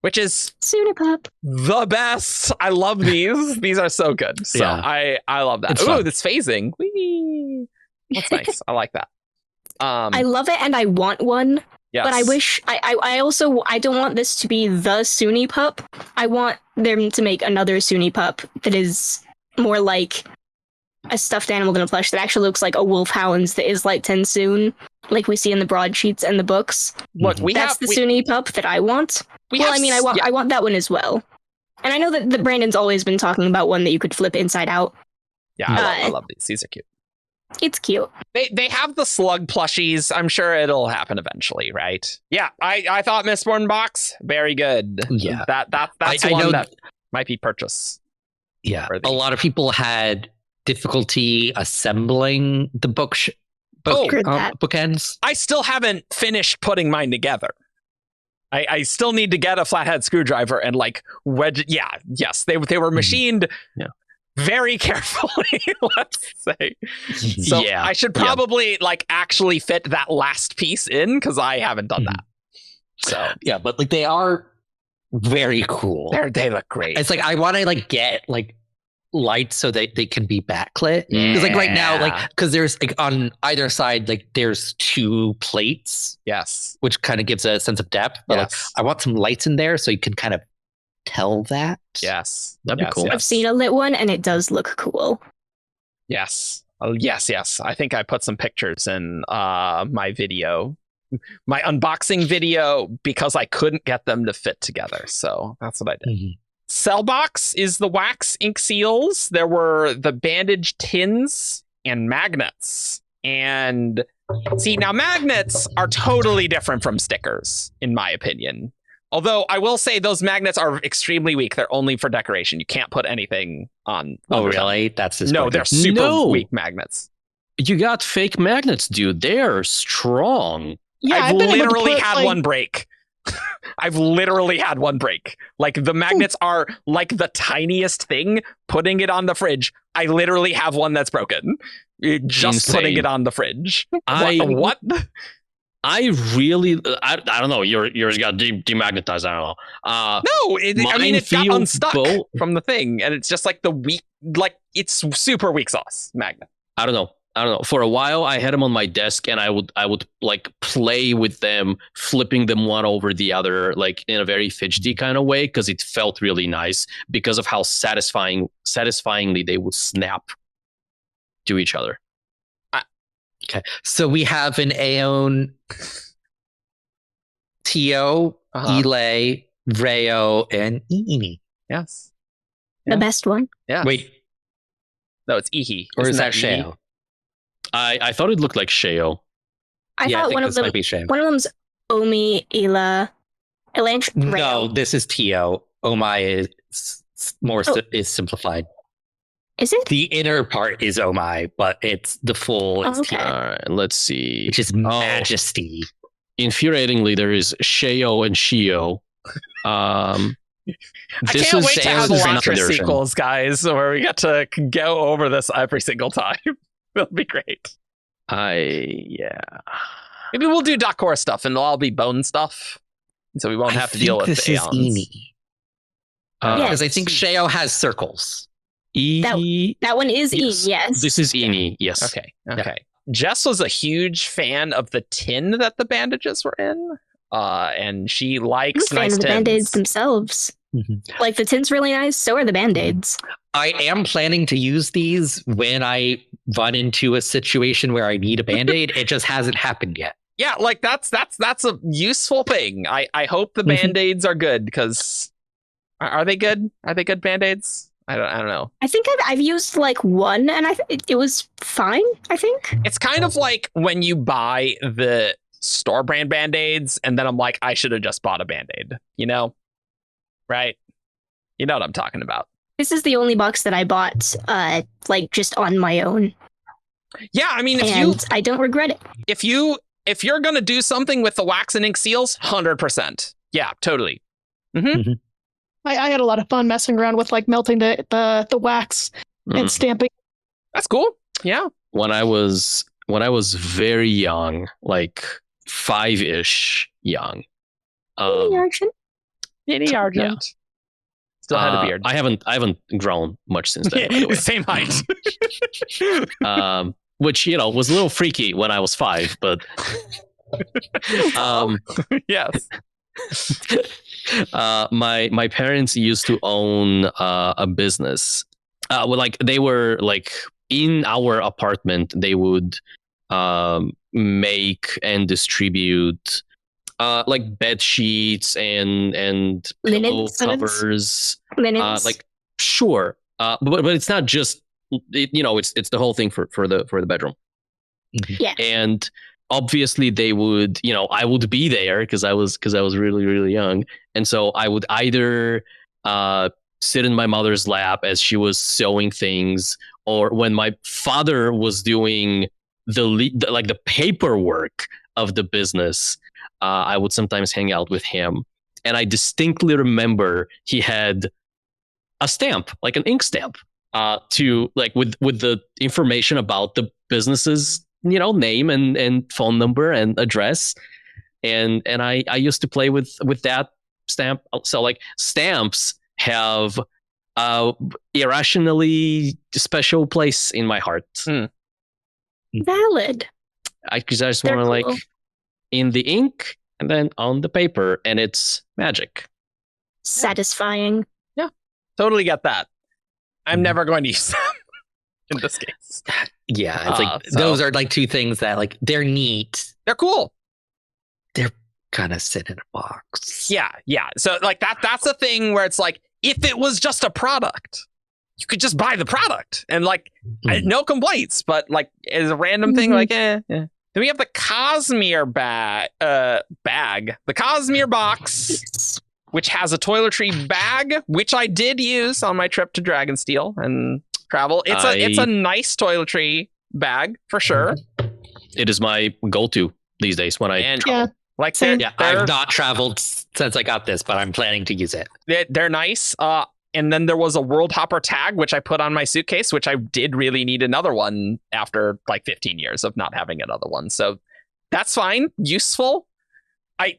which is Suni Pup. the best. I love these. These are so good. So Yeah. I love that. It's Ooh, fun. this phasing. Whee! That's nice. I like that. I love it and I want one, Yes. but I wish I also don't want this to be the Suni Pup. I want them to make another Suni Pup that is more like a stuffed animal than a plush that actually looks like a wolfhound's that is like Tensoon, like we see in the broadsheets and the books. Look, That's the Suni Pup that I want. I want that one as well. And I know that Brandon's always been talking about one that you could flip inside out. Yeah, I love these. These are cute. It's cute. They have the slug plushies. I'm sure it'll happen eventually, right? Yeah, I thought Mistborn box very good. Yeah. That's I one know- that might be purchase. Yeah, worthy. a lot of people had difficulty assembling the Heard that. bookends. I still haven't finished putting mine together. I still need to get a flathead screwdriver and like wedge. Yeah, yes, they were machined very carefully. Let's say. So Yeah. I should probably like actually fit that last piece in because I haven't done that. So Yeah, but like they are very cool. they look great. It's like I want to like get like lights so that they can be backlit. Because like right now, like because there's like on either side, like there's two plates, Yes. which kind of gives a sense of depth. But like Yes. I want some lights in there so you can kind of tell that. Yes. That'd be Yes, cool. yes. I've seen a lit one and it does look cool. Yes. Oh, yes. I think I put some pictures in my video, my unboxing video, because I couldn't get them to fit together. So that's what I did. Mhm. Cell box is the wax ink seals. There were the bandage tins and magnets. And see, now magnets are totally different from stickers, in my opinion. Although I will say those magnets are extremely weak. They're only for decoration. You can't put anything on. Oh, them. really? That's just No, they're super No. weak magnets. You got fake magnets, dude. They're strong. Yeah, I've been able to literally put, had like- one break. I've literally had one break. Like the magnets are like the tiniest thing. Putting it on the fridge, I literally have one that's broken. Just Insane. putting it on the fridge. What? I really, I don't know. Yours got demagnetized. I don't know. No, I mean it got feel unstuck both. from the thing, and it's just like the weak, like it's super weak sauce magnet. I don't know. For a while, I had them on my desk, and I would like play with them, flipping them one over the other, like in a very fidgety kind of way, because it felt really nice because of how satisfyingly they would snap to each other. Okay, so we have an Aon, Tio, Ile, Rayo, and Ene. Yes. The best one. Yeah. Wait, No, it's Ihi. or is Isn't that Ihi? Shayo? I thought it looked like Sheo. I Yeah, I thought think one of this them. might be Shayo. One of them's Omi, Ila, Elange. No, this is Tio. Omai is is simplified. Is it? The inner part is Omai, but it's the full is Okay. Tio, All right, let's see. which is Majesty. Infuriatingly, there is Sheo and Shio. I can't wait to have Shayo's Elantris version. sequels, guys, where we get to go over this every single time. That'll be great. Yeah. Maybe we'll do Dakor stuff, and it'll all be bone stuff, so we won't have to deal with this the is Aeons. Ene. Uh, Because I think Shayo has circles. That one is Yes. E. Yes. This is Ene, yes. Okay. Jess was a huge fan of the tin that the bandages were in, and she I'm a likes fan nice of the tins. band-aids themselves. Like the tin's really nice, so are the band-aids. I am planning to use these when I run into a situation where I need a band-aid. It just hasn't happened yet. Yeah, like that's a useful thing. I hope the Mhm. band-aids are good, because are they good? Are they good band-aids? I don't know. I think I've used like one, and it was fine. I think. It's kind of like when you buy the store brand band-aids, and then I'm like, I should have just bought a band-aid, you know? Right? You know what I'm talking about. This is the only box that I bought, like just on my own, Yeah, I mean, and I don't regret it. if you're gonna do something with the wax and ink seals, 100%. Yeah, totally. I had a lot of fun messing around with like melting the wax and stamping. That's cool. Yeah. When I was very young, like 5-ish young. Argent. Any Argent. Still had a beard. I haven't grown much since then, by the way. Same height. Which, was a little freaky when I was 5, but Yes. my parents used to own a business. They were like in our apartment. They would make and distribute like bed sheets and pillow Linens. covers. Linens. Sure, but it's not just it's the whole thing for the bedroom. Yeah. And obviously they would, I would be there because I was really, really young. And so I would either sit in my mother's lap as she was sewing things, or when my father was doing the paperwork of the business, I would sometimes hang out with him. And I distinctly remember he had a stamp, like an ink stamp, to like with the information about the business's name and phone number and address, and I used to play with that stamp. So like stamps have irrationally special place in my heart. Valid. I just They're want to cool. like in the ink and then on the paper, and it's magic. Satisfying. Totally get that. I'm never going to use them in this case. Yeah, it's like So- those are like two things that like they're neat. They're cool. Kind of sit in a box. Yeah. So like that's a thing where it's like, if it was just a product, you could just buy the product and like no complaints. But like as a random thing, like Then we have the Cosmere bag, the Cosmere box, which has a toiletry bag, which I did use on my trip to Dragonsteel and travel. It's a nice toiletry bag for sure. It is my go-to. these days when I And travel. like I've not traveled since I got this, but I'm planning to use it. They're nice. And then there was a World Hopper tag, which I put on my suitcase, which I did really need another one after like 15 years of not having another one. So that's fine. Useful. I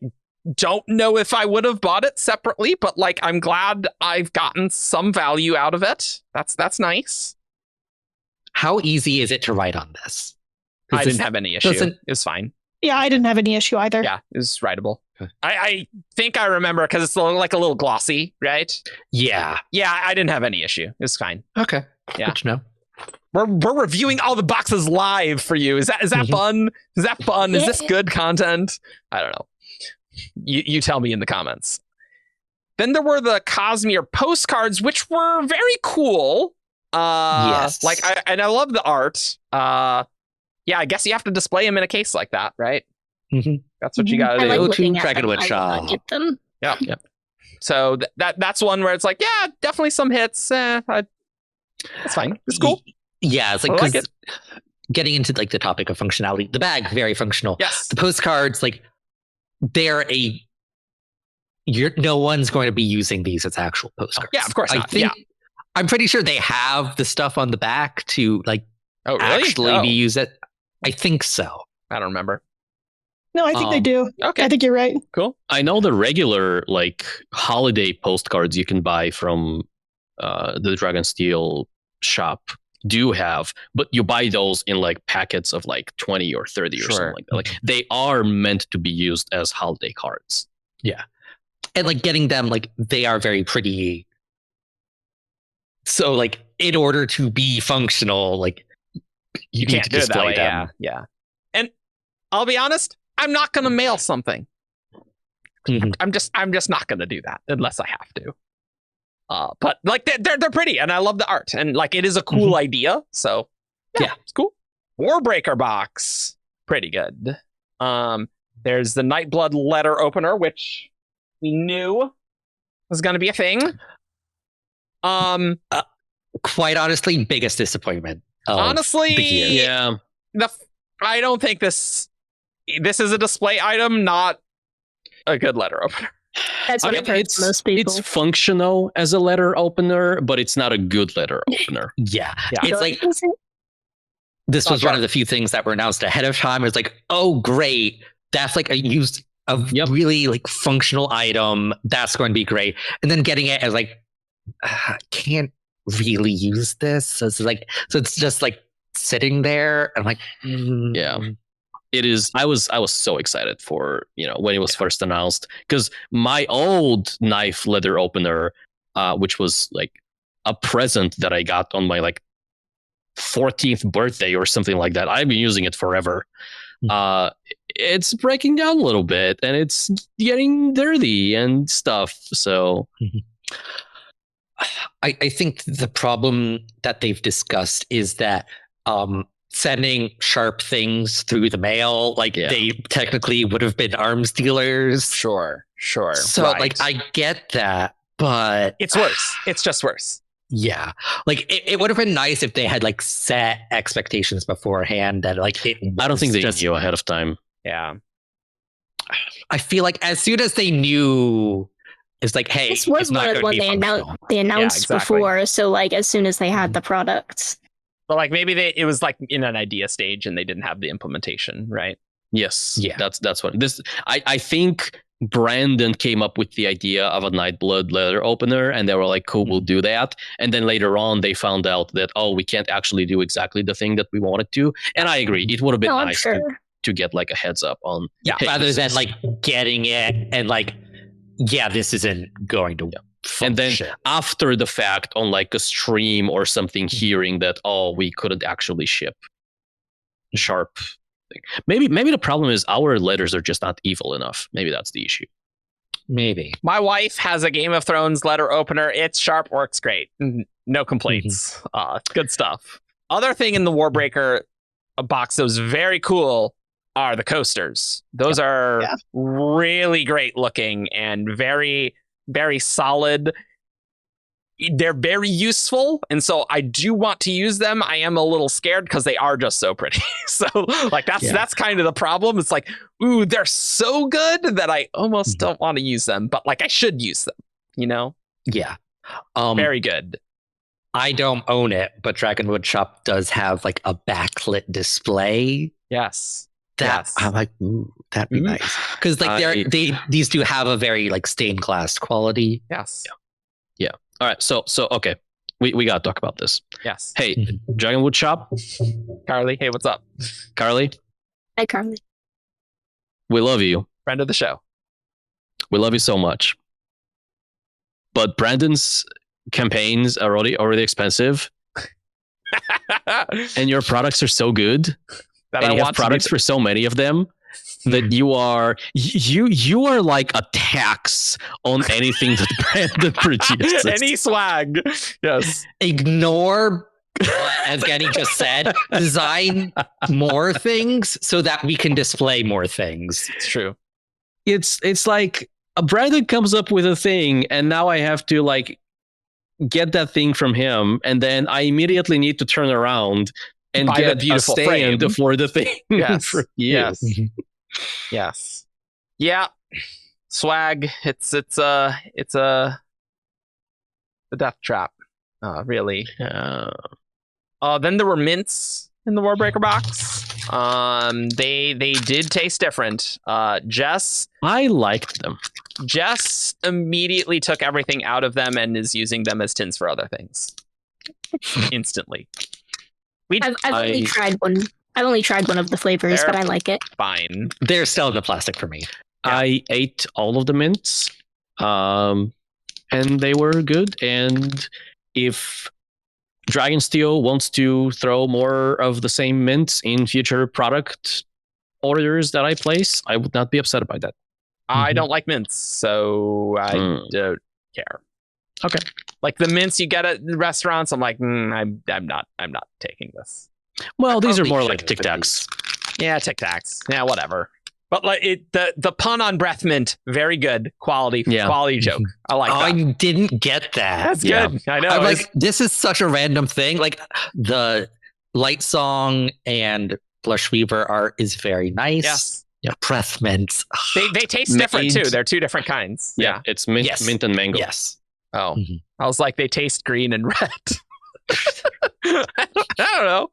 don't know if I would have bought it separately, but like I'm glad I've gotten some value out of it. That's nice. How easy is it to write on this? I didn't have any issue. It was fine. Yeah, I didn't have any issue either. Yeah, it was writable. I think I remember because it's like a little glossy, right? Yeah. Yeah, I didn't have any issue. It was fine. Okay. Yeah. Good to know. We're reviewing all the boxes live for you. Is that fun? Is that fun? Is this good content? I don't know. You tell me in the comments. Then there were the Cosmere postcards, which were very cool. Yes. I love the art. Yeah, I guess you have to display them in a case like that, right? Mm-hmm. That's what you got to do. Like looking at Dragonwood them. I Shop. get them. Yeah. So that's one where it's like, yeah, definitely some hits. That's fine. It's cool. Yeah, it's like, I like it. Getting into like the topic of functionality, the bag very functional. Yes. The postcards, like no one's going to be using these as actual postcards. Yeah, of course not. I'm pretty sure they have the stuff on the back to like really? actually be used. I think so. I don't remember. No, I think they do. Okay. I think you're right. Cool. I know the regular like holiday postcards you can buy from the Dragonsteel shop do have, but you buy those in like packets of like 20 or 30 or something like that. Like they are meant to be used as holiday cards. Yeah. And like getting them, like they are very pretty. So like in order to be functional, like you need can't to do it that display way. them. Yeah. And I'll be honest, I'm not going to mail something. Mm-hmm. I'm just not going to do that unless I have to. But like they're pretty and I love the art and like it is a cool idea. So yeah, it's cool. Warbreaker box, pretty good. There's the Nightblood letter opener, which we knew was going to be a thing. Quite honestly, biggest disappointment. Honestly, the year. Yeah. I don't think this is a display item, not a good letter opener. That's what I've heard from most people. It's functional as a letter opener, but it's not a good letter opener. Yeah. It's like this was one of the few things that were announced ahead of time. It was like, oh great, that's like a really like functional item. That's going to be great. And then getting it as like, I can't really use this. So it's just like sitting there. I'm like, yeah. It is. I was so excited for when it was first announced because my old knife leather opener, which was like a present that I got on my like 14th birthday or something like that. I've been using it forever. It's breaking down a little bit and it's getting dirty and stuff. So I think the problem that they've discussed is that sending sharp things through the mail, they technically would have been arms dealers. Sure. So like I get that, but it's worse. It's just worse. Yeah. Like it would have been nice if they had like set expectations beforehand that like I don't think they knew ahead of time. Yeah. I feel like as soon as they knew, it's like, hey, this was one of the ones they announced before. So like as soon as they had the product. But like maybe it was like in an idea stage and they didn't have the implementation, right? Yes. Yeah. That's what this. I think Brandon came up with the idea of a Nightblood letter opener, and they were like, "Cool, we'll do that." And then later on, they found out that we can't actually do exactly the thing that we wanted to. And I agree, it would have been nice to get like a heads up on, rather than like getting it and like, this isn't going to. And then after the fact on like a stream or something, hearing that we couldn't actually ship sharp thing. Maybe the problem is our letters are just not evil enough. Maybe that's the issue. Maybe. My wife has a Game of Thrones letter opener. It's sharp, works great. No complaints. Good stuff. Other thing in the Warbreaker box that was very cool are the coasters. Those are really great looking and very, very solid. they're very useful, and so I do want to use them. I am a little scared because they are just so pretty. So like that's kind of the problem. It's like, ooh, they're so good that I almost don't want to use them, but like I should use them, you know? Yeah. Very good. I don't own it, but Dragonwood Shop does have like a backlit display. Yes. I'm like, ooh, that'd be nice. Because like these do have a very like stained glass quality. Yes. Yeah. All right. So okay. We gotta talk about this. Yes. Hey, Dragonwood Shop. Carly, hey, what's up? Carly. Hi, Carly. We love you. Friend of the show. We love you so much. But Brandon's campaigns are already expensive. And your products are so good. That and I you have want products for so many of them that you are like a tax on anything that Brandon produces. Any swag. Yes. Ignore what Evgeni just said. Design more things so that we can display more things. It's true. It's like Brandon comes up with a thing, and now I have to like get that thing from him, and then I immediately need to turn around and buy get the beautiful a stand frame for the thing. Yes. For you. Yes. Yes. Yeah. Swag. It's a death trap. Really. Then there were mints in the Warbreaker box. They did taste different. Jess I liked them. Jess immediately took everything out of them and is using them as tins for other things. Instantly. I've only tried one. I've only tried one of the flavors, but I like it. Fine. They're still in the plastic for me. Yeah. I ate all of the mints, and they were good. And if Dragonsteel wants to throw more of the same mints in future product orders that I place, I would not be upset about that. I don't like mints, so I don't care. Okay. Like the mints you get at restaurants, I'm like, I'm not taking this. Well, these are more like Tic Tacs. Yeah, Tic Tacs. Yeah, whatever. But like the pun on breath mint, very good quality joke. I like that. I didn't get that. That's good. I know. I'm like, this is such a random thing. Like the Light Song and Blush Weaver art is very nice. Yes. Yeah, breath mints. They taste different too. They're two different kinds. Yeah, it's mint and mango. Yes. Oh, I was like, they taste green and red. I don't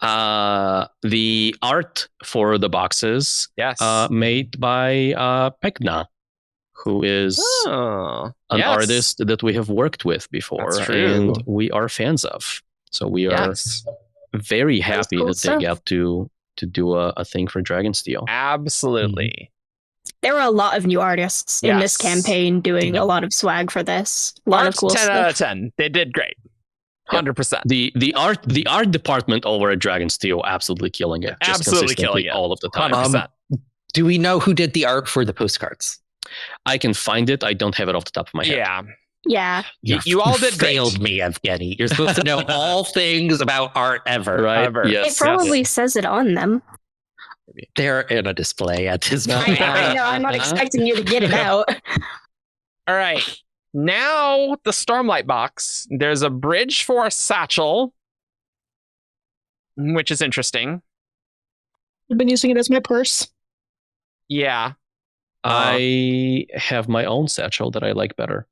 know. The art for the boxes, made by Pegna, who is an artist that we have worked with before, and we are fans of. So we are very happy that they got to do a thing for Dragonsteel. Absolutely. There were a lot of new artists in this campaign doing a lot of swag for this. A lot of cool 10 stuff. out of 10. They did great. 100%. The art department over at Dragonsteel absolutely killing it. Just absolutely killing it all of the time. 100%. Do we know who did the art for the postcards? I can find it. I don't have it off the top of my head. Yeah. You all did failed me, Evgeni. You're supposed to know all things about art ever. Right? Ever. Yes. It probably says it on them. They're in a display at this point. I know. I'm not expecting you to get it out. All right. Now the Stormlight box. There's a bridge for a satchel, which is interesting. I've been using it as my purse. Yeah. I have my own satchel that I like better.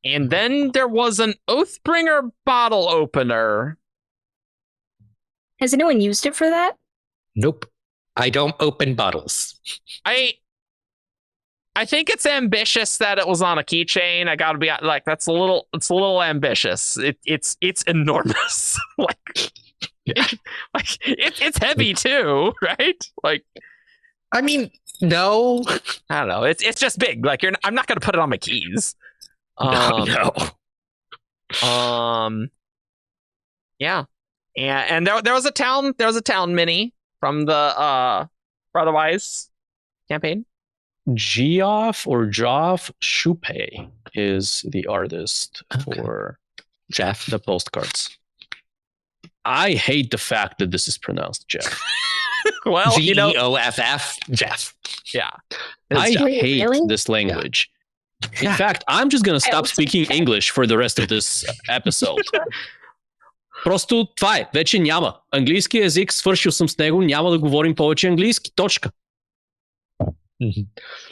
And then there was an Oathbringer bottle opener. Has anyone used it for that? Nope. I don't open bottles. I think it's ambitious that it was on a keychain. I gotta be like, it's a little ambitious. It's enormous. It's heavy too, right? Like, I mean, no. I don't know. It's just big. Like I'm not gonna put it on my keys. No. Yeah. And there was a town mini from the Otherwise campaign. Geoff Shupe is the artist for Jeff the postcards. I hate the fact that this is pronounced Jeff. Well, Geoff, Jeff. Yeah. I hate really? this language. In fact, I'm just gonna stop speaking English for the rest of this episode. Просто това е. Вече няма. Английски език, свършил съм с него, няма да говорим повече английски. Точка.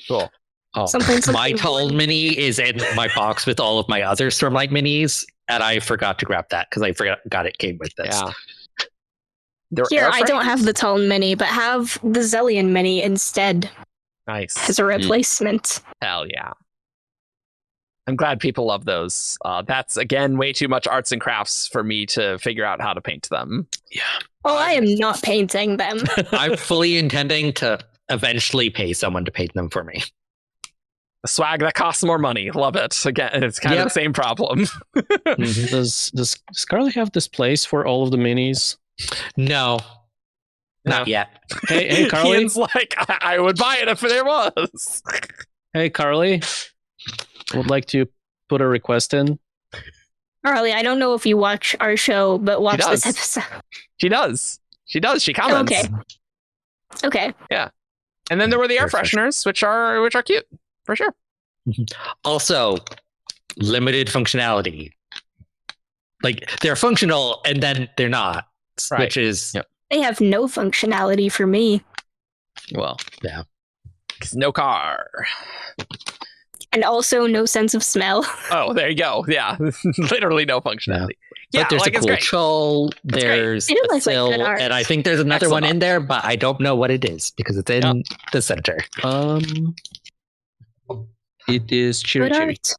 Cool. Oh, my Told Mini is in my box with all of my other Stormlight Minis, and I forgot to grab that because I forgot it came with this. Yeah. Here, I don't have the Tone Mini, but have the Zellion Mini instead. Nice. As a replacement. Hell yeah. I'm glad people love those. That's, again, way too much arts and crafts for me to figure out how to paint them. Yeah. Oh, I am not painting them. I'm fully intending to eventually pay someone to paint them for me. A swag that costs more money. Love it. Again, it's kind of the same problem. Does Scarlet have this place for all of the minis? No. Not yet. Hey, Carly. Ian's like, I would buy it if there was. Hey, Carly. Would like to put a request in. Carly, I don't know if you watch our show, but watch this episode. She does. She comments. Okay. Yeah. And then there were the air fresheners, which are cute. For sure. Also, limited functionality. Like, they're functional and then they're not, which is... Yep. They have no functionality for me. Well, yeah. It's no car. And also no sense of smell. Oh, there you go. Yeah. Literally no functionality. Yeah, but there's a cool troll, there's a sill, and I think there's another one in there, but I don't know what it is because it's in the center. It is Chiri Chiri.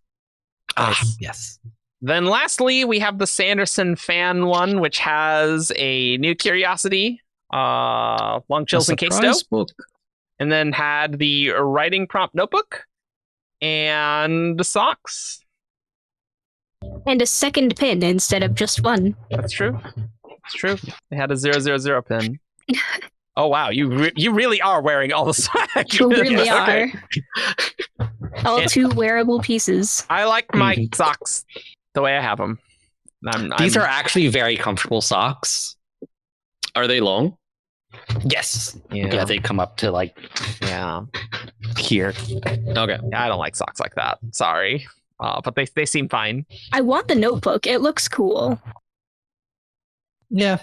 Yes. Then lastly, we have the Sanderson fan one, which has a new curiosity, Long Chills and Questo. And then had the writing prompt notebook and the socks. And a second pin instead of just one. That's true. It's true. They had a 000 pin. Oh, wow. You really are wearing all the swag. You really are. All two wearable pieces. I like my socks the way I have them. These are actually very comfortable socks. Are they long? Yes. Yeah, they come up to here. Okay. Yeah, I don't like socks like that. Sorry. But they seem fine. I want the notebook. It looks cool. Yeah.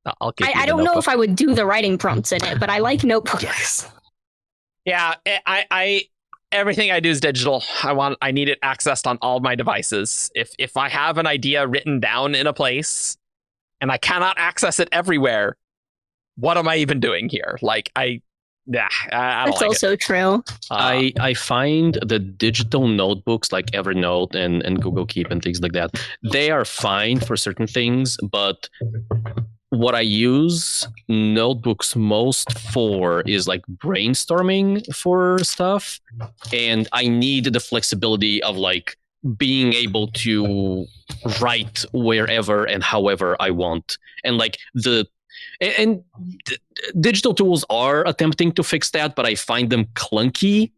I don't know if I would do the writing prompts in it, but I like notebooks. Yes. Yeah, I everything I do is digital. I need it accessed on all my devices. If I have an idea written down in a place and I cannot access it everywhere, what am I even doing here? Like I don't That's like also true. I find the digital notebooks like Evernote and Google Keep and things like that, they are fine for certain things, but what I use notebooks most for is like brainstorming for stuff. And I need the flexibility of like being able to write wherever and however I want. And like digital tools are attempting to fix that, but I find them clunky.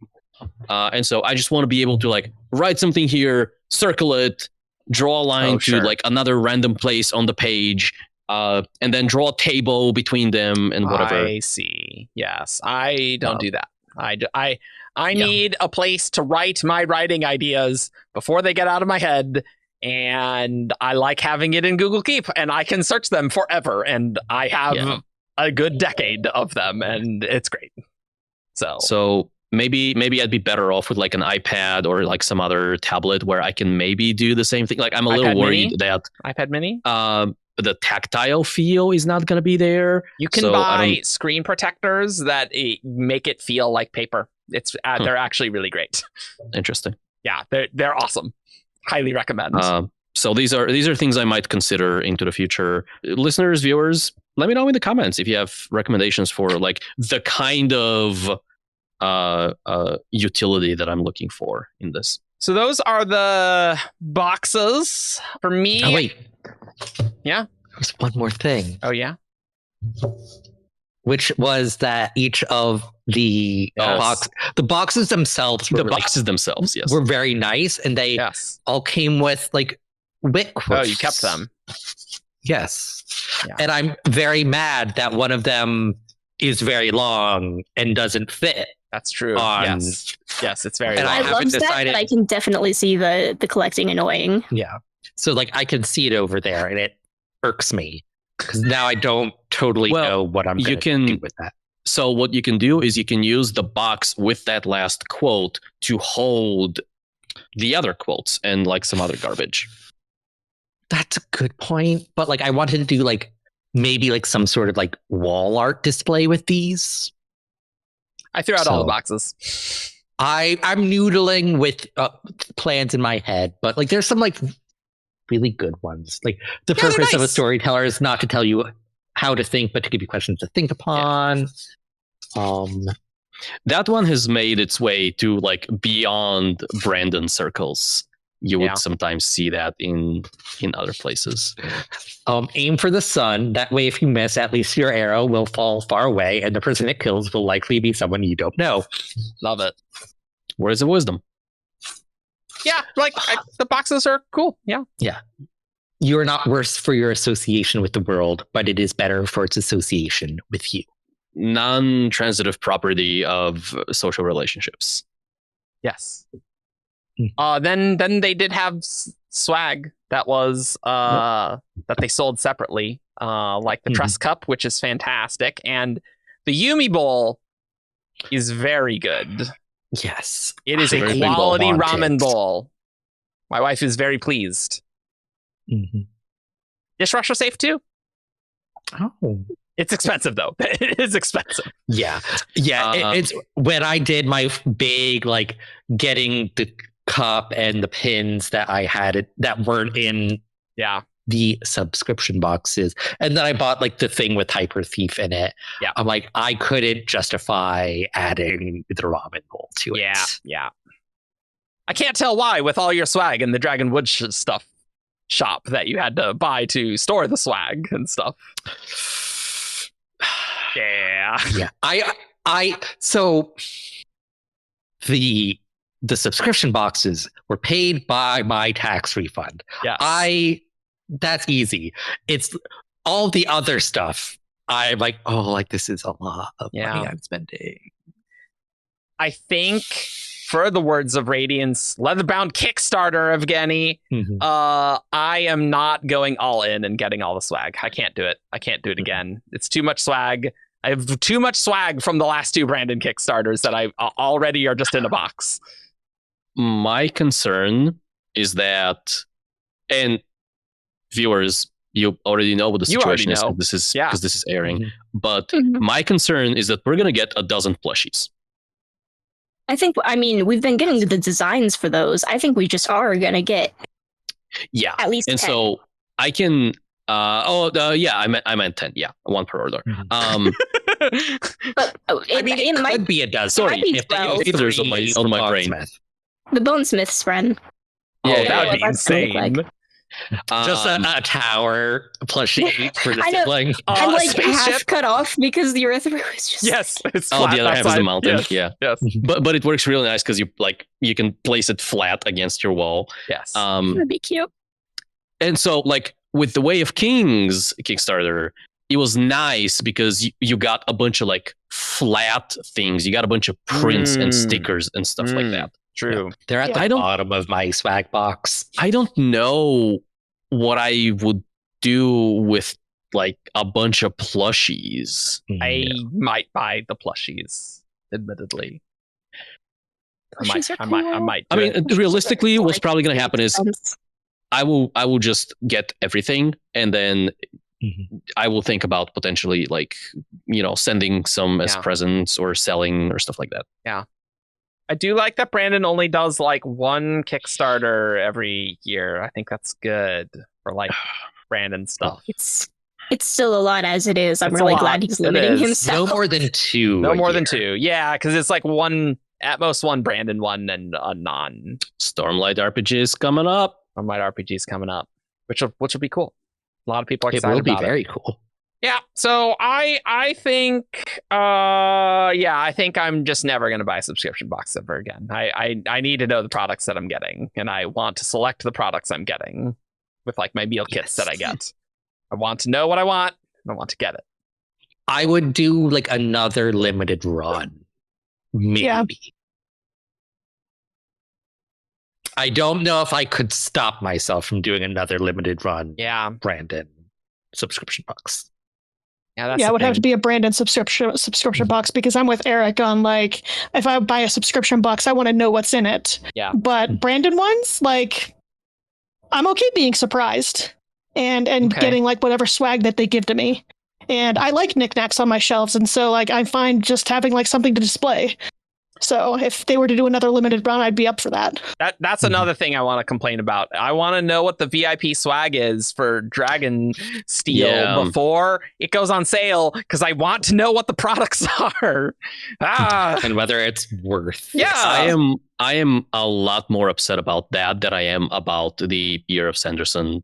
And so I just want to be able to like write something here, circle it, draw a line to like another random place on the page, and then draw a table between them and whatever. I see. Yes, I don't do that. I need a place to write my writing ideas before they get out of my head. And I like having it in Google Keep, and I can search them forever. And I have a good decade of them, and it's great. So maybe I'd be better off with like an iPad or like some other tablet where I can maybe do the same thing. Like I'm a little worried that iPad Mini, the tactile feel is not going to be there. You can buy screen protectors that make it feel like paper. It's they're actually really great. Interesting. Yeah, they're awesome. Highly recommend. So these are things I might consider into the future. Listeners, viewers, let me know in the comments if you have recommendations for like the kind of utility that I'm looking for in this. So those are the boxes for me. Oh wait. Yeah. There's one more thing. Oh yeah. Which was that each of the boxes themselves were yes, were very nice, and they all came with like wit quotes. Oh, you kept them. Yes. Yeah. And I'm very mad that one of them is very long and doesn't fit. That's true. on- Yes, it's very And long. I I haven't love that, decided- but I can definitely see the collecting annoying. Yeah. So like I can see it over there and it irks me because now I don't totally Well, know what I'm you going to can- do with that. So what you can do is you can use the box with that last quote to hold the other quotes and like some other garbage. That's a good point. But like I wanted to do like maybe like some sort of like wall art display with these. I threw out all the So- boxes. I'm noodling with plans in my head, but like there's some like really good ones. Like the Yeah, they're purpose of a nice. storyteller is not to tell you how to think, but to give you questions to think upon. That one has made its way to like beyond Brandon circles. You would Yeah. sometimes see that in other places. Aim for the sun. That way, if you miss, at least your arrow will fall far away, and the person it kills will likely be someone you don't know. Love it. Words of wisdom. Yeah, like the boxes are cool. Yeah. You are not worse for your association with the world, but it is better for its association with you. Non-transitive property of social relationships. Yes. Hmm. Then they did have swag that was that they sold separately, like the Mhm. Trust Cup, which is fantastic, and the Yumi Bowl is very good. Yes. It is I a really quality want ramen it. bowl. My wife is very pleased. Mhm. Dishwasher safe too. Oh. It's expensive though. It is expensive. Yeah. Yeah. It's when I did my big, like, getting the cup and the pins that I had that weren't in Yeah. the subscription boxes. And then I bought like the thing with Hyper Thief in it. Yeah. I'm like, I couldn't justify adding the ramen bowl to it. Yeah. I can't tell why with all your swag and the Dragonwood stuff shop that you had to buy to store the swag and stuff. Yeah. Yeah. So the subscription boxes were paid by my tax refund. Yes. That's easy. It's all the other stuff. I'm like, oh, like this is a lot of money I'm spending. I think for the Words of Radiance leatherbound Kickstarter, Evgeni, Mhm. I am not going all in and getting all the swag. I can't do it. I can't do it again. It's too much swag. I have too much swag from the last two Brandon Kickstarters that I already are just in a box. My concern is that, and viewers, you already know what the You already situation is know. because this is airing. Mhm. But Mhm. my concern is that we're gonna get a dozen plushies. I mean, we've been getting the designs for those. I think we just are gonna get Yeah, at least and 10. so I can. Yeah, I meant 10. Yeah, one per order. Mhm. But It might could be a dozen. Sorry, be if they 12. use There's three on my brain. locksmith. the Bonesmith's friend. Yeah, That would be that's what it look insane. like. Just a tower plushie for the I know. sibling. And A like spaceship? half cut off because the Earth is just Yes. It's Oh, flat the other half is outside. the mountain. Yes. Yeah, Yes. but it works really nice because you can place it flat against your wall. Yes. that'd be cute. And so, like, with the Way of Kings Kickstarter, it was nice because you got a bunch of like flat things. You got a bunch of prints and stickers and stuff like that. True. They're at the I don't- bottom of my swag box. I don't know what I would do with like a bunch of plushies. I might buy the plushies, admittedly. Plushies are I might. I do mean, it. realistically, what's probably going to happen is Sense. I will just get everything, and then Mhm. I will think about potentially like sending some as Yeah. presents or selling or stuff like that. I do like that Brandon only does like one Kickstarter every year. I think that's good for like Brandon stuff. It's still a lot as it is. I'm It's a really lot. glad he's It limiting is. himself. No more than two. No a more than year. 2. Yeah, because it's like one at most one Brandon one and a non. Stormlight RPG is coming up. Might RPGs coming up, which will be cool. A lot of people are It excited will be about it. very cool. Yeah, so I think I think I'm just never gonna buy a subscription box ever again. I need to know the products that I'm getting, and I want to select the products I'm getting with like my meal kits Yes. that I get. I want to know what I want, and I want to get it. I would do like another limited run Maybe. Yeah. I don't know if I could stop myself from doing another limited run. Yeah. Brandon subscription box. Yeah, that's it would have to be. be a Brandon subscription box, because I'm with Eric on, like, if I buy a subscription box, I want to know what's in it. Yeah. But Brandon ones, like, I'm okay being surprised and getting like whatever swag that they give to me. And I like knickknacks on my shelves, and so like I find just having like something to display. So if they were to do another limited run, I'd be up for that. That's another thing I want to complain about. I want to know what the VIP swag is for Dragon Steel before it goes on sale, because I want to know what the products are. And whether it's worth. Yeah. I am a lot more upset about that than I am about the Year of Sanderson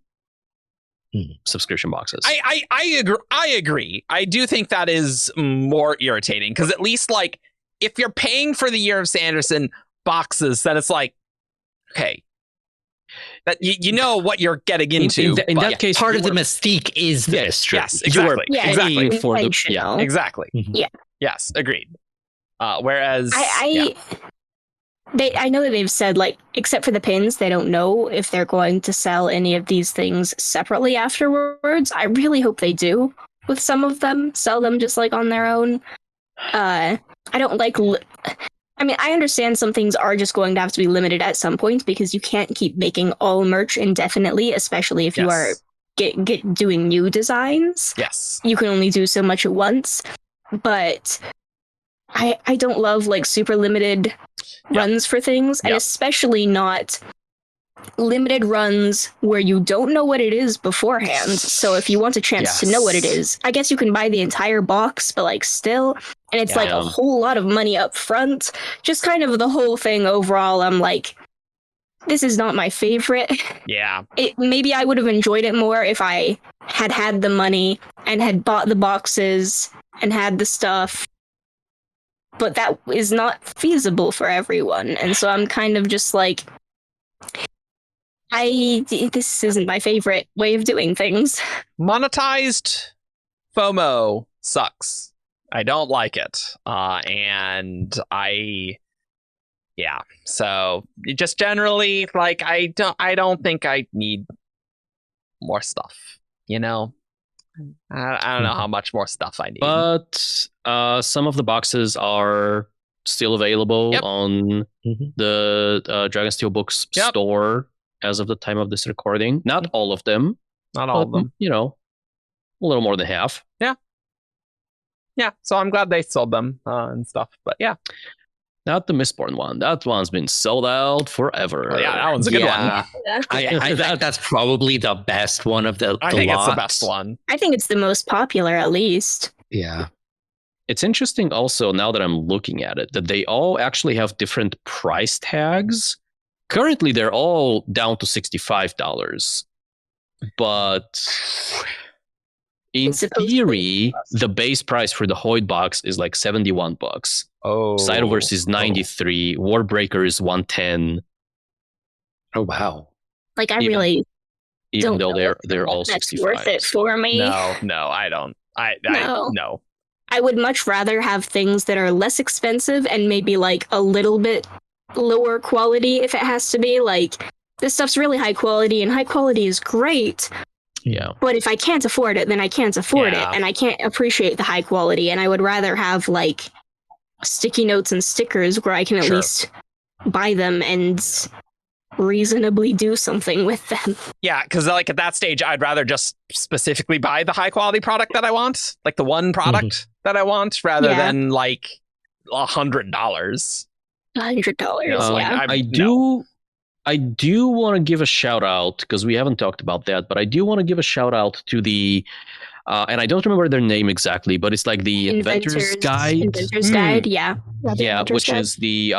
subscription boxes. I agree. I do think that is more irritating, because at least like if you're paying for the Year of Sanderson boxes, then it's like, okay, that you know what you're getting into. In that case, part of the mystique is the mystery. Yes, exactly. Exactly. Exactly. Yeah. Yes, agreed. Whereas I know that they've said, like, except for the pins, they don't know if they're going to sell any of these things separately afterwards. I really hope they do with some of them, sell them just like on their own. I don't like. I mean, I understand some things are just going to have to be limited at some point, because you can't keep making all merch indefinitely, especially if you are doing new designs. Yes, you can only do so much at once. But I don't love like super limited runs for things, and especially not limited runs where you don't know what it is beforehand. So if you want a chance to know what it is, I guess you can buy the entire box, but like still, and it's like a whole lot of money up front. Just kind of the whole thing overall, I'm like, this is not my favorite. Yeah. Maybe I would have enjoyed it more if I had the money and had bought the boxes and had the stuff. But that is not feasible for everyone. And so I'm kind of just like, this isn't my favorite way of doing things. Monetized FOMO sucks. I don't like it. And so just generally, like, I don't think I need more stuff, you know? I don't know how much more stuff I need. But some of the boxes are still available on the Dragon Steel Books store as of the time of this recording. Not all of them. Not all of them. You know, a little more than half. Yeah. Yeah, so I'm glad they sold them and stuff. But yeah. Not the Mistborn one. That one's been sold out forever. Yeah, that one's a good one. That's probably the best one of the I think lot. It's the best one. I think it's the most popular, at least. Yeah. It's interesting also, now that I'm looking at it, that they all actually have different price tags. Currently, they're all down to $65. But in theory, the base price for the Hoyd box is like $71. Oh, Cytoverse is $93. Warbreaker is $110. Oh wow! Like I really even don't though know they're all that's 65. worth it for me. No, I don't. No. I would much rather have things that are less expensive and maybe like a little bit lower quality if it has to be. Like, this stuff's really high quality, and high quality is great. Yeah. But if I can't afford it, then I can't afford it, and I can't appreciate the high quality. And I would rather have like sticky notes and stickers where I can at least buy them and reasonably do something with them. Yeah, because like at that stage, I'd rather just specifically buy the high quality product that I want, like the one product that I want, rather than like $100. $100, I do want to give a shout out, because we haven't talked about that, but I do want to give a shout out to the and I don't remember their name exactly, but it's like the Inventor's Guide. Inventor's Guide, yeah. Which is the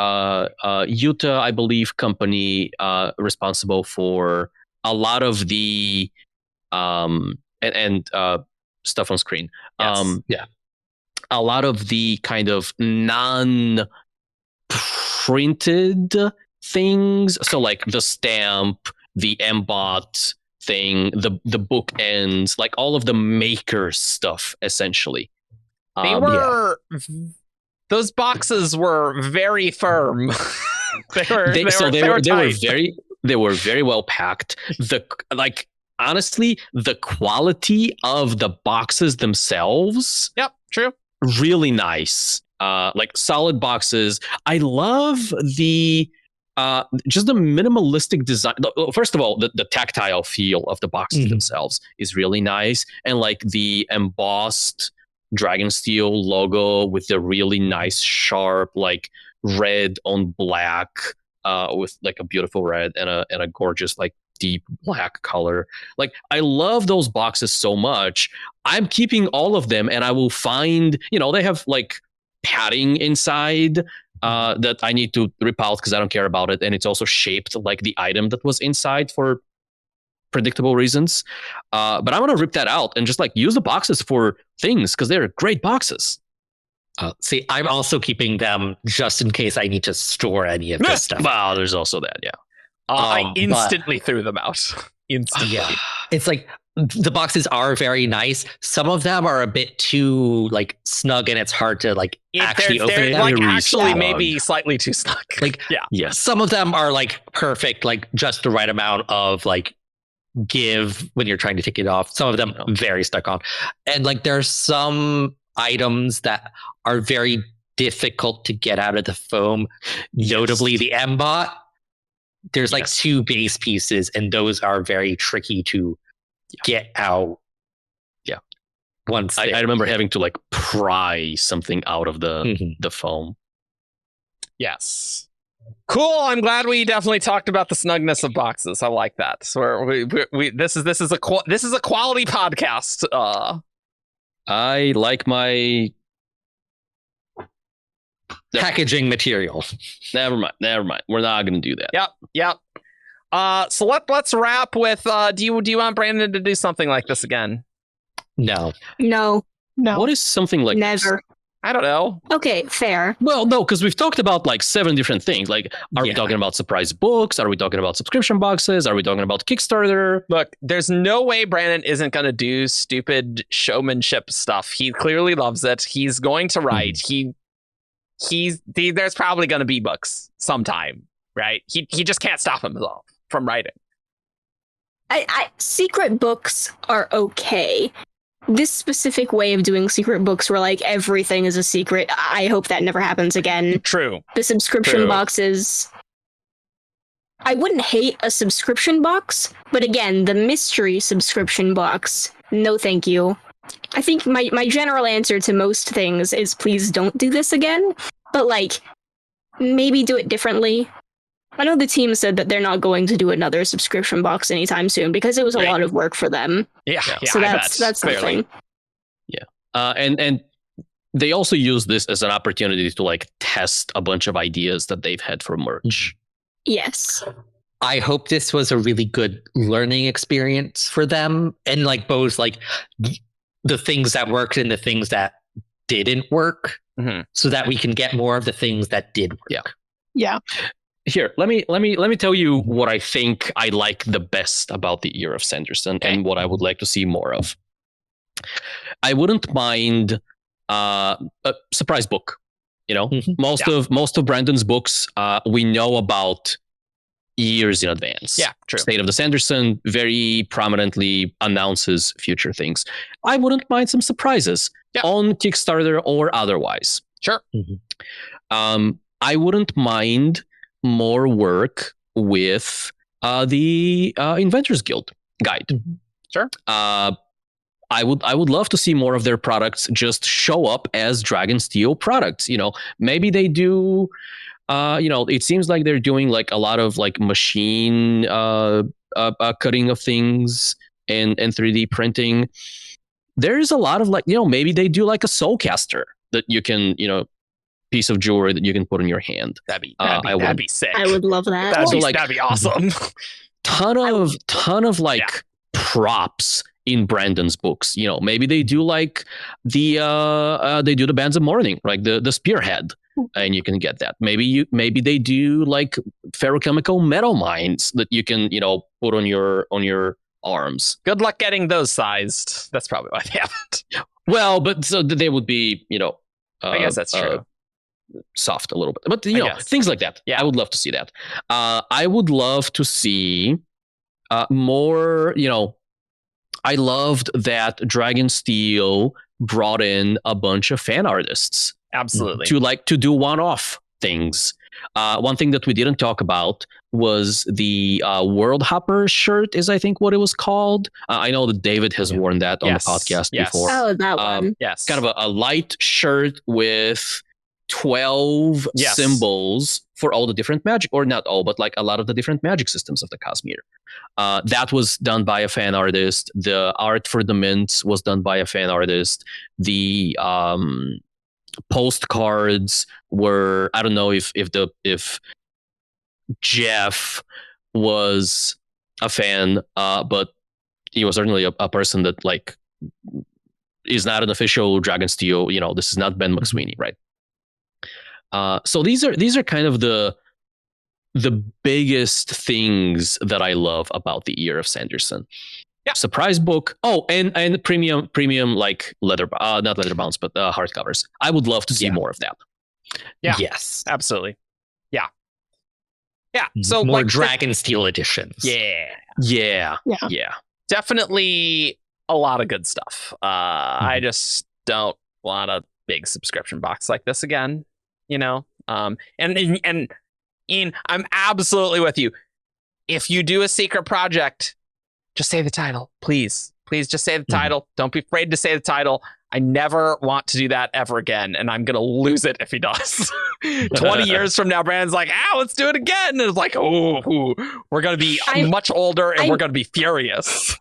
Utah, I believe, company responsible for a lot of the and stuff on screen. Yes. A lot of the kind of non-printed things. So like the stamp, the embot thing, the book ends, like all of the maker stuff, essentially. They were those boxes were very firm. they were very well packed. Honestly, the quality of the boxes themselves. Yep, true. Really nice. Like solid boxes. I love the just the minimalistic design. First of all, the tactile feel of the boxes themselves is really nice, and like the embossed Dragonsteel logo with the really nice sharp like red on black with like a beautiful red and a gorgeous like deep black color. Like I love those boxes so much. I'm keeping all of them, and I will find, they have like padding inside that I need to rip out because I don't care about it, and it's also shaped like the item that was inside for predictable reasons. But I'm gonna rip that out and just like use the boxes for things because they're great boxes. See, I'm also keeping them just in case I need to store any of this stuff. Wow, there's also that, yeah. I instantly threw them out. Instantly. Yeah. It's like the boxes are very nice. Some of them are a bit too like snug, and it's hard to like actually open them. Like actually maybe slightly too snug. Like some of them are like perfect, like just the right amount of like give when you're trying to take it off. Some of them very stuck on. And like there's some items that are very difficult to get out of the foam, notably the M-bot. There's like two base pieces, and those are very tricky to get out. Yeah. Once I remember having to like pry something out of the foam. Yes. Cool. I'm glad we definitely talked about the snugness of boxes. I like that. So this is a quality podcast. I like my packaging material. Never mind. We're not going to do that. Yep. So let's wrap with. Do you want Brandon to do something like this again? No. What is something like Never. this? I don't know. Okay, fair. Well, no, because we've talked about like 7 different things. Like, are we talking about surprise books? Are we talking about subscription boxes? Are we talking about Kickstarter? Look, there's no way Brandon isn't going to do stupid showmanship stuff. He clearly loves it. He's going to write. There's probably going to be books sometime, right? He just can't stop himself from writing. Secret books are okay. This specific way of doing secret books where like everything is a secret, I hope that never happens again. True. The subscription boxes, I wouldn't hate a subscription box, but again, the mystery subscription box, no thank you. I think my general answer to most things is please don't do this again, but like maybe do it differently. I know the team said that they're not going to do another subscription box anytime soon because it was a lot of work for them. Yeah. So that's something. Yeah. And they also use this as an opportunity to like test a bunch of ideas that they've had for merch. Yes. I hope this was a really good learning experience for them, and like both like the things that worked and the things that didn't work, so that we can get more of the things that did work. Yeah. Here, let me tell you what I think I like the best about the Year of Sanderson and what I would like to see more of. I wouldn't mind a surprise book. Most of Brandon's books we know about years in advance. Yeah, true. State of the Sanderson very prominently announces future things. I wouldn't mind some surprises on Kickstarter or otherwise. Sure. I wouldn't mind more work with the Inventors Guild guide. Sure. I would love to see more of their products just show up as Dragonsteel products. Maybe they do. It seems like they're doing like a lot of like machine cutting of things and 3D printing. There's a lot of like maybe they do like a soulcaster that you can piece of jewelry that you can put in your hand. That'd be sick. I would love that. That'd be awesome. ton of like props in Brandon's books. Maybe they do like the Bands of Mourning, like the spearhead, and you can get that. Maybe they do like ferrochemical metal mines that you can put on your arms. Good luck getting those sized. That's probably why they haven't. Well, but so they would be I guess that's true. soft a little bit, but you know, things like that. Yeah. I would love to see that. I would love to see more. You know, I loved that Dragonsteel brought in a bunch of fan artists. Absolutely. To do one-off things. One thing that we didn't talk about was the World Hopper shirt, is I think what it was called. I know that David has worn that on the podcast before. Oh, that one. Yes. Kind of a light shirt with 12 symbols for all the different magic, or not all, but like a lot of the different magic systems of the Cosmere. That was done by a fan artist. The art for the mints was done by a fan artist. The postcards were, I don't know if Jeff was a fan, but he was certainly a person that like is not an official Dragonsteel. You know, this is not Ben McSweeney, right? So these are kind of the biggest things that I love about the Year of Sanderson. Yeah. Surprise book. Oh, and premium like not leatherbounds, but hardcovers. I would love to see more of that. Yeah. Yes. Absolutely. Yeah. Yeah. So more like Dragonsteel editions. Yeah. Definitely a lot of good stuff. I just don't want a big subscription box like this again. You know, and Ian, I'm absolutely with you. If you do a secret project, just say the title, please. Please just say the title. Don't be afraid to say the title. I never want to do that ever again, and I'm gonna lose it if he does. 20 years from now, Brandon's like, let's do it again. And it's like, we're gonna be much older, and we're gonna be furious.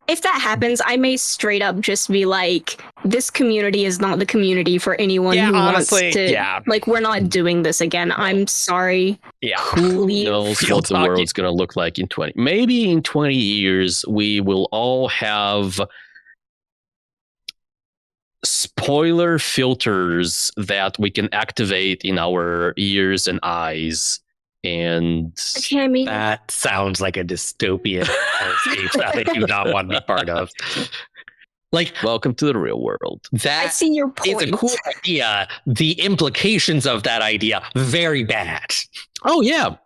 If that happens, I may straight up just be like, this community is not the community for anyone who honestly, wants to. Like, we're not doing this again. I'm sorry. Yeah. Who knows what the world's going to look like in 20? Maybe in 20 years, we will all have spoiler filters that we can activate in our ears and eyes. And that sounds like a dystopian landscape that I do not want to be part of. Like, welcome to the real world. I see your point. It's a cool idea. The implications of that idea, very bad. Oh, yeah.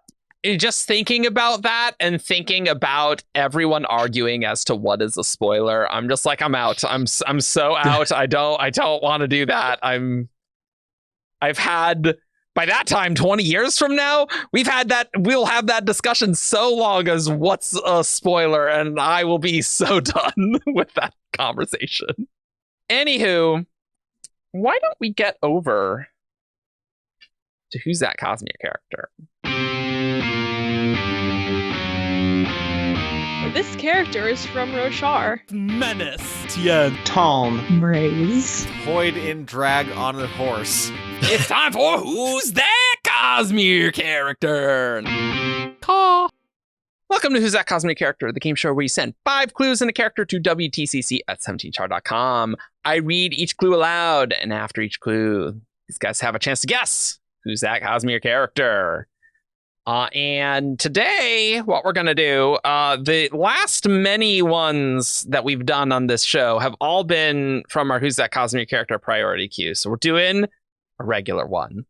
Just thinking about that and thinking about everyone arguing as to what is a spoiler, I'm just like, I'm out. I'm so out. I don't want to do that. I've had, by that time, 20 years from now, we'll have that discussion so long as what's a spoiler, and I will be so done with that conversation. Anywho, why don't we get over to who's that Cosmere character? This character is from Roshar. Menace, Tien, Tom, Braze, Void in drag on a horse. It's time for Who's That Cosmere Character? Caw. Welcome to Who's That Cosmere Character, the game show where you send 5 clues and a character to wtcc at 17char.com. I read each clue aloud, and after each clue, these guys have a chance to guess who's that Cosmere character. And today, what we're going to do, the last many ones that we've done on this show have all been from our Who's That Cosmere Character priority queue. So we're doing a regular one.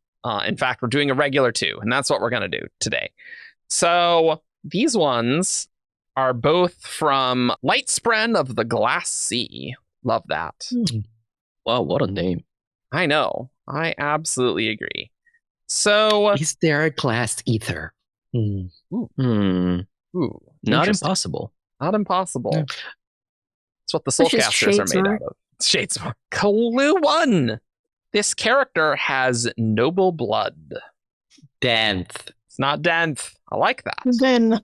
In fact, we're doing a regular 2, and that's what we're going to do today. So these ones are both from Lightspren of the Glass Sea. Love that. Wow, what a name. I know. I absolutely agree. So is there a glass ether? Ooh. Not impossible. Not impossible. Yeah. That's what the Soulcasters are made out of. Shadesmar. Clue 1. This character has noble blood. Denth. It's not Denth. I like that. Vin.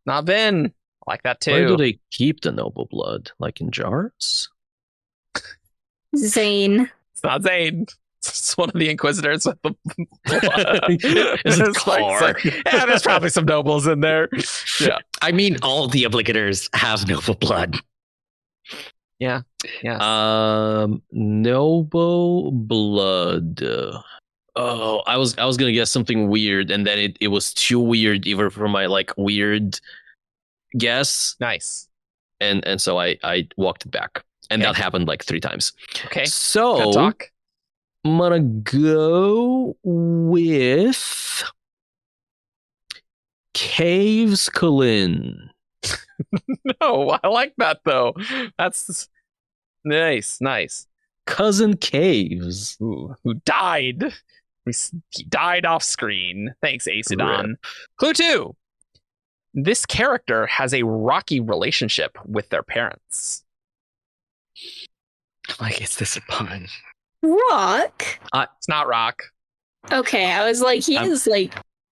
Not Vin. I like that too. Where do they keep the noble blood? Like in jars? Zane. It's not Zane. It's one of the Inquisitors with the there's probably some nobles in there. Yeah. I mean, all the Obligators have noble blood. Yeah. Yeah. Noble blood. Oh, I was gonna guess something weird, and then it was too weird even for my like weird guess. Nice. And so I walked it back. And that happened like 3 times. Okay. So good talk. I'm gonna go with Caves Colin. No, I like that though. That's nice. Cousin Caves. Ooh, who died. He died off screen. Thanks, Acidon. Clue 2. This character has a rocky relationship with their parents. Like, is this a pun? Rock? It's not Rock. Okay, I was like,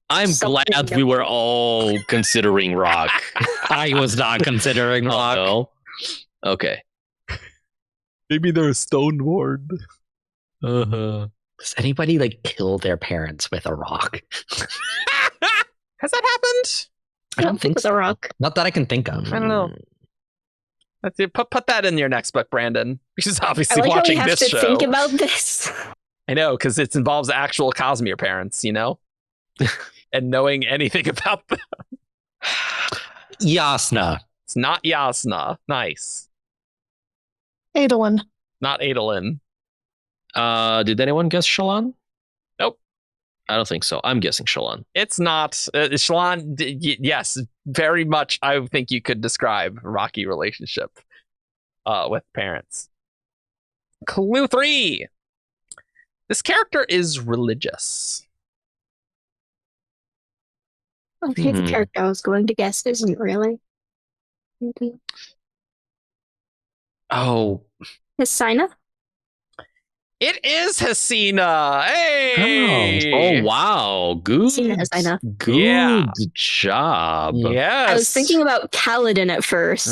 I'm glad we were all considering Rock. I was not considering Rock. No? Okay. Maybe they're a Stoneward. Uh-huh. Does anybody kill their parents with a rock? Has that happened? I don't think so. A rock. Not that I can think of. I don't know. That's it. Put that in your next book, Brandon. Because obviously I watching how we have this to show. think about this. I know, because it involves actual Cosmere parents, and knowing anything about them. Yasna. It's not Yasna. Nice. Adolin. Not Adolin. Did anyone guess Shallan? Nope. I don't think so. I'm guessing Shallan. It's not. Shallan, yes, very much I think you could describe a rocky relationship with parents. Clue 3. This character is religious. Okay, the character I was going to guess isn't really. Maybe. Oh. Hesina? It is Hesina. Hey! Oh, wow. Good. Hesina. Good job. Yes. I was thinking about Kaladin at first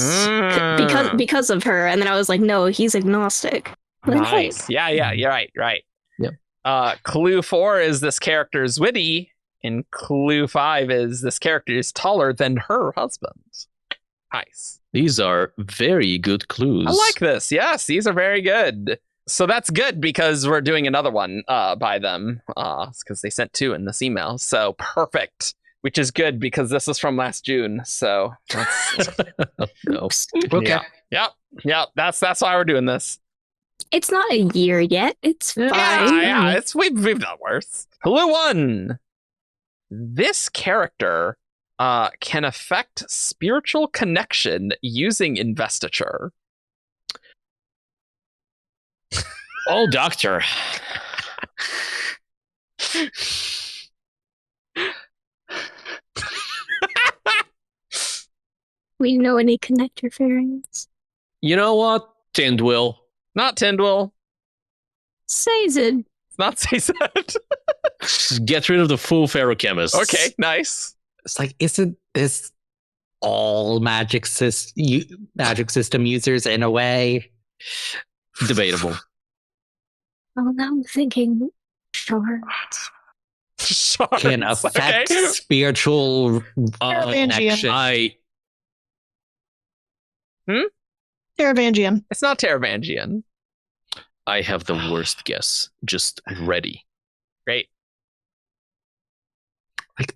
because of her, and then I was like, no, he's agnostic. Nice. Yeah, you're right. Yep. Clue 4 is this character is witty, and clue 5 is this character is taller than her husband. Nice. These are very good clues. I like this. Yes, these are very good. So that's good because we're doing another one by them because they sent 2 in this email. So perfect, which is good because this is from last June. So that's No. Okay. Yep. That's why we're doing this. It's not a year yet. It's fine. Yeah. We've done worse. Clue 1. This character can affect spiritual connection using investiture. Oh, Doctor. We know any connector variants. You know what? Tindwyl. Not Tindwyl. Sazed. It's not Sazed. Just get rid of the full ferochemists. Okay, nice. It's isn't this all magic system users in a way? Debatable. Oh, now I'm thinking shards. Can affect spiritual connection. Teravangian. It's not Teravangian. I have the worst guess. Just ready. Great.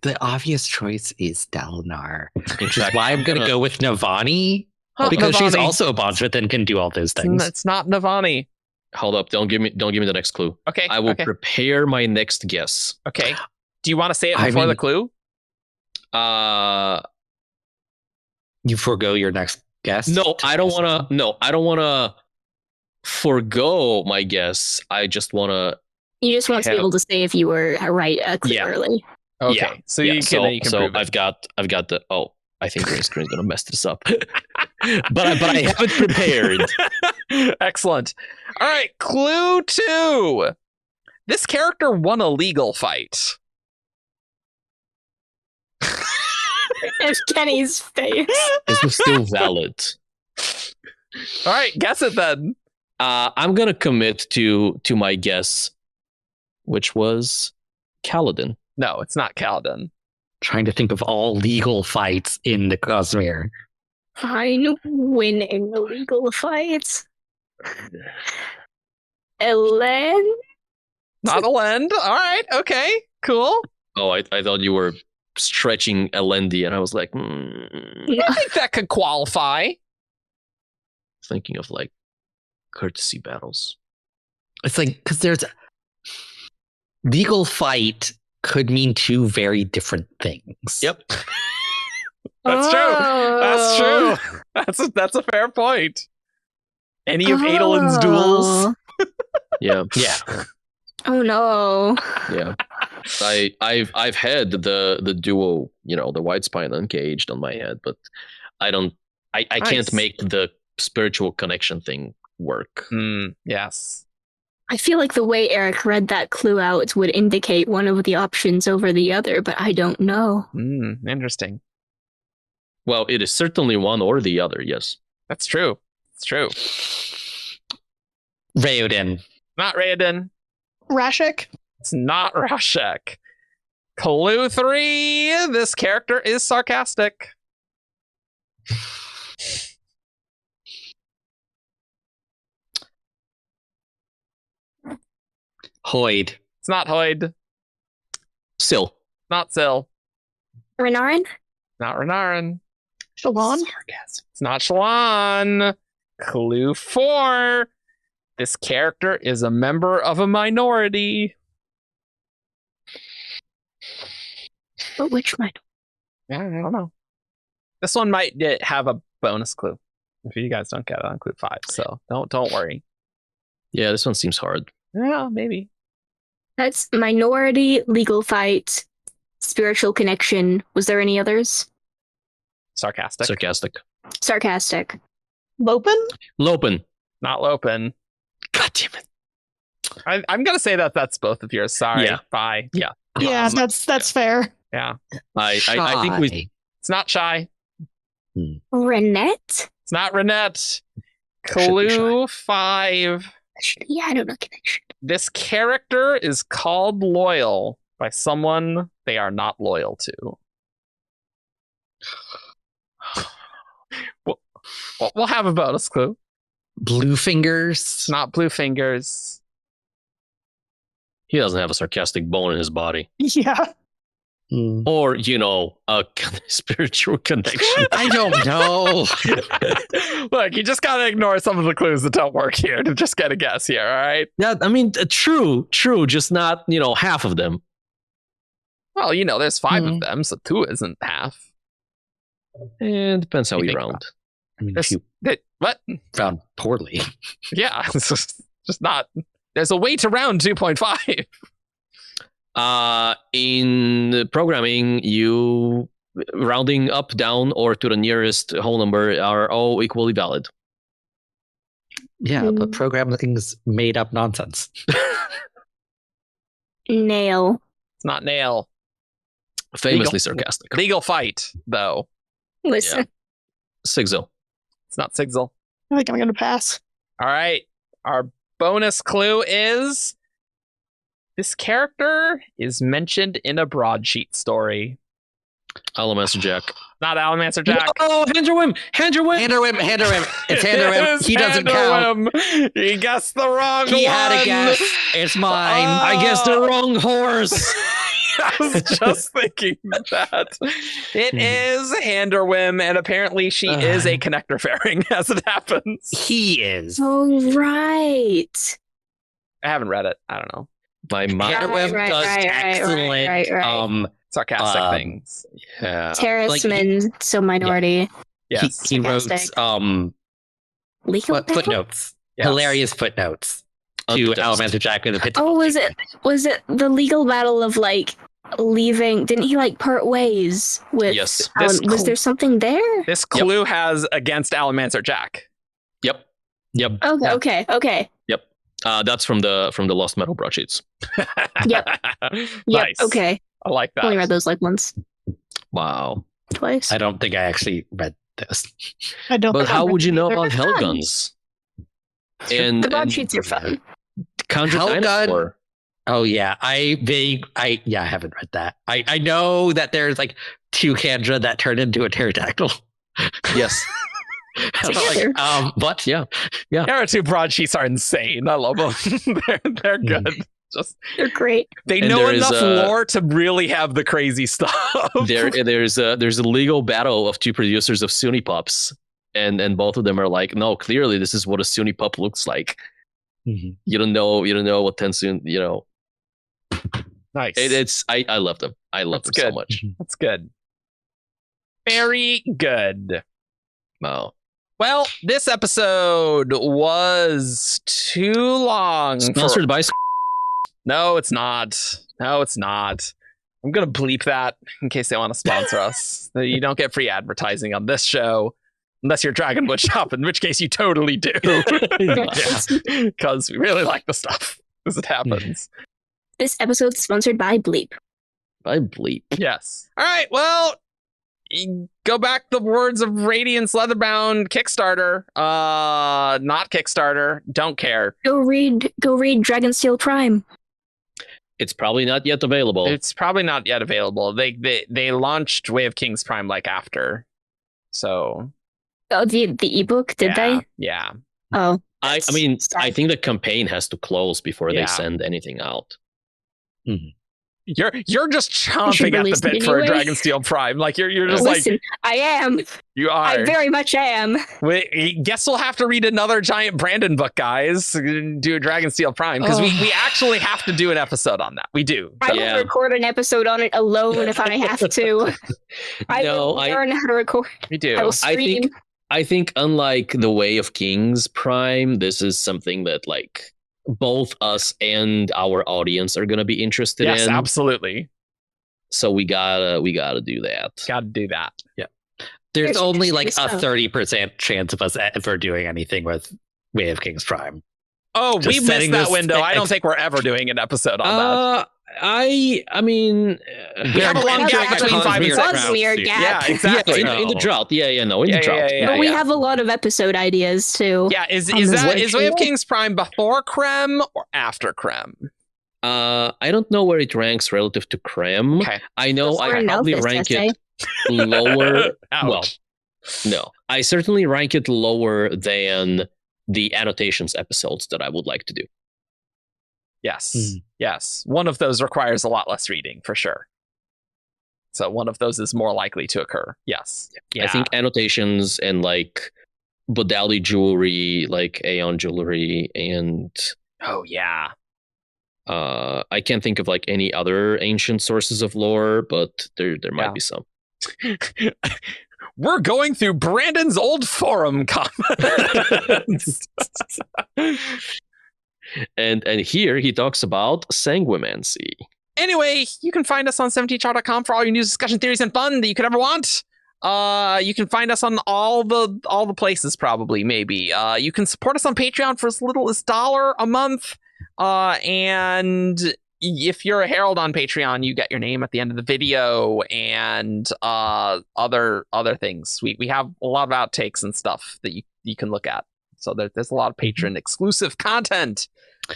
The obvious choice is Dalinar, which is why I'm going to go with Navani, because she's also a Bonsmith and can do all those things. It's not Navani. Hold up! Don't give me the next clue. Okay. I will prepare my next guess. Okay. Do you want to say it before the clue? You forgo your next guess? No, I don't want to. No, I don't want to forgo my guess. I just want to. You just want to be able to say if you were right clearly. Yeah. Okay. Yeah. So you can prove it. I've got the. Oh, I think green screen's gonna mess this up. but I have it prepared. Excellent. All right, clue 2. This character won a legal fight. Evgeni's face. Is this still valid? All right, guess it then. I'm gonna commit to my guess, which was Kaladin. No, it's not Kaladin. Trying to think of all legal fights in the Cosmere. Fine, winning the legal fights. Elen? Not Elend. All right, okay, cool. Oh, I thought you were stretching Elendi, and I was like, I think that could qualify. Thinking of courtesy battles. It's because there's legal fight could mean two very different things. Yep. That's true. That's a fair point. Any of Adolin's duels? Yeah. Yeah. Oh no. Yeah. I've had the duo, the White Spine Uncaged on my head, but I can't make the spiritual connection thing work. Yes. I feel like the way Eric read that clue out would indicate one of the options over the other, but I don't know. Interesting. Well, it is certainly one or the other, yes. That's true. It's true. Raoden. Not Raoden. Rashek. It's not Rashek. Clue 3. This character is sarcastic. Hoyd. It's not Hoyd. Syl. Not Syl. Renarin? Not Renarin. Shalon. It's not Shalon. Clue 4. This character is a member of a minority. But which minority? Yeah, I don't know. This one might have a bonus clue if you guys don't get it on clue 5. So don't worry. Yeah, this one seems hard. Yeah, maybe. That's minority, legal fight, spiritual connection. Was there any others? Sarcastic. Sarcastic. Lopen? Lopen. Not Lopen. God damn it. I'm going to say that's both of yours. Sorry. Yeah. Bye. Yeah. Yeah, that's fair. Yeah. I think we... It's not Shy. Renette? It's not Renette. Clue 5. Yeah, I don't know connection. This character is called loyal by someone they are not loyal to. We'll have a bonus clue. Bluefingers. It's not Bluefingers. He doesn't have a sarcastic bone in his body. Yeah. Or, a spiritual connection. I don't know. Look, you just gotta ignore some of the clues that don't work here to just get a guess here, all right? Yeah, I mean, true, just not, half of them. Well, there's 5 of them, so 2 isn't half. And depends how we round. I mean, What? Found poorly. Yeah, it's just not. There's a way to round 2.5. In programming, you rounding up, down, or to the nearest whole number are all equally valid. Yeah, but programming's made up nonsense. Nail. It's not Nail. Famously sarcastic. Legal fight, though. Listen. Yeah. Sigil. It's not Sigil. I think I'm going to pass. All right. Our bonus clue is this character is mentioned in a broadsheet story. Alamaster Jack. Not Alamaster Jack. Oh, Handerwim. It's Handerwim. He doesn't count. He guessed the wrong one. He had a guess. It's mine. I guessed the wrong horse. I was just thinking that. It is Handerwim, and apparently she is a connector fairing as it happens. He is. Oh, right. I haven't reid it. I don't know. My Handerwim does excellent sarcastic things. Yeah. Terraceman, so minority. Yes. He wrote Legal footnotes. Yes. Hilarious footnotes to Alamaster Jack in the pit. Oh, was it the legal battle of leaving? Didn't he part ways with? Yes. Was there something there? This clue has against Alamaster Jack. Yep. Okay. Yep. That's from the Lost Metal broadsheets. Yep. Nice. Okay. I like that. Only read those once. Wow. Twice. I don't think I actually read this. I don't. But how would you know They're about fun. Hellguns? And The broadsheets are fun. Conjure Hellgun? Dinosaur. Oh yeah, I haven't read that. I know that there's 2 Kendra that turn into a pterodactyl. Yes. Together. But Yeah. Our 2 broadsheets are insane. I love them. they're good. They're great. They And know there is enough lore to really have the crazy stuff. There's a legal battle of 2 producers of SUNY pups, and both of them are like, no, clearly this is what a SUNY pup looks like. You don't know what Tensoon, Nice. I love them. I love them so much. That's good. Very good. Wow. Well, this episode was too long. Sponsored by. No, it's not. No, it's not. I'm going to bleep that in case they want to sponsor us. You don't get free advertising on this show unless you're Dragonwood Shop, in which case you totally do. Because we really like the stuff as it happens. This episode's sponsored by Bleep. By Bleep. Yes. All right. Well, go back to Words of Radiance leatherbound Kickstarter. Not Kickstarter. Don't care. Go read Dragonsteel Prime. It's probably not yet available. It's probably not yet available. They launched Way of Kings Prime like after. So. Oh, the ebook, did they? Yeah. Oh. I mean, I think the campaign has to close before they send anything out. Mm-hmm. You're just chomping at the bit for a Dragonsteel Prime. Like you're just Listen, I am. You are. I very much am. Guess we'll have to read another giant Brandon book, guys. Do a Dragonsteel Prime because we actually have to do an episode on that. We do. I will record an episode on it alone if I have to. I will learn how to record. We do. I will stream. I think unlike the Way of Kings Prime, this is something that like both us and our audience are going to be interested in. Yes, absolutely. So we gotta do that. Gotta do that. Yeah. There's only like a 30% chance of us ever doing anything with Way of Kings Prime. Oh, we missed that window. I don't think we're ever doing an episode on that. I mean, we have a long gap between 5 and 6. Cosmere gap. Yeah, exactly. Yeah, in the drought. In the drought. But we have a lot of episode ideas too. Yeah, is Way of Kings Prime before Creme or after Creme? I don't know where it ranks relative to Creme. Okay. I know I probably rank it lower. Well, no, I certainly rank it lower than the annotations episodes that I would like to do. Yes. Yes. One of those requires a lot less reading for sure. So one of those is more likely to occur. Yes. Yeah. I think annotations and like Bodali jewelry, like Aon jewelry, and oh yeah. I can't think of like any other ancient sources of lore, but there might be some. We're going through Brandon's old forum comments. And here he talks about sanguimancy. Anyway, you can find us on 17char.com for all your news, discussion, theories, and fun that you could ever want. You can find us on all the places, probably, maybe. You can support us on Patreon for as little as $1 a month. And if you're a herald on Patreon, you get your name at the end of the video and other things. We have a lot of outtakes and stuff that you can look at. So there's a lot of patron exclusive content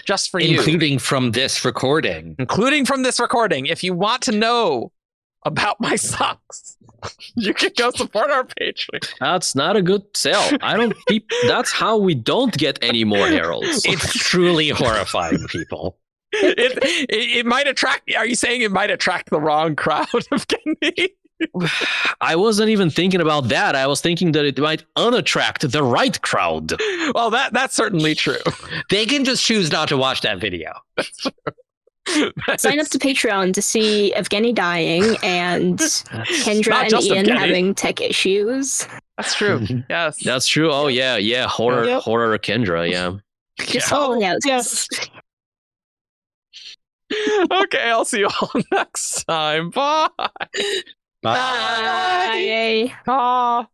just for you. Including from this recording. If you want to know about my socks, you can go support our Patreon. That's not a good sell. That's how we don't get any more heralds. It's truly horrifying, people. It might attract. Are you saying it might attract the wrong crowd of Evgeni? I wasn't even thinking about that. I was thinking that it might unattract the right crowd. Well, that's certainly true. They can just choose not to watch that video. Sign up to Patreon to see Evgeni dying and Kendra and Ian having tech issues. That's true. Yes, that's true. Oh yeah. Horror Kendra. Yeah. Yes. Okay, I'll see you all next time. Bye. Bye. Bye.